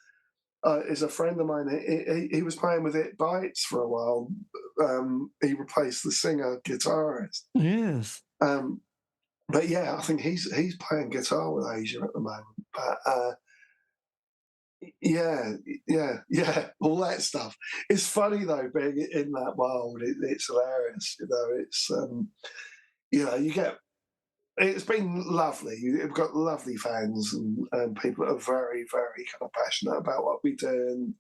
is a friend of mine. He was playing with It Bites for a while. He replaced the singer guitarist. Yes. But yeah, I think he's playing guitar with Asia at the moment. But yeah, all that stuff. It's funny though, being in that world. It's hilarious. It's you get. It's been lovely. You've got lovely fans and people that are very, very kind of passionate about what we do.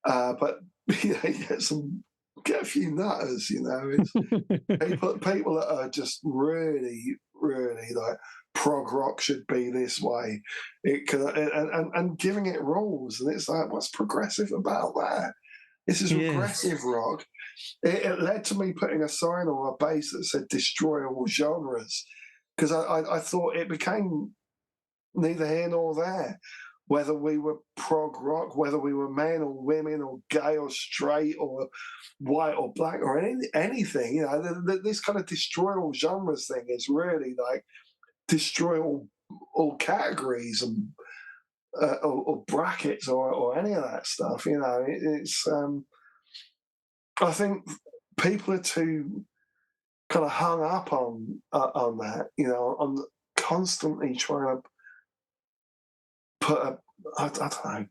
But you get a few nutters. It's people that are just really, really like prog rock should be this way. It can and giving it rules, and it's like, what's progressive about that? This is regressive rock. It led to me putting a sign on a bass that said "Destroy all genres," because I thought it became neither here nor there. Whether we were prog rock, whether we were men or women or gay or straight or white or black or anything, this kind of destroy all genres thing is really like destroy all categories and or brackets or any of that stuff. It's I think people are too kind of hung up on that. On constantly trying to put I don't know.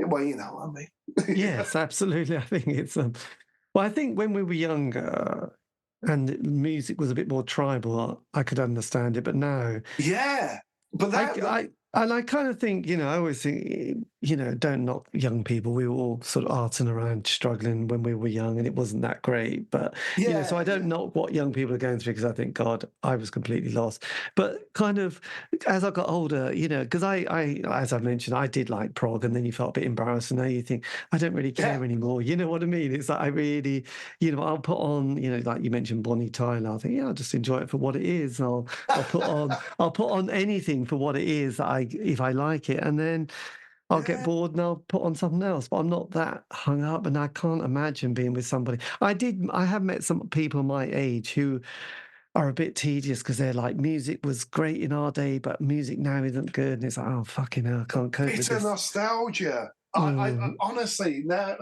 Well, you know what I mean. Yes, absolutely. I think it's well, I think when we were younger and music was a bit more tribal, I could understand it, but now Yeah, but I kind of think, I always think, don't knock young people. We were all sort of arting around, struggling when we were young, and it wasn't that great. But, so I don't knock what young people are going through, because I think, God, I was completely lost. But kind of as I got older, because I, as I mentioned, I did like prog, and then you felt a bit embarrassed, and now you think, I don't really care anymore. You know what I mean? It's like I really, I'll put on, like you mentioned Bonnie Tyler. I think, I'll just enjoy it for what it is. I'll put on anything for what it is that if I like it, and then I'll get bored and I'll put on something else. But I'm not that hung up, and I can't imagine being with somebody. I have met some people my age who are a bit tedious, because they're like, music was great in our day, but music now isn't good, and it's like, oh fucking hell, I can't cope with this. Nostalgia. I honestly, now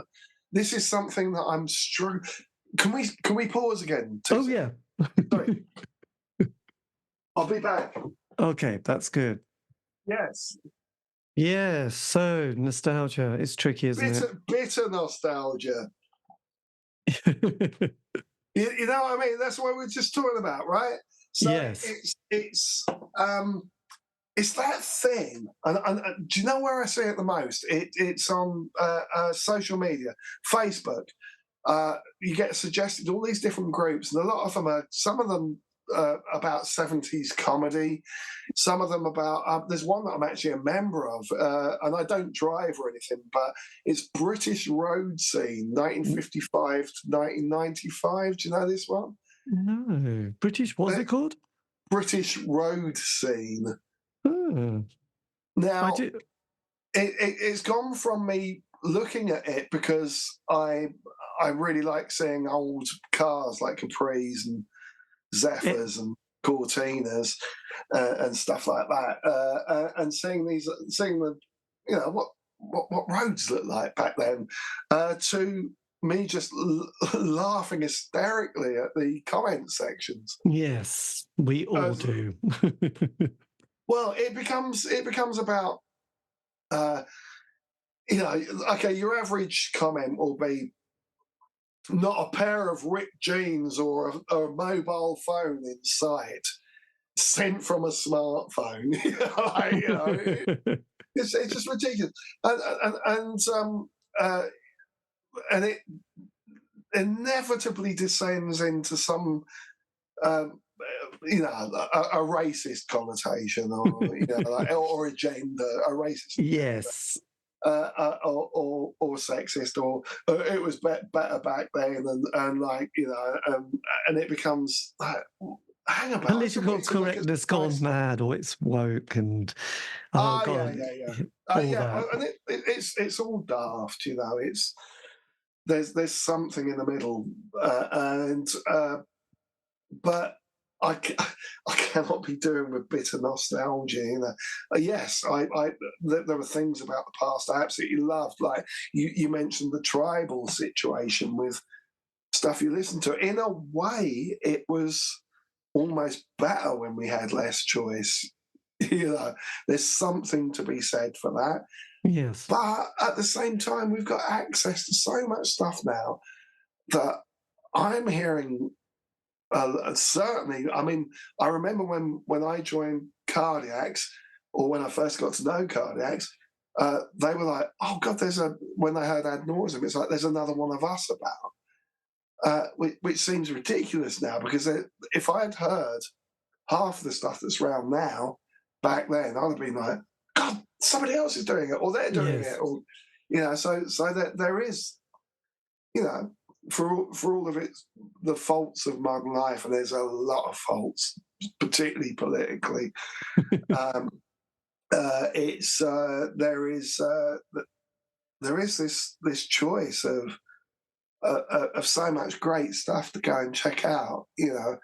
this is something that I'm struggling. Can we pause again? Oh yeah. Sorry. I'll be back. Okay, that's good. Yes. Yeah, so nostalgia. It's tricky, isn't it? Bitter nostalgia. You know what I mean? That's what we're just talking about, right? So yes. It's that thing. And do you know where I see it the most? It's on social media, Facebook. You get suggested all these different groups, and a lot of them some of them about 70s comedy, some of them about there's one that I'm actually a member of, and I don't drive or anything, but it's British Road Scene 1955 to 1995. Do you know this one? No. British, what's it called? British Road Scene. Oh. Now it's gone from me looking at it because I really like seeing old cars like Capris and Zephyrs and Cortinas and stuff like that, and seeing the what roads look like back then, to me just laughing hysterically at the comment sections. Yes, we all do. Well, it becomes about okay, your average comment will be not a pair of ripped jeans or a mobile phone in sight, sent from a smartphone. It's just ridiculous, and it inevitably descends into some a racist connotation, or a gender, a racist. Yes. Or sexist, or it was better back then, and it becomes like, hang about. Political correctness gone mad, or it's woke, and God, yeah. that. And it's all daft, you know. There's something in the middle, but I cannot be doing with bitter nostalgia. You know, yes, there were things about the past I absolutely loved. Like you mentioned the tribal situation with stuff you listened to. In a way, it was almost better when we had less choice. You know, there's something to be said for that. Yes. But at the same time, we've got access to so much stuff now that I'm hearing. Certainly, I mean, I remember when I joined Cardiacs, or when I first got to know Cardiacs, they were like, "Oh God, when they heard Ad Nauseam, it's like there's another one of us about," which seems ridiculous now, because if I had heard half of the stuff that's around now back then, I'd have been like, "God, somebody else is doing it, or they're doing it," or you know. So that there is, you know, for all of the faults of modern life, and there's a lot of faults, particularly politically. There is this choice of so much great stuff to go and check out, you know,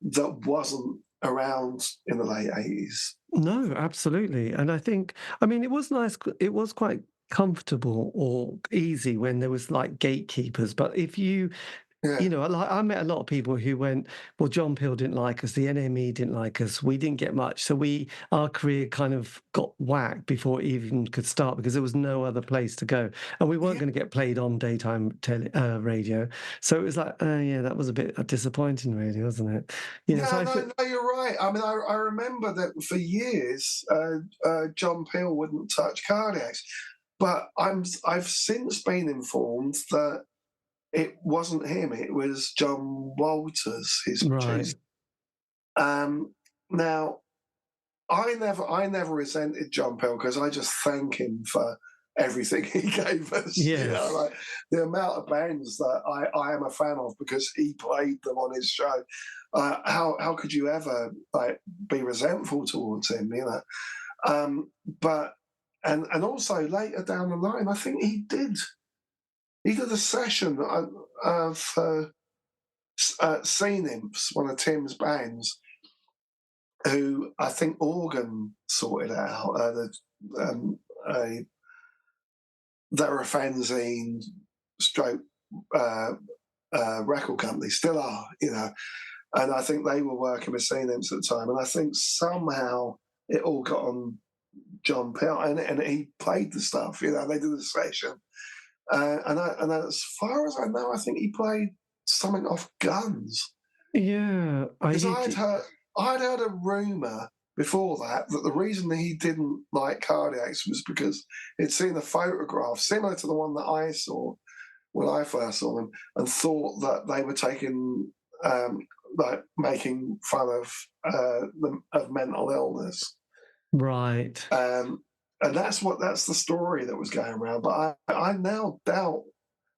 that wasn't around in the late 80s. No, absolutely. And I think, I mean, it was nice. It was quite comfortable or easy when there was like gatekeepers. But if you know, like I met a lot of people who went, well, Jon Poole didn't like us, the NME didn't like us, we didn't get much. So our career kind of got whacked before it even could start, because there was no other place to go. And we weren't going to get played on daytime radio. So it was like, that was a bit disappointing, really, wasn't it? You know, no, you're right. I mean, I remember that for years, Jon Poole wouldn't touch Cardiacs. But I've since been informed that it wasn't him; it was John Walters, his producer. Now, I never resented Jon Poole, because I just thank him for everything he gave us. Yes. You know, like the amount of bands that I am a fan of because he played them on his show. How could you ever like be resentful towards him? You know, but. And also later down the line, I think he did a session for Sea Nymphs, one of Tim's bands, who I think Organ sorted out. They're a fanzine stroke record company, still are, you know, and I think they were working with Sea Nymphs at the time, and I think somehow it all got on Jon Poole, and he played the stuff. You know, they did the session, and as far as I know, I think he played something off Guns. Yeah, because I'd heard a rumor before that the reason that he didn't like Cardiacs was because he'd seen a photograph similar to the one that I saw when I first saw them, and thought that they were taking like making fun of mental illness. Right. And that's the story that was going around. But I now doubt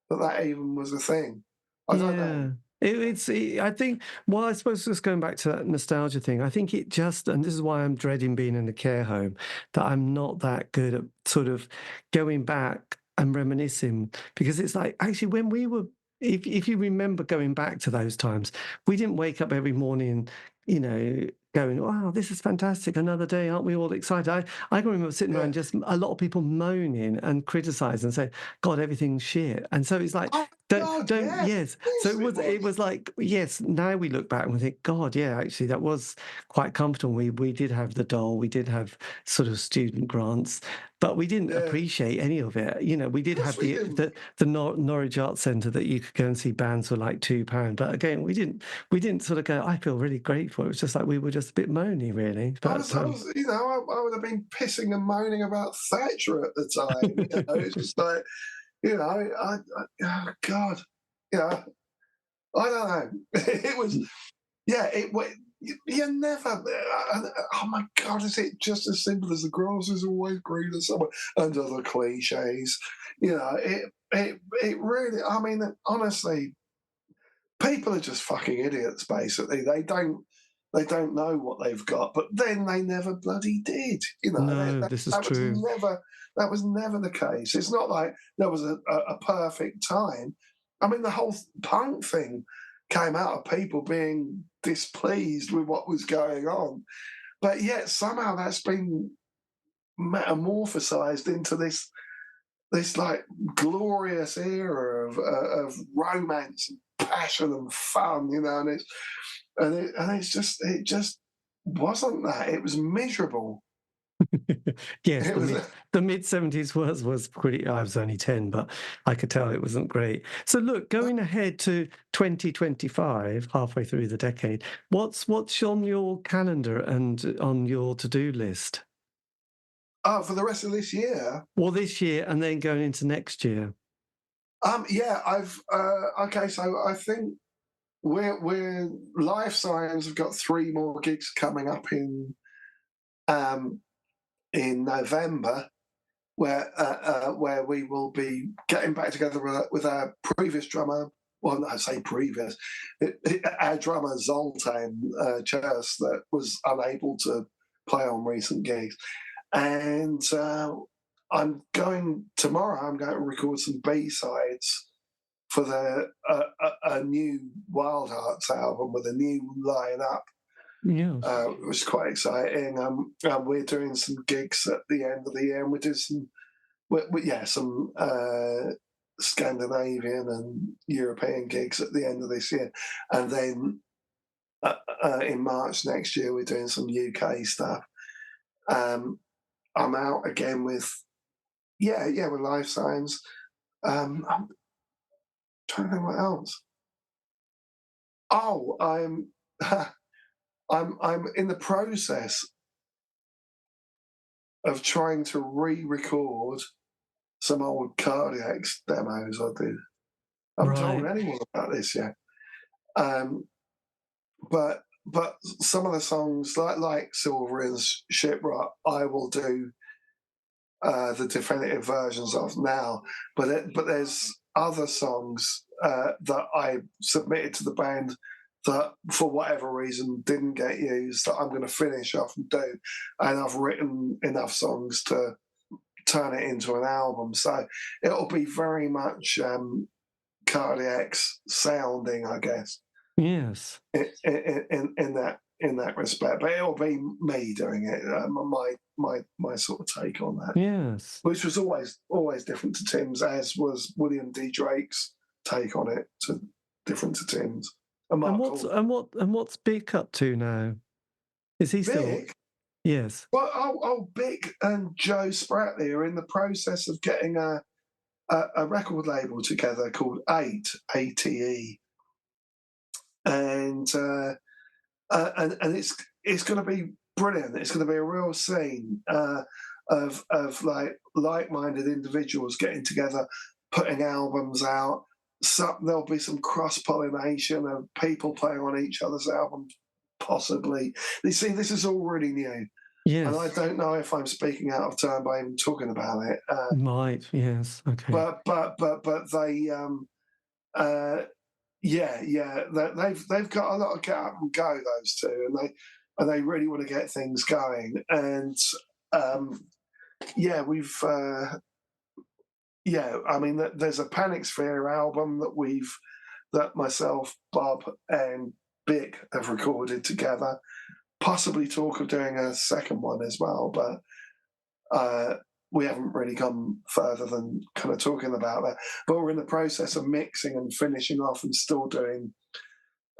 that even was a thing. I don't know. I think, well, I suppose just going back to that nostalgia thing, I think it just, and this is why I'm dreading being in a care home, that I'm not that good at sort of going back and reminiscing, because it's like, actually, when we were, if you remember going back to those times, we didn't wake up every morning, you know, going, wow, this is fantastic, another day, aren't we all excited? I can remember sitting around, just a lot of people moaning and criticising and saying, God, everything's shit. And so it's like, yes. So it was like, yes, now we look back and we think, God, yeah, actually that was quite comfortable. We did have the dole, we did have sort of student grants, but we didn't appreciate any of it. You know, we did have the Norwich Arts Centre that you could go and see bands for like £2. But again, we didn't sort of go, I feel really grateful. It was just like we were just a bit moany, really. But, I would have been pissing and moaning about Thatcher at the time. You know, it's just like, you know, oh God, you know, I don't know. It was, you never. Oh my God, is it just as simple as the grass is always greener somewhere under the cliches? You know, it really. I mean, honestly, people are just fucking idiots. Basically, they don't know what they've got, but then they never bloody did. You know, No, this is that was true. that was never the case. It's not like there was a perfect time. I mean, the whole punk thing came out of people being displeased with what was going on, but yet somehow that's been metamorphosized into this like glorious era of romance and passion and fun, you know, and it just wasn't that. It was miserable. Yes, It was the mid 70s was pretty. I was only 10, but I could tell it wasn't great. So look, going ahead to 2025, halfway through the decade, what's on your calendar and on your to-do list? for the rest of this year. Well, this year and then going into next year. Yeah, I've okay. So I think we're Lifesigns have got 3 more gigs coming up in November, where we will be getting back together with our previous drummer. Well, I say previous, our drummer Zoltan Church, that was unable to play on recent gigs, and I'm going tomorrow. I'm going to record some B-sides for a new Wildhearts album with a new lineup. Yeah. It was quite exciting. We're doing some gigs at the end of the year, and we do some Scandinavian and European gigs at the end of this year, and then in March next year we're doing some UK stuff. I'm out again with with Lifesigns. I'm trying to think what else. Oh, I'm in the process of trying to re-record some old Cardiacs demos I did. I haven't told anyone about this yet. But some of the songs, like Silver and Shiprock, I will do the definitive versions of now. But there's other songs that I submitted to the band that, for whatever reason, didn't get used, that I'm going to finish off and do. And I've written enough songs to turn it into an album. So it'll be very much Cardiacs sounding, I guess. Yes. In that respect, but it'll be me doing it. My sort of take on that. Yes. Which was always different to Tim's, as was William D. Drake's take on it, different to Tim's. And what's Bick up to now? Is he still? Bick? Yes. Well, Bick and Joe Spratley are in the process of getting a record label together called ATE, and it's going to be brilliant. It's going to be a real scene of like-minded individuals getting together, putting albums out. There'll be some cross-pollination of people playing on each other's albums, possibly. You see, this is all really new. Yes. And I don't know if I'm speaking out of turn by even talking about it. Might, yes, okay. But they, they've got a lot of get up and go, those two, and they really want to get things going. And we've. I mean, there's a Panic Sphere album that myself, Bob, and Bick have recorded together. Possibly talk of doing a second one as well, but we haven't really gone further than kind of talking about that. But we're in the process of mixing and finishing off, and still doing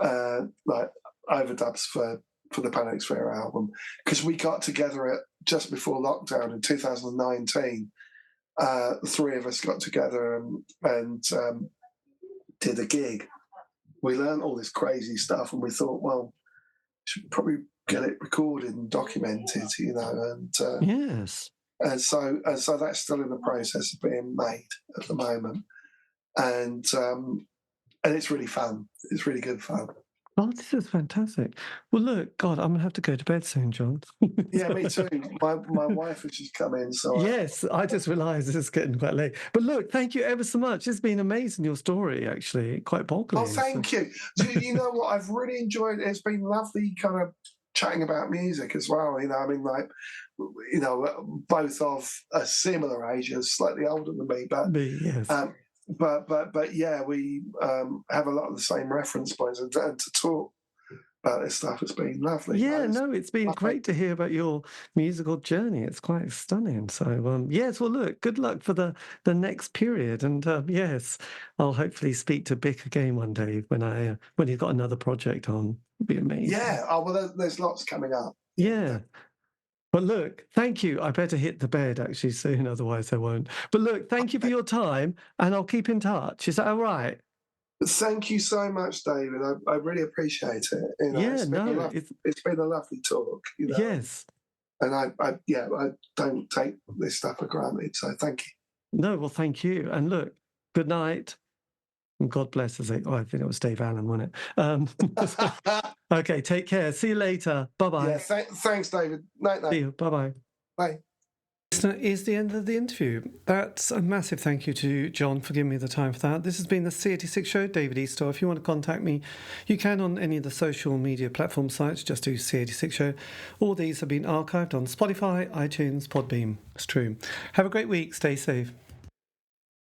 like overdubs for the Panic Sphere album, because we got together just before lockdown in 2019. The 3 of us got together and did a gig. We learned all this crazy stuff, and we thought, well, should probably get it recorded and documented, you know. And yes, and so that's still in the process of being made at the moment, and it's really fun. It's really good fun. Oh, this is fantastic. Well, look, God, I'm going to have to go to bed soon, John. Yeah, me too. My wife has just come in, so Yes, I just realised this is getting quite late. But look, thank you ever so much. It's been amazing, your story, actually. Quite boggling. Oh, thank you. You know what? I've really enjoyed it. It's been lovely kind of chatting about music as well. You know, I mean, like, you know, both of a similar age, slightly older than me, but Yes. but yeah, we have a lot of the same reference points, and to talk about this stuff has been lovely. Yeah, no, it's been lovely. great to hear about your musical journey. It's quite stunning. So, yes, well, look, good luck for the next period. And yes, I'll hopefully speak to Bick again one day when he's got another project on. It'd be amazing. Yeah. Oh, well, there's lots coming up. Yeah. But look, thank you. I better hit the bed actually soon, otherwise I won't. But look, thank you for your time, and I'll keep in touch. Is that all right? Thank you so much, David. I really appreciate it. You know, Yeah, it's been no, it's been a lovely talk. You know, yes. and I don't take this stuff for granted. So thank you. No, well, thank you. And look, good night. And God bless us. Oh, I think it was Dave Allen, wasn't it? Okay, take care. See you later. Bye-bye. Yeah, thanks, David. Night. See you. Bye-bye. Bye. That is the end of the interview. That's a massive thank you to John for giving me the time for that. This has been the C86 Show, David Eastaugh. If you want to contact me, you can on any of the social media platform sites. Just do C86 Show. All these have been archived on Spotify, iTunes, Podbean. It's true. Have a great week. Stay safe.